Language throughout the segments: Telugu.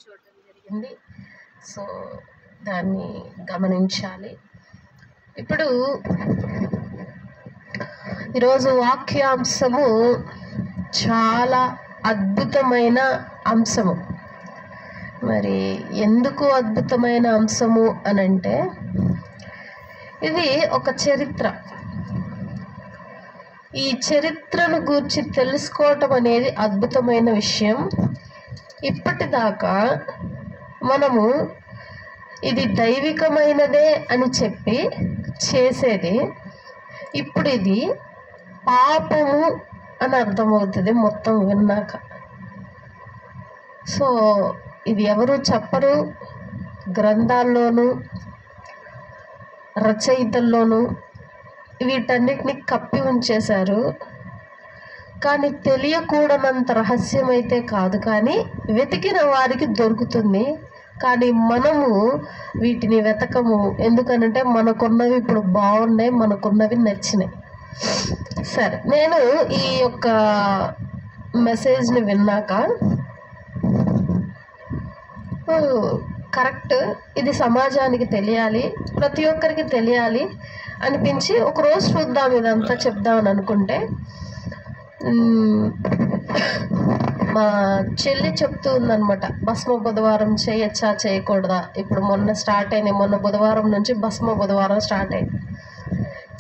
చూడటం జరిగింది. సో దాన్ని గమనించాలి. ఇప్పుడు ఈరోజు వాక్యాంశము చాలా అద్భుతమైన అంశము. మరి ఎందుకు అద్భుతమైన అంశము అనంటే, ఇది ఒక చరిత్ర. ఈ చరిత్రను గూర్చి తెలుసుకోవటం అనేది అద్భుతమైన విషయం. ఇప్పటిదాకా మనము ఇది దైవికమైనదే అని చెప్పి చేసేది, ఇప్పుడు ఇది పాపము అని అర్థమవుతుంది మొత్తం విన్నాక. సో ఇది ఎవరు చెప్పరు, గ్రంథాల్లోనూ రచయితల్లోనూ వీటన్నిటిని కప్పి ఉంచేశారు. కానీ తెలియకూడనంత రహస్యం అయితే కాదు, కానీ వెతికిన వారికి దొరుకుతుంది. కానీ మనము వీటిని వెతకము. ఎందుకనంటే మనకున్నవి ఇప్పుడు బాగున్నాయి, మనకున్నవి నచ్చినాయి. సరే, నేను ఈ యొక్క మెసేజ్ని విన్నాక కరెక్ట్, ఇది సమాజానికి తెలియాలి, ప్రతి ఒక్కరికి తెలియాలి అనిపించి ఒకరోజు చూద్దాం, ఇదంతా చెప్దామని అనుకుంటే, మా చెల్లి చెప్తూ ఉందనమాట, భస్మ బుధవారం చేయొచ్చా చేయకూడదా. ఇప్పుడు మొన్న స్టార్ట్ అయింది, మొన్న బుధవారం నుంచి భస్మ బుధవారం స్టార్ట్ అయింది.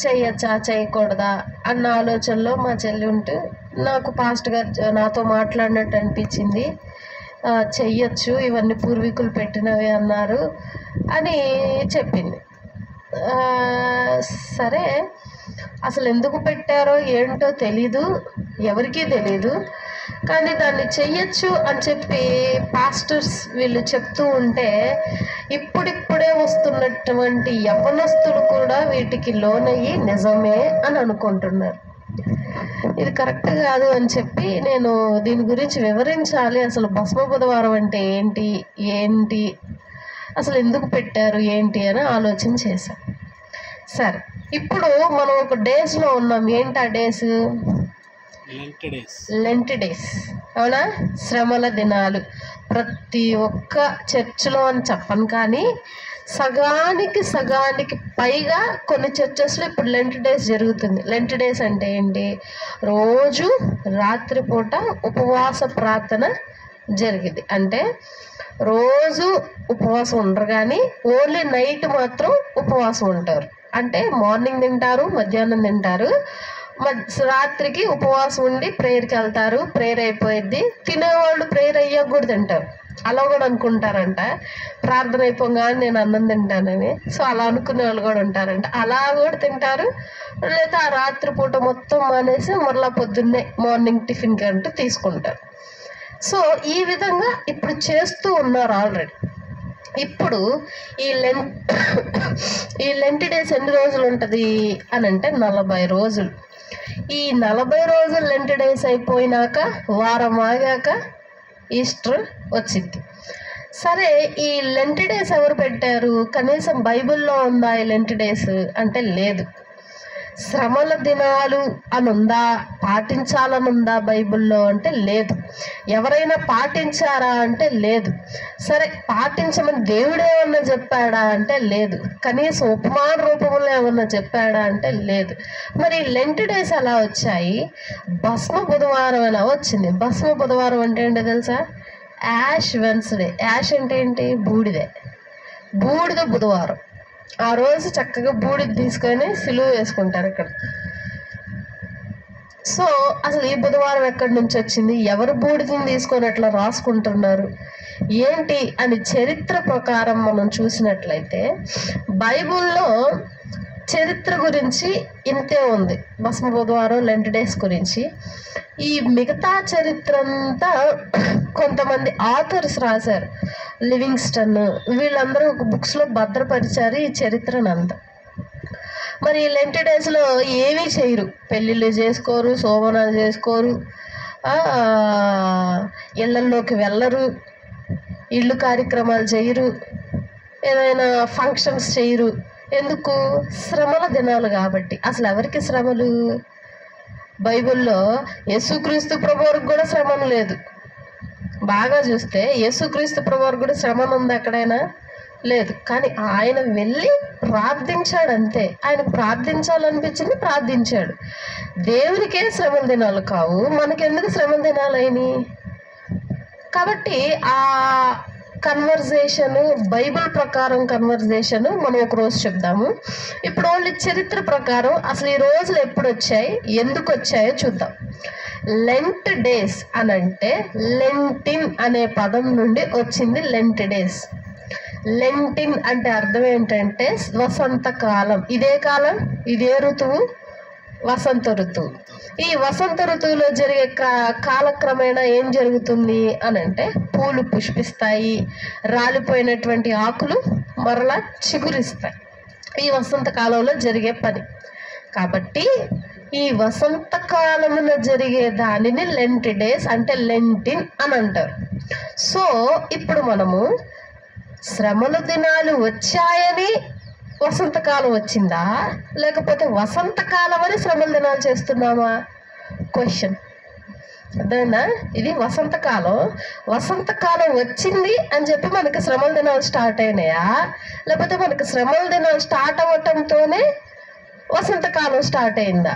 చేయొచ్చా చేయకూడదా అన్న ఆలోచనలో మా చెల్లి ఉంటూ, నాకు పాస్ట్ గారు నాతో మాట్లాడినట్టు అనిపించింది. చెయ్యొచ్చు, ఇవన్నీ పూర్వీకులు పెట్టినవి అన్నారు అని చెప్పింది. సరే, అసలు ఎందుకు పెట్టారో ఏంటో తెలీదు, ఎవరికీ తెలీదు. కానీ దాన్ని చెయ్యొచ్చు అని చెప్పి పాస్టర్స్ వీళ్ళు చెప్తూ ఉంటే, ఇప్పుడిప్పుడే వస్తున్నటువంటి యవ్వనస్తులు కూడా వీటికి లోనయ్యి నిజమే అని అనుకుంటున్నారు. ఇది కరెక్ట్ కాదు అని చెప్పి నేను దీని గురించి వివరించాలి. అసలు భస్మ బుధవారం అంటే ఏంటి అసలు ఎందుకు పెట్టారు ఏంటి అని ఆలోచన చేశాను. సరే, ఇప్పుడు మనం ఒక డేస్లో ఉన్నాం. ఏంటి ఆ డేస్? లెంట్ డేస్, అవునా? శ్రమల దినాలు. ప్రతి ఒక్క చర్చిలో అని చెప్పను, కానీ సగానికి పైగా కొన్ని చర్చెస్లో ఇప్పుడు లెంట్ డేస్ జరుగుతుంది. లెంట్ డేస్ అంటే ఏంటి? రోజు రాత్రిపూట ఉపవాస ప్రార్థన జరిగింది. అంటే రోజు ఉపవాసం ఉండరు, కానీ ఓన్లీ నైట్ మాత్రం ఉపవాసం ఉంటారు. అంటే మార్నింగ్ తింటారు, మధ్యాహ్నం తింటారు, రాత్రికి ఉపవాసం ఉండి ప్రేయర్కి వెళ్తారు. ప్రేయర్ అయిపోయిద్ది, తినేవాళ్ళు ప్రేయర్ అయ్యాక కూడా తింటారు. అలా కూడా అనుకుంటారంట, ప్రార్థన అయిపోగానే నేను అన్నం తింటానని. సో అలా అనుకునే వాళ్ళు కూడా ఉంటారంట. అలా కూడా తింటారు, లేదా ఆ రాత్రిపూట మొత్తం మానేసి మరలా పొద్దున్నే మార్నింగ్ టిఫిన్ కంటూ తీసుకుంటారు. సో ఈ విధంగా ఇప్పుడు చేస్తూ ఉన్నారు ఆల్రెడీ. ఇప్పుడు ఈ లెంట్ డేస్ ఎన్ని రోజులు ఉంటుంది అని అంటే 40 రోజులు. ఈ 40 రోజులు లెంట్ డేస్ అయిపోయినాక వారం ఆగాక ఈస్టర్ వచ్చింది. సరే, ఈ లెంట్ డేస్ ఎవరు పెట్టారు? కనీసం బైబిల్లో ఉందా ఈ లెంట్ డేస్ అంటే లేదు. శ్రమల దినాలు అని ఉందా, పాటించాలని ఉందా బైబిల్లో అంటే లేదు. ఎవరైనా పాటించారా అంటే లేదు. సరే, పాటించమని దేవుడు ఏమన్నా చెప్పాడా అంటే లేదు. కనీసం ఉపమాన రూపంలో ఏమన్నా చెప్పాడా అంటే లేదు. మరి లెంట్ డేస్ ఎలా వచ్చాయి? భస్మ బుధవారం ఎలా వచ్చింది? భస్మ బుధవారం అంటే ఏంటో తెలుసా? Ash Wednesday. యాష్ అంటే ఏంటి? బూడిద బుధవారం. ఆ రోజు చక్కగా బూడిద తీసుకొని సిలువ వేసుకుంటారు ఇక్కడ. సో అసలు ఈ బుధవారం ఎక్కడి నుంచి వచ్చింది? ఎవరు బూడిదని తీసుకొని అట్లా రాసుకుంటున్నారు ఏంటి అని చరిత్ర ప్రకారం మనం చూసినట్లయితే, బైబిల్లో చరిత్ర గురించి ఇంతే ఉంది. భస్మ బుధవారం, లెంట్ డేస్ గురించి. ఈ మిగతా చరిత్ర అంతా కొంతమంది ఆథర్స్ రాశారు. లివింగ్స్టన్ వీళ్ళందరూ ఒక బుక్స్లో భద్రపరిచారు ఈ చరిత్రను అంతా. మరి లెంట్ డేస్లో ఏమీ చేయరు, పెళ్ళిళ్ళు చేసుకోరు, శోభనాలు చేసుకోరు, ఇళ్ళల్లోకి వెళ్ళరు, ఇళ్ళు కార్యక్రమాలు చేయరు, ఏదైనా ఫంక్షన్స్ చేయరు. ఎందుకు? శ్రమల దినాలు కాబట్టి. అసలు ఎవరికి శ్రమలు? బైబిల్లో యేసుక్రీస్తు ప్రభువుకి కూడా శ్రమం లేదు. బాగా చూస్తే యేసుక్రీస్తు ప్రభువారు కూడా శ్రమ ఉంది ఎక్కడైనా లేదు, కానీ ఆయన వెళ్ళి ప్రార్థించాడు అంతే. ఆయన ప్రార్థించాలనిపించింది ప్రార్థించాడు. దేవునికే శ్రమల దినాలు కావు, మనకెందుకు శ్రమల దినాలు అయినాయి? కాబట్టి ఆ కన్వర్జేషన్, బైబిల్ ప్రకారం కన్వర్జేషన్ మనం ఒక రోజు చెప్దాము. ఇప్పుడు ఓన్లీ చరిత్ర ప్రకారం అసలు ఈ రోజులు ఎప్పుడు వచ్చాయి, ఎందుకు వచ్చాయో చూద్దాం. లెంట్ డేస్ అని అంటే లెంటిన్ అనే పదం నుండి వచ్చింది లెంట్ డేస్. లెంటిన్ అంటే అర్థం ఏంటంటే వసంతకాలం. ఇదే కాలం, ఇదే ఋతువు వసంత ఋతువు. ఈ వసంత ఋతువులో జరిగే కాలక్రమేణా ఏం జరుగుతుంది అని అంటే పూలు పుష్పిస్తాయి, రాలిపోయినటువంటి ఆకులు మరలా చిగురిస్తాయి. ఈ వసంత కాలంలో జరిగే పని. కాబట్టి ఈ వసంత కాలమున జరిగే దానిని లెంట్ డేస్ అంటే లెంటిన్ అని అంటారు. సో ఇప్పుడు మనము శ్రమల దినాలు వచ్చాయని వసంతకాలం వచ్చిందా, లేకపోతే వసంతకాలం అని శ్రమల దినాలు చేస్తున్నామా? క్వశ్చన్ అదేనా? ఇది వసంతకాలం, వసంతకాలం వచ్చింది అని చెప్పి మనకి శ్రమల దినాలు స్టార్ట్ అయినాయా, లేకపోతే మనకి శ్రమల దినాలు స్టార్ట్ అవ్వటంతోనే వసంతకాలం స్టార్ట్ అయిందా?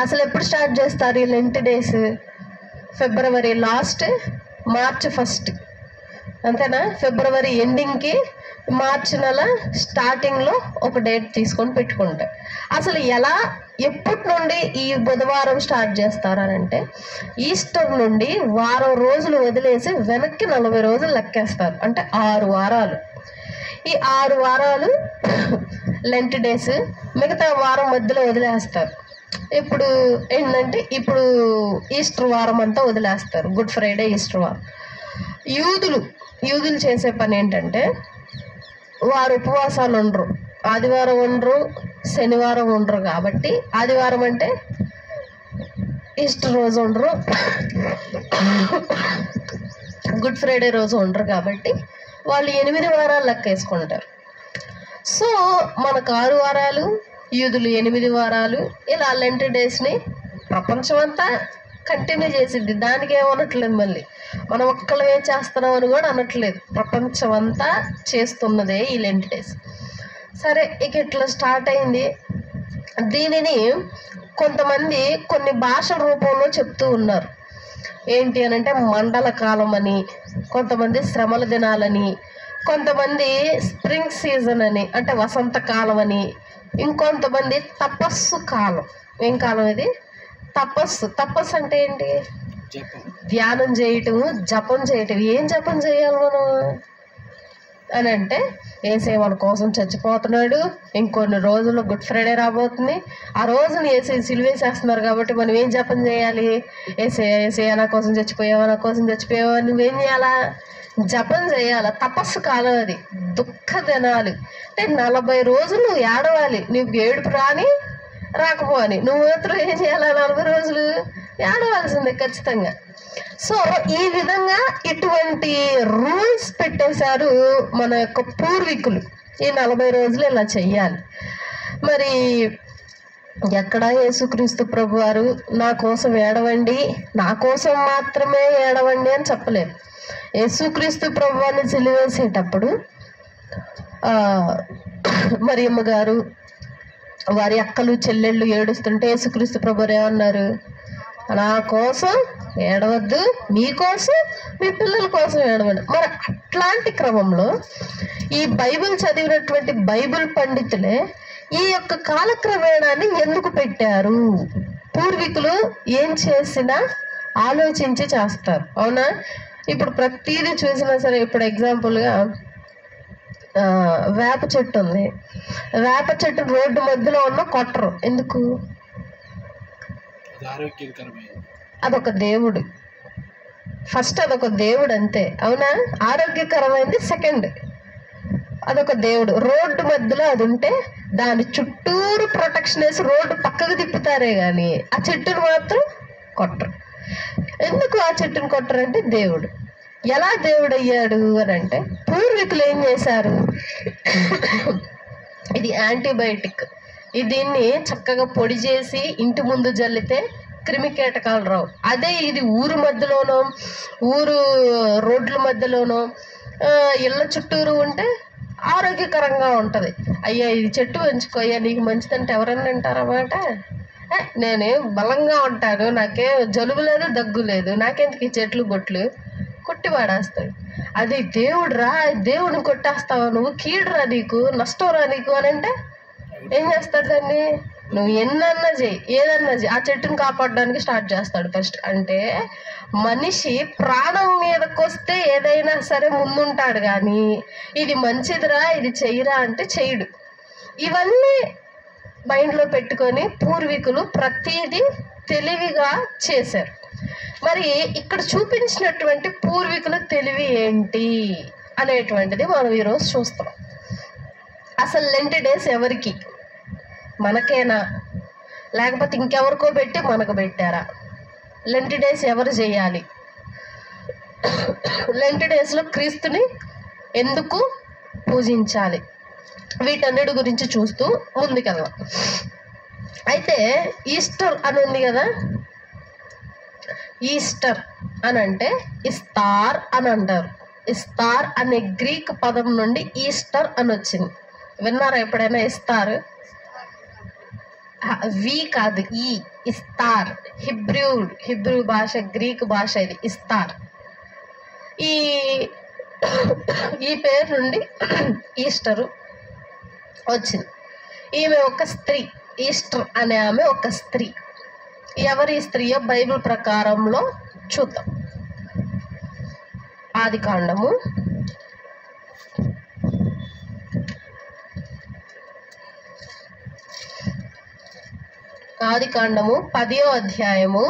అసలు ఎప్పుడు స్టార్ట్ చేస్తారు ఈ లెంట్ డేస్? ఫిబ్రవరి లాస్ట్, మార్చ్ ఫస్ట్, అంతేనా? ఫిబ్రవరి ఎండింగ్కి మార్చి నెల స్టార్టింగ్లో ఒక డేట్ తీసుకొని పెట్టుకుంటారు. అసలు ఎలా, ఎప్పటి నుండి ఈ బుధవారం స్టార్ట్ చేస్తారనంటే ఈస్టర్ నుండి వారం రోజులు వదిలేసి వెనక్కి 40 రోజులు లెక్కేస్తారు. అంటే 6 వారాలు. ఈ 6 వారాలు లెంట్ డేస్, మిగతా వారం మధ్యలో వదిలేస్తారు. ఇప్పుడు ఏంటంటే ఇప్పుడు ఈస్టర్ వారం అంతా వదిలేస్తారు, గుడ్ ఫ్రైడే, ఈస్టర్ వారం. యూదులు చేసే పని ఏంటంటే వారు ఉపవాసాలు ఉండరు, ఆదివారం ఉండరు, శనివారం ఉండరు. కాబట్టి ఆదివారం అంటే ఈస్టర్ రోజు ఉండరు, గుడ్ ఫ్రైడే రోజు ఉండరు. కాబట్టి వాళ్ళు 8 వారాలు లెక్క వేసుకుంటారు. సో మనకు 6 వారాలు, యూదులు 8 వారాలు. ఇలా లెంట్ డేస్ని ప్రపంచం అంతా కంటిన్యూ చేసిద్ది. దానికి ఏమనట్లేదు, మళ్ళీ మనం ఒక్కళ్ళమే చేస్తున్నాం అని కూడా అనట్లేదు. ప్రపంచం అంతా చేస్తున్నదే ఈ లెంట్ డేస్. సరే, ఇక ఇట్లా స్టార్ట్ అయింది. దీనిని కొంతమంది కొన్ని భాషల రూపంలో చెప్తూ ఉన్నారు. ఏంటి అని అంటే మండల కాలం అని, కొంతమంది శ్రమల దినాలని, కొంతమంది స్ప్రింగ్ సీజన్ అని అంటే వసంత కాలం అని, ఇంకొంతమంది తపస్సు కాలం. ఏం కాలం ఇది? తపస్సు. తపస్సు అంటే ఏంటి? ధ్యానం చేయటం, జపం చేయటం. ఏం జపం చేయాలి మనం అని అంటే యేసయ్య మన కోసం చచ్చిపోతున్నాడు, ఇంకొన్ని రోజుల్లో గుడ్ ఫ్రైడే రాబోతుంది, ఆ రోజుని యేసయ్య సిలువేసేస్తున్నారు. కాబట్టి మనం ఏం జపం చేయాలి? యేసయ్య నా కోసం చచ్చిపోయావా, నా కోసం చచ్చిపోయావా, నువ్వేం చేయాలా? జపం చేయాల. తపస్సు కాలం అది, దుఃఖ దినాలు. అంటే 40 రోజులు ఏడవాలి. నువ్వు ఏడుపు రాని రాకపోని నువ్వు మాత్రం ఏం చేయాలి? 40 రోజులు ఏడవలసిందే ఖచ్చితంగా. సో ఈ విధంగా ఇటువంటి రూల్స్ పెట్టేశారు మన యొక్క పూర్వీకులు. ఈ 40 రోజులు ఇలా చెయ్యాలి. మరి ఎక్కడ యేసుక్రీస్తు ప్రభు వారు నా కోసం ఏడవండి, నా కోసం మాత్రమే ఏడవండి అని చెప్పలేదు. యేసుక్రీస్తు ప్రభు వారిని సిలువేసేటప్పుడు మరియమ్మ గారు, వారి అక్కలు చెల్లెళ్ళు ఏడుస్తుంటే యేసుక్రీస్తు ప్రభు ఏమన్నారు? నా కోసం ఏడవద్దు, మీకోసం, మీ పిల్లల కోసం ఏడవండి. మరి అట్లాంటి క్రమంలో ఈ బైబిల్ చదివినటువంటి బైబిల్ పండితులే ఈ యొక్క కాలక్రమేణాన్ని ఎందుకు పెట్టారు? పూర్వీకులు ఏం చేసినా ఆలోచించి చేస్తారు, అవునా? ఇప్పుడు ప్రతిదీ చూసినా సరే, ఇప్పుడు ఎగ్జాంపుల్గా వేప చెట్టు ఉంది. వేప చెట్టు రోడ్డు మధ్యలో ఉన్న కొట్టరు. ఎందుకు? అదొక దేవుడు. ఫస్ట్ అదొక దేవుడు అంతే, అవునా? ఆరోగ్యకరమైనది సెకండ్. అదొక దేవుడు. రోడ్డు మధ్యలో అది ఉంటే దాని చుట్టూరు ప్రొటెక్షన్ వేసి రోడ్డు పక్కకు తిప్పుతారే కానీ ఆ చెట్టును మాత్రం కొట్టరు. ఎందుకు ఆ చెట్టును కొట్టరంటే దేవుడు. ఎలా దేవుడు అయ్యాడు అని అంటే పూర్వీకులు ఏం చేశారు? ఇది యాంటీబయాటిక్. దీన్ని చక్కగా పొడి చేసి ఇంటి ముందు జల్లితే క్రిమి కీటకాలు రావు. అదే ఇది ఊరు మధ్యలోనో, ఊరు రోడ్ల మధ్యలోనో, ఇళ్ళ చుట్టూరు ఉంటే ఆరోగ్యకరంగా ఉంటుంది. అయ్యా ఇది చెట్టు పెంచుకోయ్యా నీకు మంచిదంటే ఎవరన్నా వింటారన్నమాట. నేనేం బలంగా ఉంటాను, నాకేం జలుబు లేదు దగ్గు లేదు, నాకెందుకు ఈ చెట్లు బొట్లు, కొట్టి వాడేస్తాడు. అది దేవుడు రా, దేవుడిని కొట్టేస్తావా నువ్వు, కీడురా నీకు, నష్టం రా నీకు అని అంటే ఏం చేస్తాడు దాన్ని? నువ్వు ఎన్నన్నా చేయి, ఏదన్నా చేయి, ఆ చెట్టుని కాపాడడానికి స్టార్ట్ చేస్తాడు ఫస్ట్. అంటే మనిషి ప్రాణం మీదకి వస్తే ఏదైనా సరే ముందుంటాడు, కానీ ఇది మంచిదిరా ఇది చెయ్యరా అంటే చెయ్యడు. ఇవన్నీ మైండ్లో పెట్టుకొని పూర్వీకులు ప్రతిదీ తెలివిగా చేశారు. మరి ఇక్కడ చూపించినటువంటి పూర్వీకుల తెలివి ఏంటి అనేటువంటిది మనం ఈరోజు చూస్తాం. అసలు లెంట్ డేస్ ఎవరికి? మనకేనా, లేకపోతే ఇంకెవరికో పెట్టి మనకు పెట్టారా? లెంట్ డేస్ ఎవరు చేయాలి? లెంట్ డేస్లో క్రీస్తుని ఎందుకు పూజించాలి? వీటన్నిటి గురించి చూస్తూ ముందుకెళ్దాం. అయితే ఈస్టర్ అని ఉంది కదా, ఈస్టర్ అని అంటే ఇస్తార్ అని అంటారు. ఇస్తార్ అనే గ్రీక్ పదం నుండి ఈస్టర్ అని వచ్చింది. విన్నారా ఎప్పుడైనా? ఇస్తారు వి కాదు, ఈ ఇస్తార్. హిబ్రూ భాష, గ్రీక్ భాష ఇది ఇస్తార్. ఈ పేరు నుండి ఈస్టరు వచ్చింది. ఈమె ఒక స్త్రీ, ఈస్టర్ అనే ఆమె ఒక స్త్రీ. ఎవరి స్త్రీయో బైబిల్ ప్రకారంలో చూద్దాం. ఆదికాండము 10వ అధ్యాయము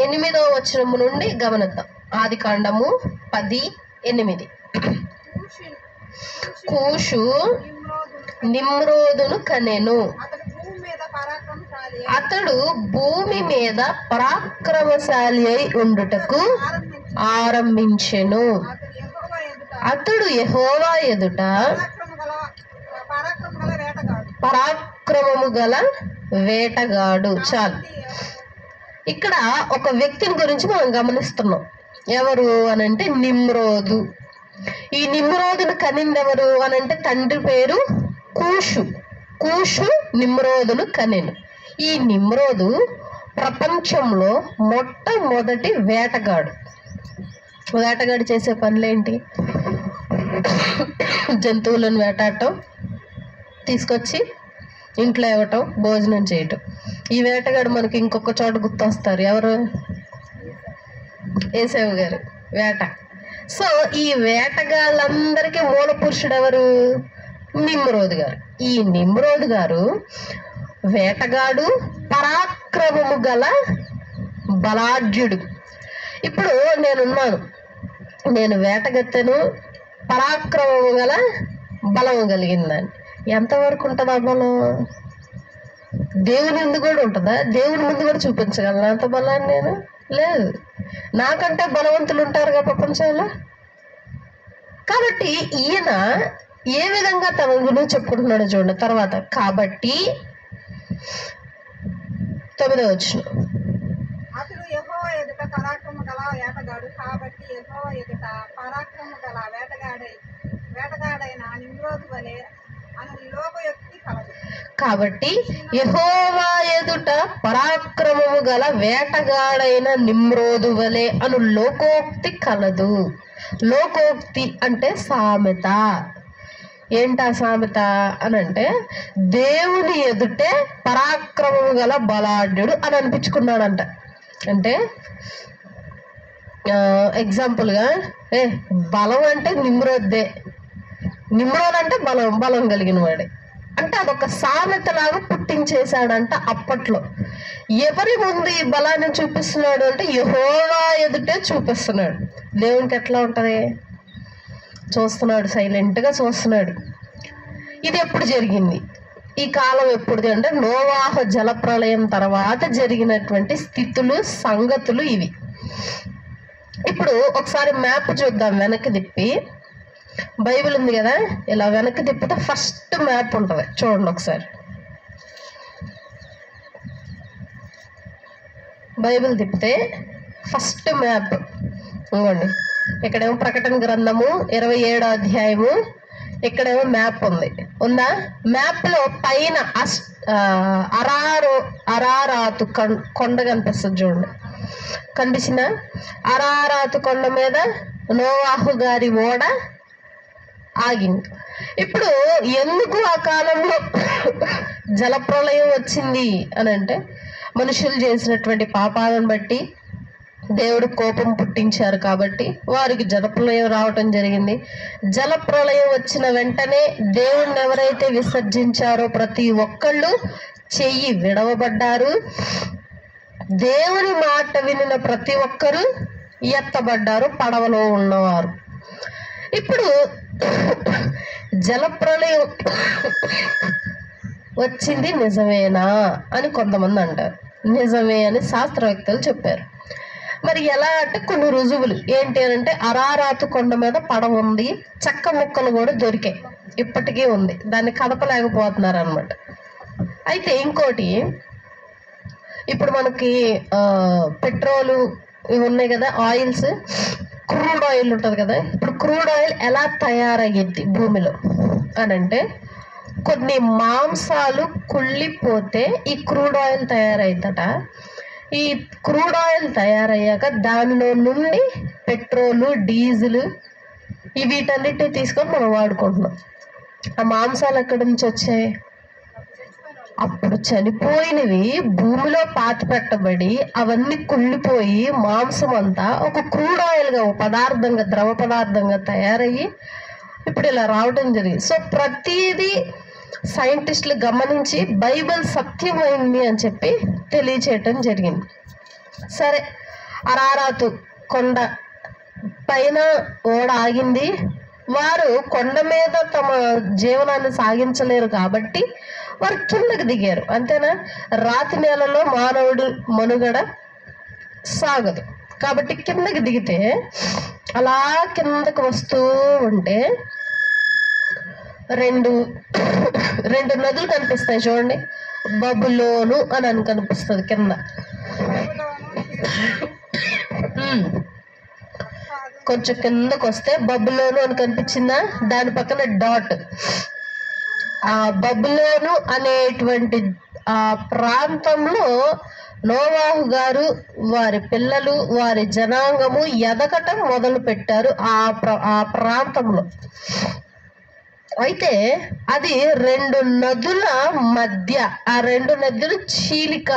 8వ వచనము నుండి గమనిద్దాం. ఆదికాండము 10:8. కూషు నిమ్రోదును కనెను, అతడు భూమి మీద పరాక్రమశాలి అయి ఉండుటకు ఆరంభించెను. అతడు యెహోవా ఎదుట పరాక్రమము గల వేటగాడు. చాలు. ఇక్కడ ఒక వ్యక్తిని గురించి మనం గమనిస్తున్నాం. ఎవరు అనంటే నిమ్రోదు. ఈ నిమ్రోదును కనింది ఎవరు అనంటే తండ్రి పేరు కూషు. కూషు నిమ్రోదును కనెను. ఈ నిమ్రోదు ప్రపంచంలో మొట్టమొదటి వేటగాడు. వేటగాడు చేసే పనులేంటి? జంతువులను వేటాడటం, తీసుకొచ్చి ఇంట్లో ఇవ్వటం, భోజనం చేయటం. ఈ వేటగాడు మనకి ఇంకొక చోట గుర్తొస్తారు. ఎవరు? ఏసేవు గారు. వేట. సో ఈ వేటగాళ్ళందరికీ మూల పురుషుడు ఎవరు? నిమ్రోదు గారు. ఈ నిమ్రోదు గారు వేటగాడు, పరాక్రమము గల బలాఢ్యుడు. ఇప్పుడు నేనున్నాను, నేను వేటగత్తెను, పరాక్రమము గల బలము కలిగిందని. ఎంతవరకు ఉంటుంది ఆ బలం? దేవుని ముందు కూడా ఉంటుందా? దేవుని ముందు కూడా చూపించగలను అంత బలాన్ని నేను? లేదు. నాకంటే బలవంతులు ఉంటారుగా ప్రపంచంలో. కాబట్టి ఈయన ఏ విధంగా తన గురించి చెప్పుకుంటున్నాడో చూడండి. తర్వాత కాబట్టి 9వ వచనం. అతడు యెహోవా ఎదుట పరాక్రమ గల వేటగాడు, కాబట్టి యెహోవా ఎదుట పరాక్రమ గల వేటగాడైన నిమ్రోదు వలె అను లోకయోక్తి కలదు. కాబట్టి యెహోవా ఎదుట పరాక్రమము గల వేటగాడైన నిమ్రోదు వలె అను లోకోక్తి కలదు. లోకోక్తి అంటే సామెత. ఏంటా సామెత అనంటే దేవుని ఎదుటే పరాక్రమము గల బలాఢ్యుడు అని అనిపించుకున్నాడంట. అంటే ఎగ్జాంపుల్గా బలం అంటే నిమ్రోద్దే, నిమ్రోద్ అంటే బలం కలిగిన వాడే. అంటే అదొక సామెతలాగా పుట్టించేశాడంట అప్పట్లో. ఎవరి ముందు ఈ బలాన్ని చూపిస్తున్నాడు అంటే యెహోవా ఎదుటే చూపిస్తున్నాడు. దేవునికి ఎట్లా ఉంటది? చూస్తున్నాడు, సైలెంట్గా చూస్తున్నాడు. ఇది ఎప్పుడు జరిగింది? ఈ కాలం ఎప్పుడుది అంటే నోవాహు జలప్రళయం తర్వాత జరిగినటువంటి స్థితులు, సంగతులు ఇవి. ఇప్పుడు ఒకసారి మ్యాప్ చూద్దాం. వెనక్కి తిప్పి, బైబిల్ ఉంది కదా, ఇలా వెనక్కి తిప్పితే ఫస్ట్ మ్యాప్ ఉంటుంది. చూడండి ఒకసారి. బైబిల్ తిప్పితే ఫస్ట్ మ్యాప్ ఇవ్వండి. ఇక్కడేమో ప్రకటన గ్రంథము 27వ అధ్యాయము, ఇక్కడేమో మ్యాప్ ఉందా? మ్యాప్లో పైన అరారాతు కొండ కనిపిస్తుంది చూడండి, కనిపించిందా? అరారాతు కొండ మీద నోవాహు గారి ఓడ ఆగింది. ఇప్పుడు ఎందుకు ఆ కాలంలో జలప్రళయం వచ్చింది అని అంటే, మనుషులు చేసినటువంటి పాపాలను బట్టి దేవుడు కోపం పుట్టించారు కాబట్టి వారికి జలప్రళయం రావటం జరిగింది. జలప్రళయం వచ్చిన వెంటనే దేవుణ్ణి ఎవరైతే విసర్జించారో ప్రతి ఒక్కళ్ళు చెయ్యి విడవబడ్డారు. దేవుని మాట వినిన ప్రతి ఒక్కరు ఎత్తబడ్డారు, పడవలో ఉన్నవారు. ఇప్పుడు జలప్రళయం వచ్చింది నిజమేనా అని కొంతమంది అంటారు. నిజమే అని శాస్త్రవేత్తలు చెప్పారు. మరి ఎలా అంటే కొన్ని రుజువులు ఏంటి అంటే, అరారాతు కొండ మీద పడవ ఉంది, చెక్క ముక్కలు కూడా దొరికాయి, ఇప్పటికీ ఉంది, దాన్ని కదపలేకపోతున్నారు అనమాట. అయితే ఇంకోటి, ఇప్పుడు మనకి పెట్రోలు ఇవి ఉన్నాయి కదా, ఆయిల్స్, క్రూడ్ ఆయిల్ ఉంటుంది కదా. ఇప్పుడు క్రూడ్ ఆయిల్ ఎలా తయారయ్యింది భూమిలో అని అంటే, కొన్ని మాంసాలు కుళ్ళిపోతే ఈ క్రూడ్ ఆయిల్ తయారైద్దట. ఈ క్రూడ్ ఆయిల్ తయారయ్యాక దానిలో నుండి పెట్రోలు, డీజిల్ వీటన్నిటిని తీసుకొని మనం వాడుకుంటున్నాం. ఆ మాంసాలు ఎక్కడి నుంచి వచ్చాయి? అప్పుడు చనిపోయినవి భూమిలో పాతి పెట్టబడి అవన్నీ కుళ్ళిపోయి మాంసం అంతా ఒక క్రూడ్ ఆయిల్గా, ఒక పదార్థంగా, ద్రవ పదార్థంగా తయారయ్యి ఇప్పుడు ఇలా రావటం జరిగింది. సో ప్రతిదీ సైంటిస్టులు గమనించి బైబిల్ సత్యమైంది అని చెప్పి తెలియచేయటం జరిగింది. సరే, అరారాతు కొండ పైన ఓడ ఆగింది. వారు కొండ మీద తమ జీవనాన్ని సాగించలేరు కాబట్టి వారు కిందకి దిగారు, అంతేనా? రాతి నేలలో మానవుడు మనుగడ సాగదు కాబట్టి కిందకి దిగితే అలా కిందకి వస్తూ ఉంటే రెండు నదులు కనిపిస్తాయి చూడండి. బబులోను అని కనిపిస్తుంది కింద. కొంచెం కిందకు వస్తే బబులోను అని కనిపించిందా? దాని పక్కన డాట్. ఆ బబులోను అనేటువంటి ఆ ప్రాంతంలో నోవాహు గారు, వారి పిల్లలు, వారి జనాంగము ఎదగటం మొదలు పెట్టారు ఆ ప్రాంతంలో. అయితే అది రెండు నదుల మధ్య, ఆ రెండు నదులు చీలిక.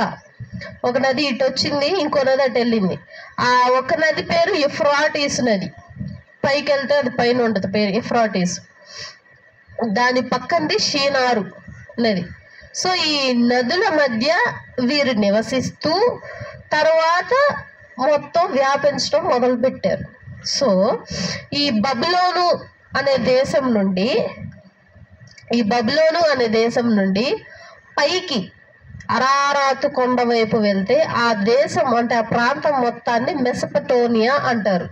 ఒక నది ఇటు వచ్చింది, ఇంకో నది అటు వెళ్ళింది. ఆ ఒక నది పేరు యూఫ్రాటీస్ నది. పైకి వెళ్తే అది పైన ఉంటుంది పేరు యూఫ్రాటీస్. దాని పక్కనది షీనారు నది. సో ఈ నదుల మధ్య వీరు నివసిస్తూ తర్వాత మొత్తం వ్యాపించడం మొదలు పెట్టారు. సో ఈ బబులోను అనే దేశం నుండి పైకి అరారాతు కొండ వైపు వెళ్తే ఆ దేశం అంటే ఆ ప్రాంతం మొత్తాన్ని మెసపటోనియా అంటారు.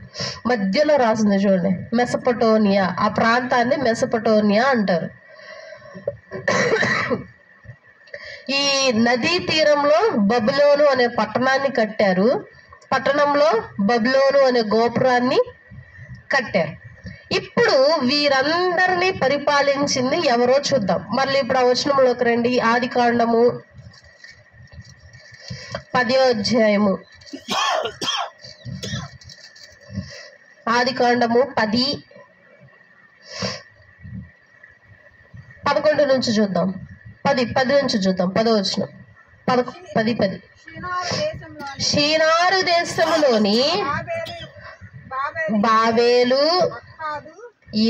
మధ్యలో రాసింది చూడండి, మెసపటోనియా. ఆ ప్రాంతాన్ని మెసపటోనియా అంటారు. ఈ నదీ తీరంలో బబులోను అనే పట్టణాన్ని కట్టారు. పట్టణంలో బబులోను అనే గోపురాన్ని కట్టారు. ఇప్పుడు వీరందరినీ పరిపాలించింది ఎవరో చూద్దాం. మళ్ళీ ఇప్పుడు ఆ వచనంలోకి రండి. ఆదికాండము 10వ అధ్యాయము, ఆదికాండము 10:11 నుంచి చూద్దాం. 10 నుంచి చూద్దాం. 10వ వచనం, 10. షీనారు దేశంలోని బాబేలు,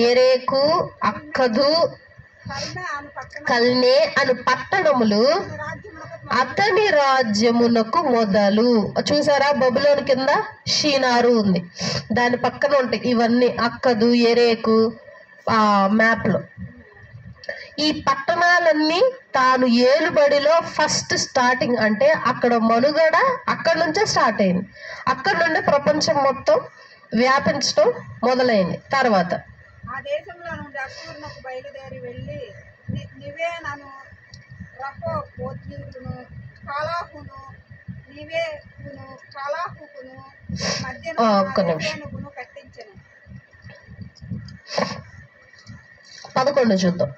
ఎరేకు, అక్కదు, కల్నే అను పట్టణములు అతని రాజ్యమునకు మొదలు. చూసారా, బబులోను కింద షీనారు ఉంది, దాని పక్కన ఉంటాయి ఇవన్నీ అక్కదు, ఎరేకు. మ్యాప్ లో ఈ పట్టణాలన్నీ తాను ఏలుబడిలో ఫస్ట్ స్టార్టింగ్, అంటే అక్కడ మనుగడ అక్కడ నుంచే స్టార్ట్ అయింది. అక్కడ నుండి ప్రపంచం మొత్తం వ్యాపించడం మొదలైంది. తర్వాత ఆ దేశంలో నుండి అష్షూరునకు బయలుదేరి వెళ్ళి నివేనను, రహోబోతీయులను, కాలాహును, నీవేను కాలాహుకును మధ్యన ఒక్క నిమిషం ఏనుగును కట్టించెను. 11 చూద్దాం.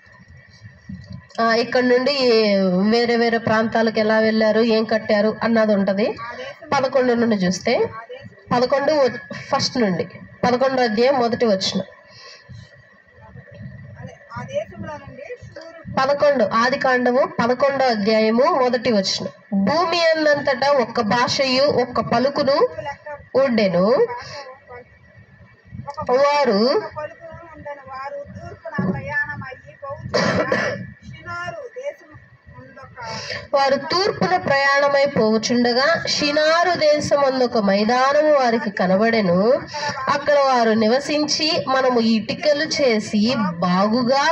ఇక్కడ నుండి వేరే వేరే ప్రాంతాలకు ఎలా వెళ్ళారు, ఏం కట్టారు అన్నది ఉంటుంది. 11 నుండి చూస్తే 11 ఫస్ట్ నుండి 11వ అధ్యాయం మొదటి వచనం. 11 ఆది కాండము 11వ అధ్యాయము మొదటి వచనం. భూమి అన్నంతటా ఒక్క భాషయు ఒక్క పలుకును ఉండెను. వారు తూర్పున ప్రయాణమై పోవుచుండగా షినారు దేశమందొక మైదానము వారికి కనబడెను. అక్కడ వారు నివసించి మనము ఇటుకలు చేసి బాగుగా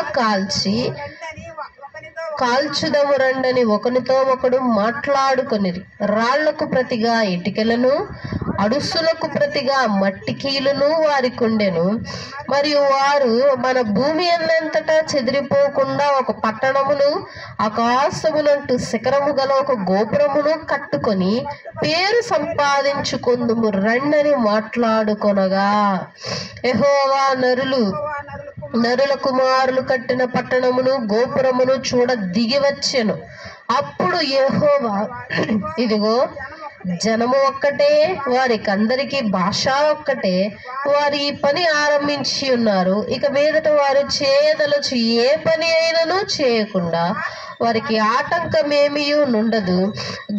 కాల్చుదము రండని ఒకనితో ఒకడు మాట్లాడుకొనిరి. రాళ్లకు ప్రతిగా ఇటుకలను, అడుసులకు ప్రతిగా మట్టి కీలును వారికి ఉండెను. మరియు వారు మన భూమి అన్నంతటా చెదిరిపోకుండా ఒక పట్టణమును, ఆకాశమునంటూ శిఖరము గల ఒక గోపురమును కట్టుకొని పేరు సంపాదించుకొందుము రండని మాట్లాడుకొనగా, యెహోవా నరుల కుమారులు కట్టిన పట్టణమును గోపురమును చూడ దిగి వచ్చెను. అప్పుడు యెహోవా, ఇదిగో జనము ఒక్కటే, వారికి అందరికీ భాష ఒక్కటే, వారు ఈ పని ఆరంభించి ఉన్నారు. ఇక మీదట వారు చేయదలచు ఏ పని అయినను చేయకుండా వారికి ఆటంకమేమీ నుండదు.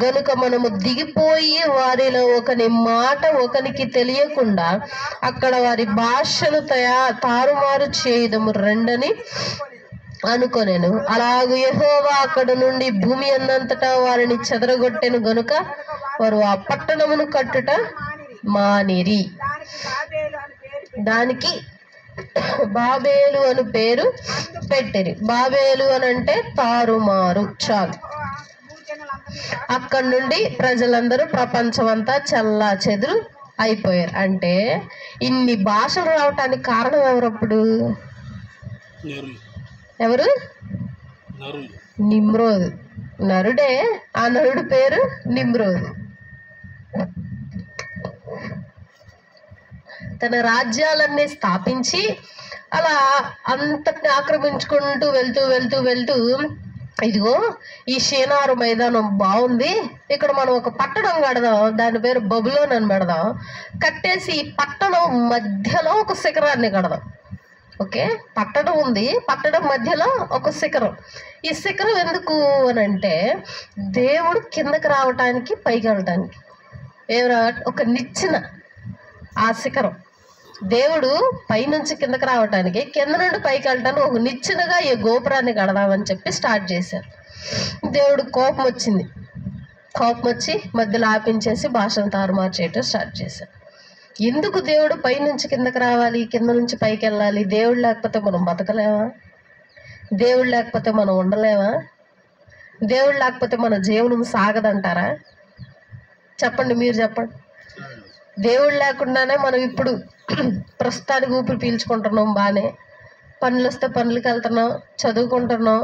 గనుక మనము దిగిపోయి వారిలో ఒకని మాట ఒకనికి తెలియకుండా అక్కడ వారి భాషను తారుమారు చేయుదము రండని అనుకొనెను. అలాగు యెహోవా అక్కడ నుండి భూమి అన్నంతటా వారిని చెదరగొట్టెను. గనుక వారు ఆ పట్టణమును కట్టుట మానిరి. దానికి బాబేలు అని పేరు పెట్టిరి. బాబేలు అని అంటే తారుమారు. చాలు. అక్కడి నుండి ప్రజలందరూ ప్రపంచమంతా చల్లా చెదురు అయిపోయారు. అంటే ఇన్ని భాషలు రావటానికి కారణం ఎవరప్పుడు? ఎవరు? నిమ్రోదు. నరుడే. ఆ నరుడు పేరు నిమ్రోదు. తన రాజ్యాలన్నీ స్థాపించి అలా అంతటిని ఆక్రమించుకుంటూ వెళ్తూ ఇదిగో ఈ షీనారు మైదానం బాగుంది, ఇక్కడ మనం ఒక పట్టణం కడదాం, దాని పేరు బబులోన్ అని పెడదాం, కట్టేసి ఈ పట్టణం మధ్యలో ఒక శిఖరాన్ని కడదాం. ఓకే, పట్టణం ఉంది, పట్టణం మధ్యలో ఒక శిఖరం. ఈ శిఖరం ఎందుకు అని అంటే దేవుడు కిందకి రావటానికి పైకి వెళ్ళటానికి. ఒక నిచ్చెన ఆ శిఖరం. దేవుడు పైనుంచి కిందకి రావటానికి, కింద నుండి పైకి వెళ్ళటానికి ఒక నిచ్చెనగా ఈ గోపురాన్ని కడదామని చెప్పి స్టార్ట్ చేశారు. దేవుడు కోపం వచ్చి మధ్యలో ఆపించేసి భాషను తారుమారు చేయటం స్టార్ట్ చేశారు. ఎందుకు దేవుడు పైనుంచి కిందకి రావాలి, కింద నుంచి పైకి వెళ్ళాలి? దేవుడు లేకపోతే మనం బతకలేమా? దేవుడు లేకపోతే మనం ఉండలేమా? దేవుడు లేకపోతే మన జీవనం సాగదంటారా? చెప్పండి, మీరు చెప్పండి. దేవుడు లేకుండానే మనం ఇప్పుడు ప్రస్తుతానికి ఊపిరి పీల్చుకుంటున్నాం, బాగానే పనులు వస్తే పనులకి వెళ్తున్నాం, చదువుకుంటున్నాం,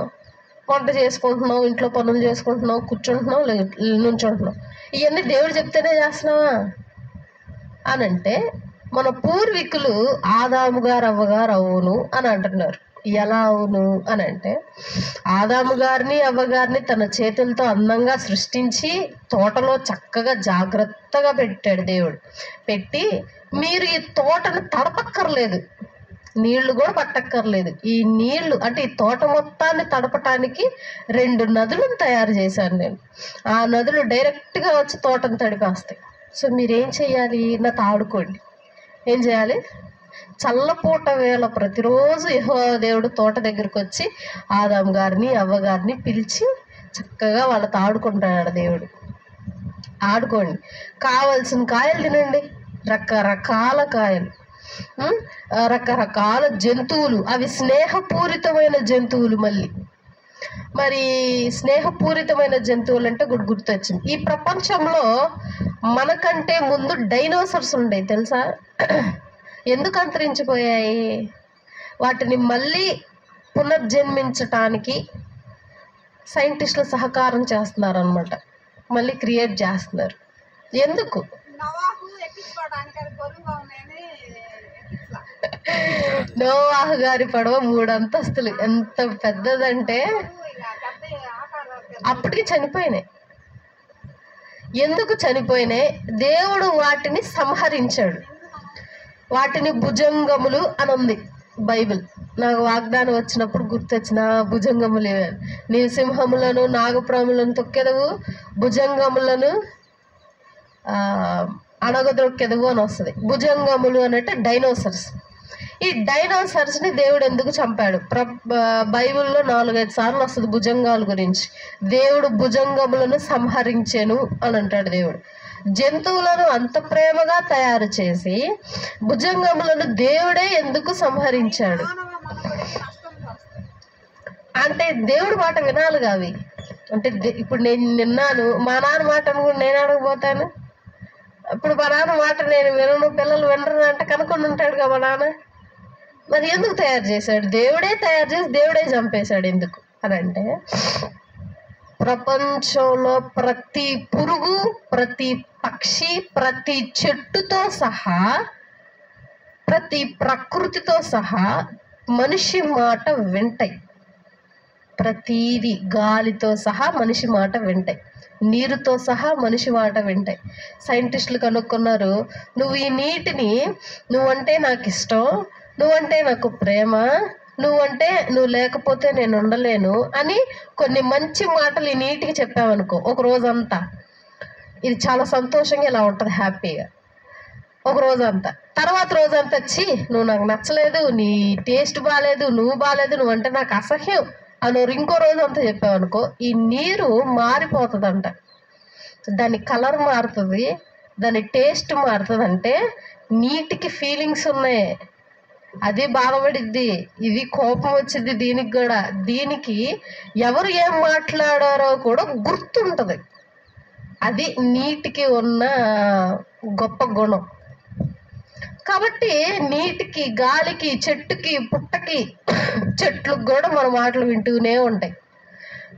వంట చేసుకుంటున్నాం, ఇంట్లో పనులు చేసుకుంటున్నాం, కూర్చుంటున్నాం, నుంచుంటున్నాం. ఇవన్నీ దేవుడు చెప్తేనే చేస్తున్నావా అని అంటే, మన పూర్వీకులు ఆదాము గారు అవ్వగారు అవును అని అంటున్నారు. ఎలా అవును అని అంటే, ఆదాము గారిని అవ్వగారిని తన చేతులతో అందంగా సృష్టించి తోటలో చక్కగా జాగ్రత్తగా పెట్టాడు దేవుడు. పెట్టి మీరు ఈ తోటను తడపక్కర్లేదు, నీళ్లు కూడా పట్టక్కర్లేదు. ఈ నీళ్లు అంటే ఈ తోట మొత్తాన్ని తడపటానికి 2 నదులను తయారు చేశాను నేను. ఆ నదులు డైరెక్ట్గా వచ్చి తోటను తడిపేస్తాయి. సో మీరేం చేయాలి? నాతో ఆడుకోండి. ఏం చేయాలి? చల్లపూట వేళ ప్రతిరోజు యెహోవా దేవుడు తోట దగ్గరికి వచ్చి ఆదాము గారిని అవ్వగారిని పిలిచి చక్కగా వాళ్ళతో ఆడుకుంటాడు దేవుడు. ఆడుకోండి, కావలసిన కాయలు తినండి, రకరకాల కాయలు, రకరకాల జంతువులు, అవి స్నేహపూరితమైన జంతువులు. మరి స్నేహపూరితమైన జంతువులు అంటే గుర్తొచ్చింది. ఈ ప్రపంచంలో మనకంటే ముందు డైనోసార్స్ ఉండేవి, తెలుసా? ఎందుకు అంతరించిపోయాయి? వాటిని మళ్ళీ పునర్జన్మించటానికి సైంటిస్టులు సహకారం చేస్తున్నారు అనమాట. మళ్ళీ క్రియేట్ చేస్తున్నారు. ఎందుకు? నవాహు ఎక్కించుకోవడానికి అది బరువుగా ఉన్నాయని ఎక్కించలా. నోవాహు గారి పడవ 3 అంతస్తులు, ఎంత పెద్దదంటే బరువు ఇలా పెద్ద ఆకారాలు అప్పటికి చనిపోయినాయి. ఎందుకు చనిపోయినాయి? దేవుడు వాటిని సంహరించాడు. వాటిని భుజంగములు అని ఉంది బైబిల్. నాకు వాగ్దానం వచ్చినప్పుడు గుర్తొచ్చిన భుజంగములు. నీ సింహములను నాగప్రాములను తొక్కెదవు, భుజంగములను అణగదొక్కెదవు అని వస్తుంది. భుజంగములు అనంటే డైనోసర్స్. ఈ డైనోసర్స్ని దేవుడు ఎందుకు చంపాడు? బైబిల్లో 4-5 సార్లు వస్తుంది భుజంగాల గురించి. దేవుడు భుజంగములను సంహరించెను అని అంటాడు దేవుడు. జంతువులను అంత ప్రేమగా తయారు చేసి భుజంగములను దేవుడే ఎందుకు సంహరించాడు? మానవ మనుగడకి నష్టం వస్తుంది. అంటే దేవుడి మాట వినాలి అవి. అంటే ఇప్పుడు నేను విన్నాను, మా నాన్న మాట కూడా నేను అడగపోతాను. ఇప్పుడు మా నాన్న మాట నేను వినను, పిల్లలు వినరు అంటే కనుక్కొని ఉంటాడు కదా మా నాన్న. మరి ఎందుకు తయారు చేశాడు? దేవుడే తయారు చేసి దేవుడే చంపేశాడు. ఎందుకు అని అంటే, ప్రపంచంలో ప్రతి పురుగు, ప్రతి పక్షి, ప్రతి చెట్టుతో సహా, ప్రతి ప్రకృతితో సహా మనిషి మాట వింటాయి. ప్రతీది గాలితో సహా మనిషి మాట వింటాయి, నీరుతో సహా మనిషి మాట వింటాయి. సైంటిస్టులు కనుక్కున్నారు, నువ్వు ఈ నీటిని నువ్వంటే నాకు ఇష్టం, నువ్వంటే నాకు ప్రేమ, నువ్వు లేకపోతే నేను ఉండలేను అని కొన్ని మంచి మాటలు ఈ నీటికి చెప్పావనుకో, ఒక రోజంతా ఇది చాలా సంతోషంగా ఇలా ఉంటుంది, హ్యాపీగా ఒక రోజంతా. తర్వాత రోజంతా వచ్చి నువ్వు నాకు నచ్చలేదు, నీ టేస్ట్ బాగాలేదు, నువ్వు బాగాలేదు, నువ్వంటే నాకు అసహ్యం అని ఇంకో రోజు అంతా చెప్పావనుకో, ఈ నీరు మారిపోతుందంట. దాని కలర్ మారుతుంది, దాని టేస్ట్ మారుతుంది. అంటే నీటికి ఫీలింగ్స్ ఉన్నాయి, అది బాధపడిద్ది, ఇది కోపం వచ్చింది దీనికి కూడా. దీనికి ఎవరు ఏం మాట్లాడారో కూడా గుర్తుంటుంది. అది నీటికి ఉన్న గొప్ప గుణం. కాబట్టి నీటికి, గాలికి, చెట్టుకి, పుట్టకి, చెట్లకు కూడా మన మాటలు వింటూనే ఉంటాయి.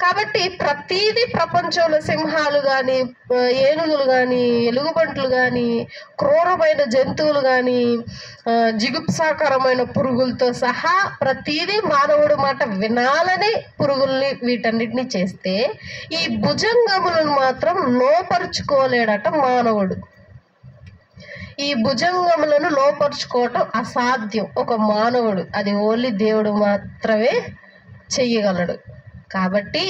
కాబట్టి ప్రతీది ప్రపంచంలో సింహాలు కానీ, ఏనుగులు కానీ, ఎలుగుబంట్లు కానీ, క్రూరమైన జంతువులు కానీ, జిగుప్సాకరమైన పురుగులతో సహా ప్రతీది మానవుడు మాట వినాలని పురుగుల్ని వీటన్నిటిని చేస్తే, ఈ భుజంగములను మాత్రం లోపరుచుకోలేడట మానవుడు. ఈ భుజంగములను లోపరుచుకోవటం అసాధ్యం ఒక మానవుడు, అది ఓన్లీ దేవుడు మాత్రమే చెయ్యగలడు. కాబట్టి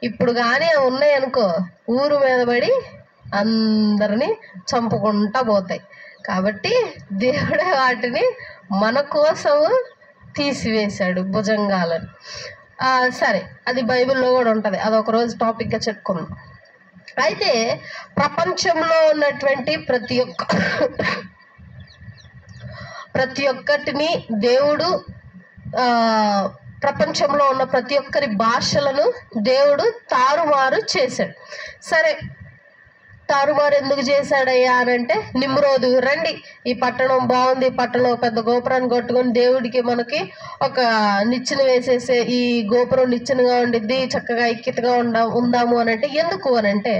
ఇప్పుడు కానీ ఉన్నాయనుకో, ఊరు మీద పడి అందరినీ చంపుకుంటా పోతాయి. కాబట్టి దేవుడే వాటిని మన కోసము తీసివేశాడు భుజంగాలను. సరే, అది బైబిల్లో కూడా ఉంటుంది, అదొక రోజు టాపిక్గా చెప్పుకుందాం. అయితే ప్రపంచంలో ఉన్నటువంటి ప్రతి ఒక్కటిని దేవుడు, ప్రపంచంలో ఉన్న ప్రతి ఒక్కరి భాషలను దేవుడు తారుమారు చేశాడు. సరే, తారుమారు ఎందుకు చేశాడయ్యా అని అంటే, నిమ్రోదు రండి ఈ పట్టణం బాగుంది, పట్టణం పెద్ద గోపురాన్ని కట్టుకొని దేవుడికి మనకి ఒక నిచ్చెన వేసేసే, ఈ గోపురం నిచ్చెనగా ఉండిద్ది, చక్కగా ఐక్యతగా ఉందాము అని అంటే, ఎందుకు అని అంటే,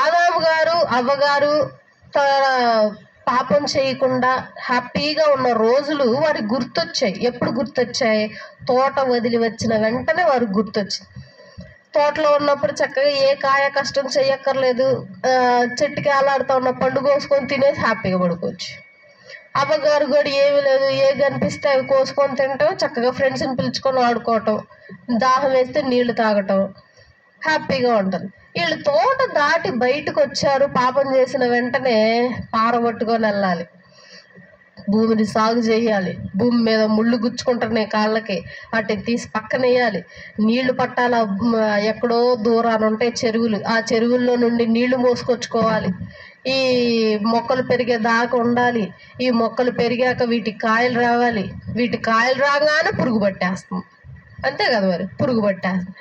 ఆదాము గారు అవ్వగారు పాపం చేయకుండా హ్యాపీగా ఉన్న రోజులు వారికి గుర్తొచ్చాయి. ఎప్పుడు గుర్తొచ్చాయి? తోట వదిలి వచ్చిన వెంటనే వారికి గుర్తొచ్చింది. తోటలో ఉన్నప్పుడు చక్కగా ఏ కాయ కష్టం చెయ్యక్కర్లేదు, చెట్టుకి ఆలాడుతూ ఉన్న పండు కోసుకొని తినేసి హ్యాపీగా పడుకోవచ్చు. అవ్వగారు కూడా ఏమీ లేదు, ఏ కనిపిస్తే అవి కోసుకొని తింటాం, చక్కగా ఫ్రెండ్స్ని పిలుచుకొని ఆడుకోవటం, దాహం వేస్తే నీళ్లు తాగటం, హ్యాపీగా ఉంటుంది. వీళ్ళు తోట దాటి బయటకు వచ్చారు, పాపం చేసిన వెంటనే పారబట్టుకొని వెళ్ళాలి, భూమిని సాగు చేయాలి, భూమి మీద ముళ్ళు గుచ్చుకుంటున్నాయి కాళ్ళకి, వాటిని తీసి పక్కన వేయాలి, నీళ్లు పట్టాల, ఎక్కడో దూరాన ఉంటాయి చెరువులు, ఆ చెరువుల్లో నుండి నీళ్లు మోసుకొచ్చుకోవాలి, ఈ మొక్కలు పెరిగే దాకా ఉండాలి, ఈ మొక్కలు పెరిగాక వీటికి కాయలు రావాలి, వీటి కాయలు రాగానే పురుగు పట్టేస్తాం, అంతే కదా మరి, పురుగు పట్టేస్తాం.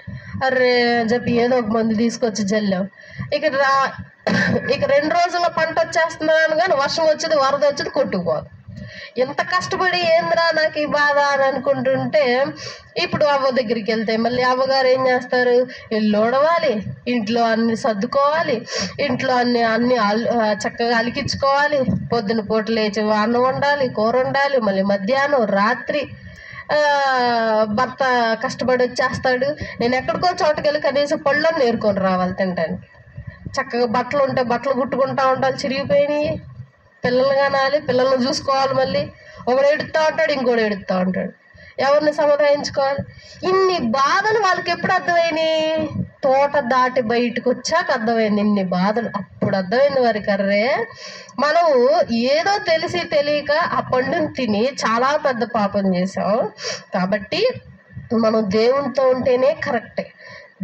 అరే చెప్పి ఏదో ఒక మందు తీసుకొచ్చి జల్లాం, ఇక 2 రోజుల్లో పంట వచ్చేస్తున్నాను కానీ వర్షం వచ్చేది, వరద వచ్చేది, కొట్టుకుపోదు. ఎంత కష్టపడి ఏంద్రా నాకు ఈ బాధ అని అనుకుంటుంటే, ఇప్పుడు అవ్వ దగ్గరికి వెళ్తే మళ్ళీ అవ్వగారు ఏం చేస్తారు, ఇల్లు ఊడవాలి, ఇంట్లో అన్ని సర్దుకోవాలి, ఇంట్లో అన్ని చక్కగా అలికించుకోవాలి, పొద్దున పూట లేచి అన్నం వండాలి, కూర వండాలి, మళ్ళీ మధ్యాహ్నం రాత్రి భర్త కష్టపడి వచ్చేస్తాడు. నేను ఎక్కడికో చోటుకెళ్ళి కనీసం పళ్ళని నేర్కొని రావాలి తింటాను. చక్కగా బట్టలు ఉంటే బట్టలు కుట్టుకుంటా ఉండాలి, చిరిగిపోయినాయి, పిల్లలు కనాలి, పిల్లల్ని చూసుకోవాలి, మళ్ళీ ఒకడు ఎడుతూ ఉంటాడు, ఇంకోటి ఎడుతూ ఉంటాడు, ఎవరిని సముదాయించుకోవాలి. ఇన్ని బాధలు వాళ్ళకి ఎప్పుడు అర్థమైనాయి? తోట దాటి బయటకు వచ్చాక అర్థమైంది ఇన్ని బాధలు. అప్పుడు అర్థమైంది వారికి, అర్రే మనం ఏదో తెలిసి తెలియక ఆ పండుని తిని చాలా పెద్ద పాపం చేసాం. కాబట్టి మనం దేవునితో ఉంటేనే కరెక్టే,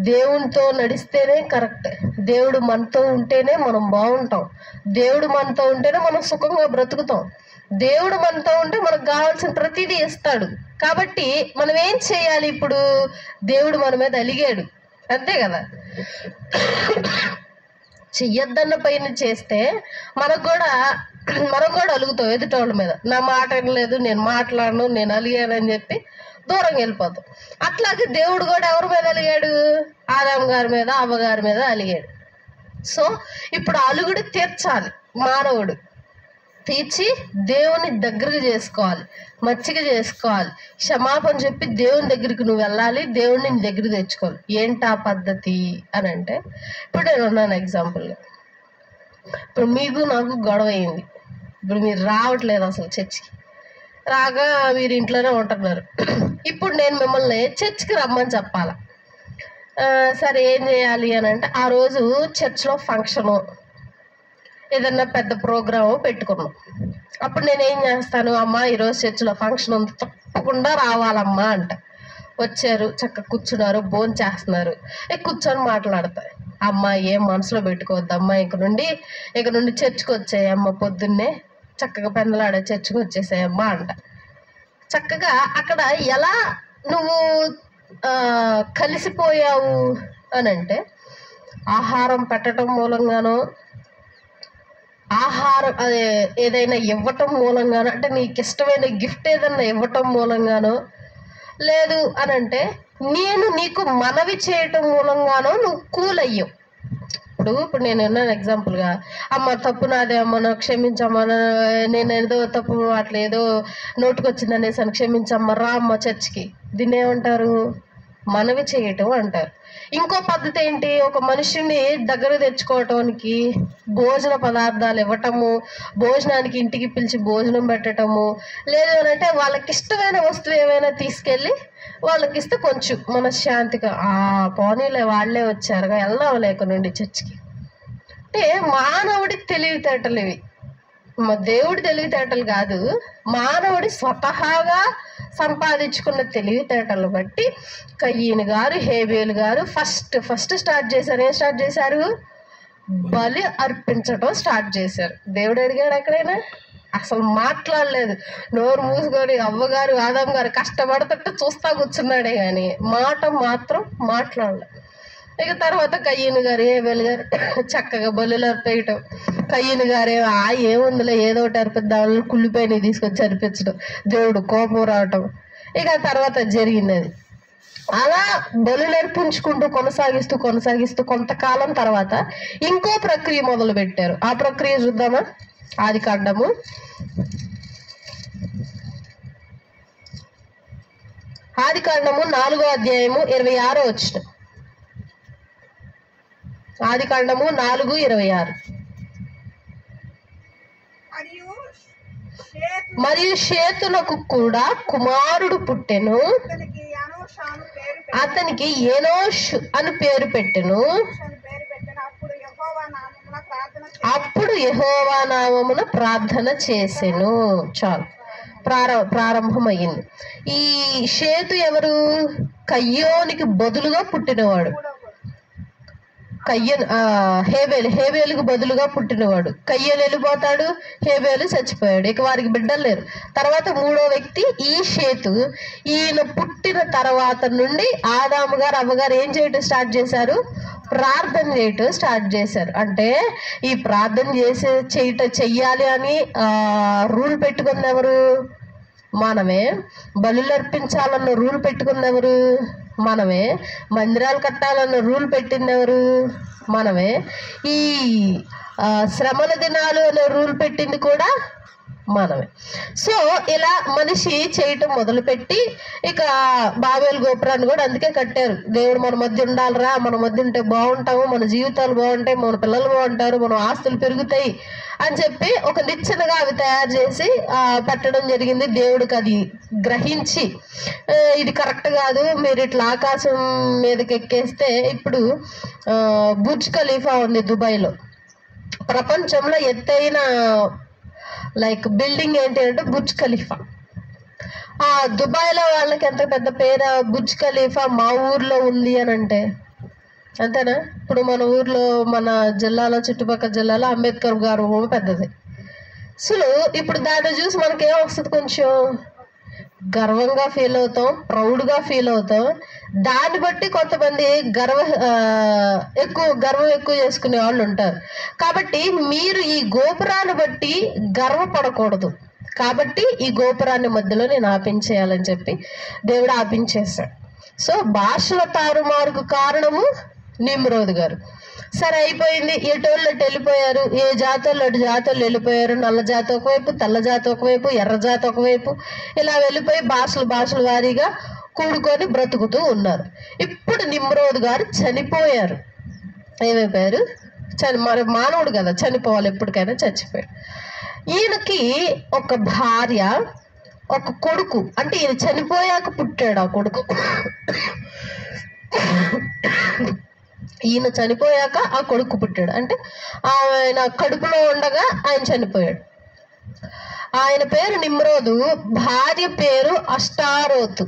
దేవునితో నడిస్తేనే కరెక్ట్, దేవుడు మనతో ఉంటేనే మనం బాగుంటాం, దేవుడు మనతో ఉంటేనే మనం సుఖంగా బ్రతుకుతాం, దేవుడు మనతో ఉంటే మనకు కావాల్సిన ప్రతిదీ ఇస్తాడు. కాబట్టి మనం ఏం చేయాలి? ఇప్పుడు దేవుడు మన మీద అలిగాడు, అంతే కదా. చెయ్యొద్దన్న పైన చేస్తే మనం కూడా అలుగుతాం ఎదుటోళ్ళ మీద. నా మాట లేదు, నేను మాట్లాడను, నేను అలిగానని చెప్పి దూరంగా వెళ్ళిపోతాం. అట్లాగే దేవుడు కూడా ఎవరి మీద అలిగాడు? ఆదాము గారి మీద, అవ్వగారి మీద అలిగాడు. సో ఇప్పుడు అలుగుడు తీర్చాలి మానవుడు, తీర్చి దేవుని దగ్గరకు చేసుకోవాలి, మచ్చిక చేసుకోవాలి, క్షమాపణ చెప్పి దేవుని దగ్గరికి నువ్వు వెళ్ళాలి, దేవుడిని నీ దగ్గరికి తెచ్చుకోవాలి. ఏంటి ఆ పద్ధతి అని అంటే, ఇప్పుడు నేను ఉన్నాను ఎగ్జాంపుల్గా, ఇప్పుడు మీకు నాకు గొడవ అయింది, ఇప్పుడు మీరు రావట్లేదు అసలు చర్చికి, రాగా మీరు ఇంట్లోనే ఉంటున్నారు. ఇప్పుడు నేను మిమ్మల్ని చర్చికి రమ్మని చెప్పాలా? సరే ఏం చేయాలి అని అంటే, ఆ రోజు చర్చ్లో ఫంక్షను ఏదన్నా పెద్ద ప్రోగ్రాము పెట్టుకున్నాం. అప్పుడు నేను ఏం చేస్తాను, అమ్మ ఈరోజు చర్చిలో ఫంక్షన్ ఉంది, తప్పకుండా రావాలమ్మా అంట. వచ్చారు, చక్కగా కూర్చున్నారు, భోజనం చేస్తున్నారు, కూర్చొని మాట్లాడతా. అమ్మ ఏం మనసులో పెట్టుకోవద్దమ్మా, ఇక నుండి చర్చికి వచ్చాయమ్మ, పొద్దున్నే చక్కగా పెందలాడే చర్చికి వచ్చేసాయమ్మా అంట. చక్కగా అక్కడ ఎలా నువ్వు కలిసిపోయావు అని అంటే, ఆహారం పెట్టడం మూలంగానో, ఆహారం అదే ఏదైనా ఇవ్వటం మూలంగానో, అంటే నీకు ఇష్టమైన గిఫ్ట్ ఏదన్నా ఇవ్వటం మూలంగానో, లేదు అని అంటే నేను నీకు మనవి చేయటం మూలంగానో నువ్వు కూల్ అయ్యావు. ఇప్పుడు నేను ఉన్నాను ఎగ్జాంపుల్గా, అమ్మ తప్పు నాదే అమ్మ, నాకు క్షమించమ్మా, నేను ఏదో తప్పు అట్లా ఏదో నోటుకొచ్చింది అనేసి క్షమించమ్మా, రా అమ్మ చర్చికి. దీన్ని ఏమంటారు? మనవి చేయటం అంటారు. ఇంకో పద్ధతి ఏంటి? ఒక మనిషిని దగ్గర తెచ్చుకోవటానికి భోజన పదార్థాలు ఇవ్వటము, భోజనానికి ఇంటికి పిలిచి భోజనం పెట్టటము, లేదు అని అంటే వాళ్ళకి ఇష్టమైన వస్తువు ఏమైనా తీసుకెళ్ళి వాళ్ళకి ఇస్తే కొంచెం మనశ్శాంతిగా, పోనీలే వాళ్ళే వచ్చారుగా, వెళ్దాం లేక నుండి చర్చికి. అంటే మానవుడి తెలివితేటలు ఇవి, దేవుడి తెలివితేటలు కాదు, మానవుడి స్వతహాగా సంపాదించుకున్న తెలివితేటలు బట్టి కయ్యను గారు, హేబేలు గారు ఫస్ట్ స్టార్ట్ చేశారు. ఏం స్టార్ట్ చేశారు? బలి అర్పించడం స్టార్ట్ చేశారు. దేవుడు అడిగాడు ఎక్కడైనా? అసలు మాట్లాడలేదు, నోరు మూసుకొని అవ్వగారు ఆదాము గారు కష్టపడుతుంటే చూస్తా కూర్చున్నాడే కానీ మాట మాత్రం మాట్లాడలేదు. ఇక తర్వాత కయ్యను గారు, హేబేలు గారు చక్కగా బలులు అర్పేయటం. కయ్యను గారే ఏముందిలే ఏదో ఒకటి అర్పిద్దాం, కుళ్ళిపోయిన తీసుకొచ్చి అర్పించడం, దేవుడు కోపం రావటం. ఇక తర్వాత జరిగింది అది. అలా బలు నేర్పించుకుంటూ కొనసాగిస్తూ కొంతకాలం తర్వాత ఇంకో ప్రక్రియ మొదలు పెట్టారు. ఆ ప్రక్రియ చూద్దామా? ఆదికాండము 4వ అధ్యాయము 26వ వచనం. ఆదికాండము 4:26. మరియు షేతునకు కూడా కుమారుడు పుట్టెను, అతనికి ఎనోష్ అని పేరు పెట్టెను. అప్పుడు యెహోవా నామమున ప్రార్థన చేసెను. చాలు, ప్రారంభమయ్యింది. ఈ షేతు ఎవరు? కయ్యోనికి బదులుగా పుట్టినవాడు. హేబేలుకు బదులుగా పుట్టినవాడు. కయ్యను వెళ్ళిపోతాడు, హేబేలు చచ్చిపోయాడు. ఇక వారికి బిడ్డలు లేరు. తర్వాత 3వ వ్యక్తి ఈ షేతు. ఈయన పుట్టిన తర్వాత నుండి ఆదాము గారు, అవ్వగారు ఏం చేయడం స్టార్ట్ చేశారు? ప్రార్థన చేయటం స్టార్ట్ చేశారు. అంటే ఈ ప్రార్థన చెయ్యాలి అని రూల్ పెట్టుకుంది ఎవరు? మనమే. బలులు అర్పించాలన్న రూల్ పెట్టుకుంది ఎవరు? మనమే. మందిరాలు కట్టాలన్న రూల్ పెట్టింది ఎవరు? మనమే. ఈ శ్రమల దినాలు అనే రూల్ పెట్టింది కూడా మనమే. సో ఇలా మనిషి చేయటం మొదలుపెట్టి ఇక బాబేలు గోపురాన్ని కూడా అందుకే కట్టారు. దేవుడు మన మధ్య ఉండాలిరా, మన మధ్య ఉంటే బాగుంటాము, మన జీవితాలు బాగుంటాయి, మన పిల్లలు బాగుంటారు, మన ఆస్తులు పెరుగుతాయి అని చెప్పి ఒక నిచ్చెనగా అవి తయారు చేసి పెట్టడం జరిగింది. దేవుడికి అది గ్రహించి ఇది కరెక్ట్ కాదు, మీరు ఇట్లా ఆకాశం మీదకి ఎక్కేస్తే, ఇప్పుడు బుర్జ్ ఖలీఫా ఉంది దుబాయ్లో, ప్రపంచంలో ఎత్తైన బిల్డింగ్ ఏంటి అంటే బుర్జ్ ఖలీఫా. దుబాయ్లో వాళ్ళకి ఎంత పెద్ద పేరు బుర్జ్ ఖలీఫా మా ఊర్లో ఉంది అని అంటే, అంతేనా? ఇప్పుడు మన ఊర్లో, మన జిల్లాలో, చుట్టుపక్కల జిల్లాలో అంబేద్కర్ గారు పెద్దది. అసలు ఇప్పుడు దాన్ని చూసి మనకేం వస్తుంది? కొంచెం గర్వంగా ఫీల్ అవుతాం, ప్రౌడ్గా ఫీల్ అవుతాం. దాన్ని బట్టి కొంతమంది గర్వం ఎక్కువ చేసుకునే వాళ్ళు ఉంటారు. కాబట్టి మీరు ఈ గోపురాన్ని బట్టి గర్వపడకూడదు. కాబట్టి ఈ గోపురాన్ని మధ్యలో నేను ఆపించేయాలని చెప్పి దేవుడు ఆపించేశాడు. సో భాషల తారుమారుకు కారణము నిమ్రోద్ గారు. సరే అయిపోయింది, ఎటోళ్ళు అటు వెళ్ళిపోయారు, ఏ జాతోళ్ళు అటు జాతోళ్ళు వెళ్ళిపోయారు. నల్ల జాతి ఒకవైపు, తెల్ల జాతి ఒకవైపు, ఎర్ర జాతి ఒకవైపు, ఇలా వెళ్ళిపోయి భాషల వారీగా కూడుకొని బ్రతుకుతూ ఉన్నారు. ఇప్పుడు నిమ్రోద్ గారు చనిపోయారు. ఏమైపోయారు? మరి మానవుడు కదా, చనిపోవాలి, ఎప్పటికైనా చచ్చిపోయాడు. ఈయనకి ఒక భార్య, ఒక కొడుకు. అంటే ఈయన చనిపోయాక పుట్టాడు ఆ కొడుకు. ఈయన చనిపోయాక ఆ కొడుకు పుట్టాడు. అంటే ఆయన కడుపులో ఉండగా ఆయన చనిపోయాడు. ఆయన పేరు నిమ్రోదు, భార్య పేరు అష్టారోతు.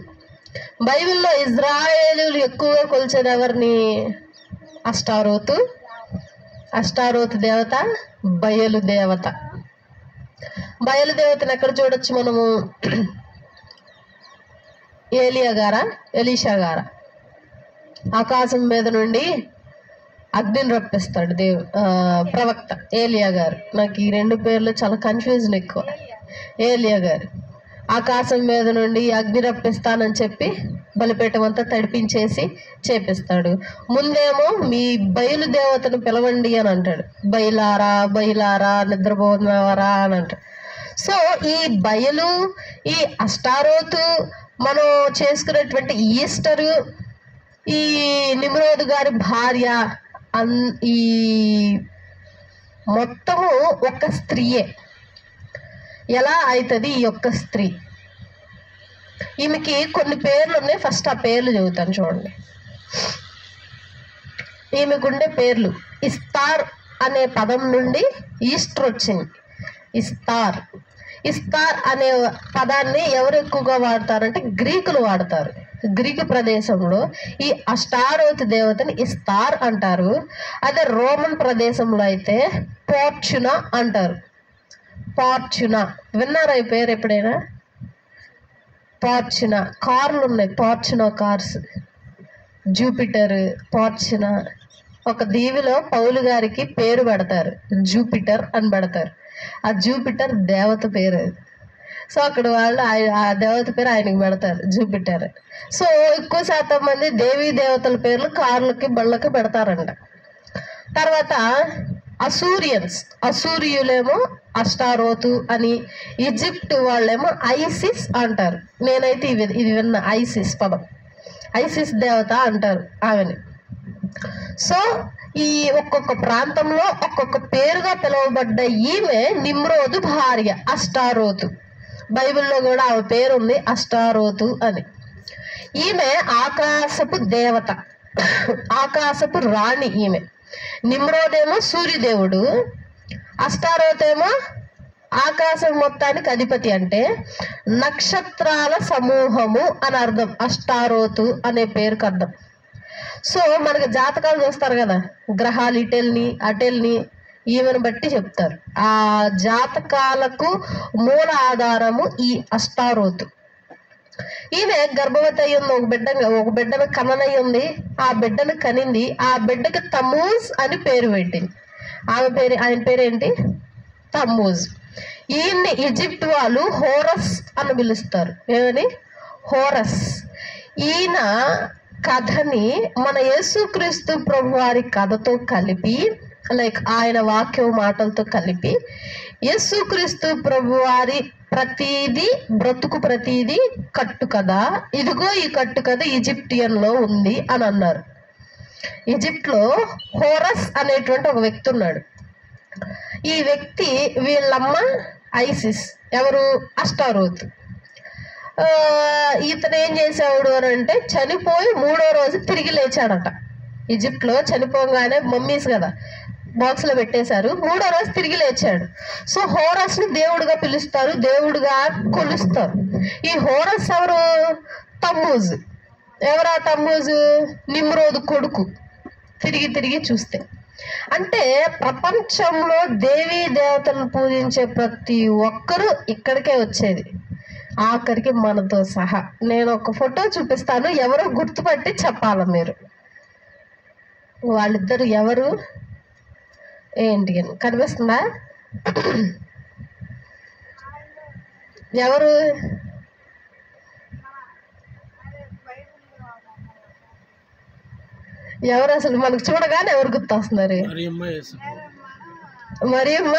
బైబిల్లో ఇజ్రాయేలీలు ఎక్కువగా కొలిచేది ఎవరిని? అష్టారోతు. అష్టారోతు దేవత బయలు దేవత. బయలు దేవతను ఎక్కడ చూడొచ్చు మనము? ఎలీషా గారా ఆకాశం మీద నుండి అగ్నిని రప్పిస్తాడు ప్రవక్త ఏలియా గారు. నాకు ఈ రెండు పేర్లు చాలా కన్ఫ్యూజన్ ఎక్కువ. ఏలియా గారు ఆకాశం మీద నుండి అగ్ని రప్పిస్తానని చెప్పి బలిపీఠం అంతా తడిపించేసి చేపిస్తాడు. ముందేమో మీ బయలు దేవతను పిలవండి అని అంటాడు. బయలారా నిద్రపోతున్నారా అని అంటాడు. సో ఈ బయలు, ఈ అష్టారోతు, మనం చేసుకునేటువంటి ఈస్టరు, ఈ నిమ్రోద్ గారి భార్య, ఈ మొత్తము ఒక స్త్రీయే. ఎలా అవుతుంది ఈ యొక్క స్త్రీ? ఈమెకి కొన్ని పేర్లు ఉన్నాయి. ఫస్ట్ ఆ పేర్లు చదువుతాను చూడండి. ఈమెకుండే పేర్లు ఇస్తార్ అనే పదం నుండి ఈస్టర్ వచ్చింది. ఇస్తార్ అనే పదాన్ని ఎవరు ఎక్కువగా వాడతారంటే గ్రీకులు వాడతారు. గ్రీకు ప్రదేశంలో ఈ అష్టారోతు దేవతని ఇస్తార్ అంటారు. అదే రోమన్ ప్రదేశంలో అయితే పోర్చునా అంటారు. పోర్చునా విన్నారా ఈ పేరు ఎప్పుడైనా? పోర్చునా కార్లు ఉన్నాయి, పోర్చునా కార్స్, జూపిటర్, పోర్చునా. ఒక దీవిలో పౌలు గారికి పేరు పెడతారు, జూపిటర్ అని పెడతారు. ఆ జూపిటర్ దేవత పేరు. సో అక్కడ వాళ్ళు ఆ దేవత పేరు ఆయనకి పెడతారు, జూపిటర్. సో ఎక్కువ శాతం మంది దేవీ దేవతల పేర్లు కార్లకి బళ్ళకి పెడతారంట. తర్వాత అసూరియులేమో అష్టారోతు అని, ఈజిప్ట్ వాళ్ళేమో ఐసిస్ అంటారు. నేనైతే ఇది విన్న ఐసిస్ పదం, ఐసిస్ దేవత అంటారు ఆమెని. సో ఈ ఒక్కొక్క ప్రాంతంలో ఒక్కొక్క పేరుగా పిలువబడ్డ ఈమె నిమ్రోదు భార్య అష్టారోతు. బైబిల్లో కూడా ఆమె పేరు ఉంది, అష్టారోతు అని. ఈమె ఆకాశపు దేవత, ఆకాశపు రాణి ఈమె. నిమ్రోదేమో సూర్యదేవుడు, అష్టారోతేమో ఆకాశం మొత్తానికి అధిపతి. అంటే నక్షత్రాల సమూహము అని అర్థం అష్టారోతు అనే పేరుకు అర్థం. సో మనకు జాతకాలు చూస్తారు కదా, గ్రహాలు ఇటెల్ని అటెల్ని ఈమెను బట్టి చెప్తారు. ఆ జాతకాలకు మూల ఆధారము ఈ అష్టారోతు. ఈమె గర్భవతి అయి ఉంది, ఒక బిడ్డను కననయ్యి ఉంది. ఆ బిడ్డను కనింది. ఆ బిడ్డకి తమ్మూజ్ అని పేరు పెట్టింది. ఆయన పేరేంటి? తమ్మూజ్. ఈయన్ని ఈజిప్ట్ వాళ్ళు హోరస్ అని పిలుస్తారు. ఏమని? హోరస్. ఈయన కథని మన యేసుక్రీస్తు ప్రభు వారి కథతో కలిపి, లైక్ ఆయన వాక్యం మాటలతో కలిపి, యేసుక్రీస్తు ప్రభు వారి ప్రతిదీ బ్రతుకు ప్రతిదీ కట్టు కదా, ఇదిగో ఈ కట్టు కదా ఈజిప్టియన్ లో ఉంది అని అన్నారు. ఈజిప్ట్ లో హోరస్ అనేటువంటి ఒక వ్యక్తి ఉన్నాడు. ఈ వ్యక్తి వీళ్ళమ్మ ఐసిస్, ఎవరు? అష్టారోత్. ఇతను ఏం చేసేవాడు అని అంటే, చనిపోయి 3వ రోజు తిరిగి లేచాడట. ఈజిప్ట్ లో చనిపోగానే మమ్మీస్ కదా బాక్స్ లో పెట్టేశారు, 3వ రోజు తిరిగి లేచాడు. సో హోరస్ ని దేవుడుగా పిలుస్తారు, దేవుడుగా కొలుస్తారు. ఈ హోరస్ ఎవరు? తమ్మూజ్. ఎవరా తమ్మూజు? నిమ్రోదు కొడుకు. తిరిగి చూస్తే అంటే ప్రపంచంలో దేవీ దేవతలను పూజించే ప్రతి ఒక్కరూ ఇక్కడికే వచ్చేది, ఆఖరికి మనతో సహా. నేను ఒక ఫోటో చూపిస్తాను, ఎవరో గుర్తుపట్టి చెప్పాలి మీరు. వాళ్ళిద్దరు ఎవరు ఏంటి అని కనిపిస్తుందా? ఎవరు? ఎవరు అసలు మనకు చూడగానే ఎవరు గుర్తొస్తున్నారు? మరియమ్మ,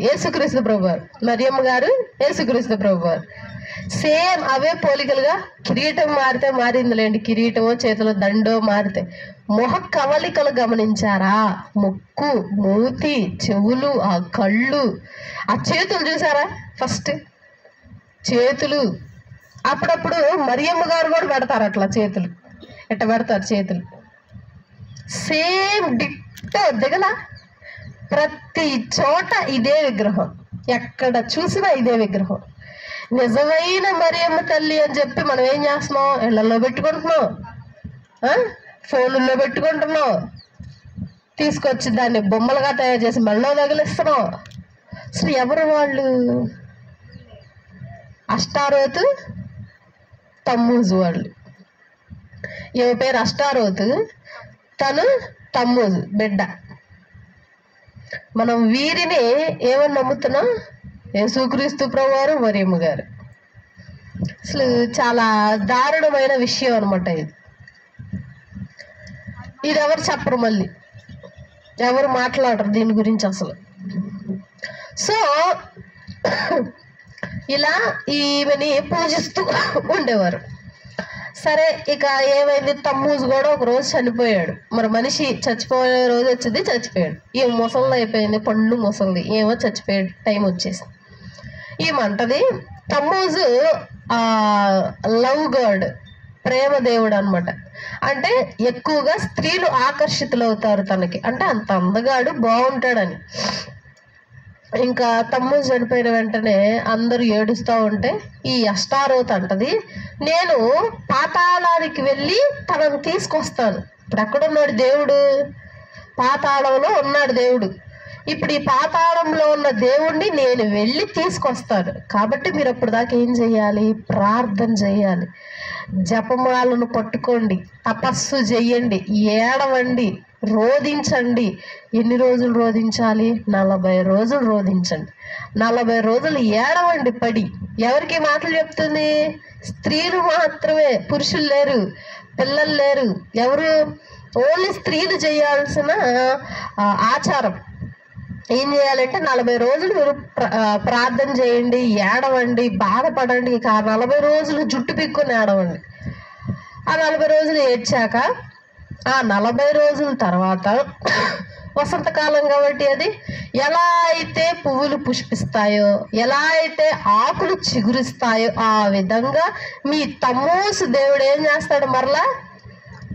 యేసుక్రీస్తు ప్రభు. మరియమ్మ గారు, యేసుక్రీస్తు ప్రభు. సేమ్ అవే పోలికలుగా. కిరీటం మారితే మారిందిలేండి, కిరీటమో చేతిలో దండో మారితే మొహ కవలికలు గమనించారా? ముక్కు, మూతి, చెవులు, ఆ కళ్ళు, ఆ చేతులు చూసారా? ఫస్ట్ చేతులు. అప్పుడప్పుడు మరియమ్మ గారు కూడా పెడతారు అట్లా చేతులు, ఎట్ట పెడతారు చేతులు. సేమ్ డిట్టో దిగల. ప్రతి చోట ఇదే విగ్రహం, ఎక్కడ చూసినా ఇదే విగ్రహం. నిజమైన మరియమ్మ తల్లి అని చెప్పి మనం ఏం చేస్తున్నాం? ఇళ్లలో పెట్టుకుంటున్నాం, ఫోన్లలో పెట్టుకుంటున్నాం, తీసుకొచ్చి దాన్ని బొమ్మలుగా తయారు చేసి మెళ్ళలో తగిలిస్తున్నాం. అసలు ఎవరు వాళ్ళు? అష్టారోతు, తమ్మూజు వాళ్ళు. ఈమె పేరు అష్టారోతు, తను తమ్మూజు బిడ్డ. మనం వీరిని ఏమని నమ్ముతున్నాం? యేసుక్రీస్తు ప్రభువారు, మరియమ్మ గారు. అసలు చాలా దారుణమైన విషయం అనమాట ఇది. ఇది ఎవరు చెప్పరు, మళ్ళీ ఎవరు మాట్లాడరు దీని గురించి అసలు. సో ఇలా ఈమెని పూజిస్తూ ఉండేవారు. సరే, ఇక ఏమైంది? తమ్మూజు కూడా ఒక రోజు చనిపోయాడు. మరి మనిషి చచ్చిపోయే రోజు వచ్చింది, చచ్చిపోయాడు. ఈమె ముసలిది అయిపోయింది, పండు ముసలిది. ఏమో చచ్చిపోయాడు, టైం వచ్చేసింది. ఈమంటది తమ్మూజు లవ్ గాడ్, ప్రేమ దేవుడు అనమాట. అంటే ఎక్కువగా స్త్రీలు ఆకర్షితులు అవుతారు తనకి, అంటే అంత అందగాడు, బాగుంటాడని. ఇంకా తమ్మూజు చనిపోయిన వెంటనే అందరూ ఏడుస్తూ ఉంటే ఈ అష్టారోత్ అంటది, నేను పాతాళానికి వెళ్ళి తనను తీసుకొస్తాను. ఇప్పుడు ఎక్కడున్నాడు దేవుడు? పాతాళంలో ఉన్నాడు దేవుడు. ఇప్పుడు ఈ పాతాళంలో ఉన్న దేవుణ్ణి నేను వెళ్ళి తీసుకొస్తాను. కాబట్టి మీరు అప్పుడు దాకా ఏం చేయాలి? ప్రార్థన చేయాలి, జపమాలను పట్టుకోండి, తపస్సు చెయ్యండి, ఏడవండి, రోధించండి. ఎన్ని రోజులు రోధించాలి? 40 రోజులు రోధించండి. 40 రోజులు ఏడవండి పడి. ఎవరికి మాటలు చెప్తుంది? స్త్రీలు మాత్రమే, పురుషులు లేరు, పిల్లలు లేరు. ఎవరు? ఓన్లీ స్త్రీలు చేయాల్సిన ఆచారం. ఏం చేయాలంటే 40 రోజులు మీరు ప్రార్థన చేయండి, ఏడవండి, బాధపడండి. ఇక 40 రోజులు జుట్టు పిక్కుని ఏడవండి. ఆ 40 రోజులు ఏడ్చాక ఆ 40 రోజుల తర్వాత వసంతకాలం కాబట్టి అది ఎలా అయితే పువ్వులు పుష్పిస్తాయో, ఎలా అయితే ఆకులు చిగురిస్తాయో, ఆ విధంగా మీ తమ్మూసు దేవుడు ఏం చేస్తాడు? మరలా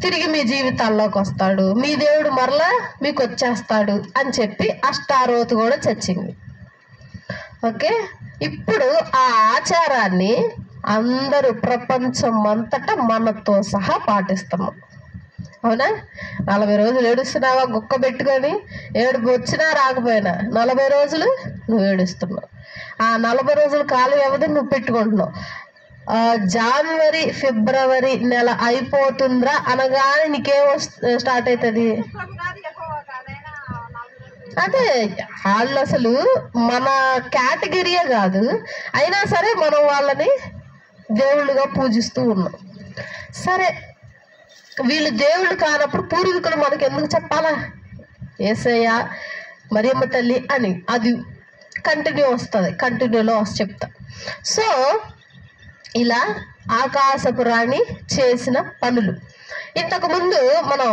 తిరిగి మీ జీవితాల్లోకి వస్తాడు, మీ దేవుడు మరలా మీకు వచ్చేస్తాడు అని చెప్పి అష్టారోతు కూడా చచ్చింది. ఓకే, ఇప్పుడు ఆ ఆచారాన్ని అందరూ ప్రపంచం అంతటా మనతో సహా పాటిస్తున్నాం. అవునా? 40 రోజులు ఏడుస్తున్నావా? గుక్క పెట్టుకొని ఏడుపు వచ్చినా రాకపోయినా 40 రోజులు నువ్వు ఏడుస్తున్నావు. ఆ 40 రోజుల కాల వ్యవధి నువ్వు పెట్టుకుంటున్నావు. జనవరి ఫిబ్రవరి నెల అయిపోతుందా అనగానే నీకేం స్టార్ట్ అవుతుంది? అదే వాళ్ళు అసలు మన కేటగిరీయే కాదు, అయినా సరే మనం వాళ్ళని దేవుళ్ళుగా పూజిస్తూ ఉన్నాం. సరే, వీళ్ళు దేవుళ్ళు కానప్పుడు పూర్వీకులు మనకు ఎందుకు చెప్పాలా? యేసయ్య మరియమ్మ తల్లి అని అది కంటిన్యూ వస్తుంది, కంటిన్యూలో చెప్తా. సో ఇలా ఆకాశపు రాణి చేసిన పనులు. ఇంతకుముందు మనం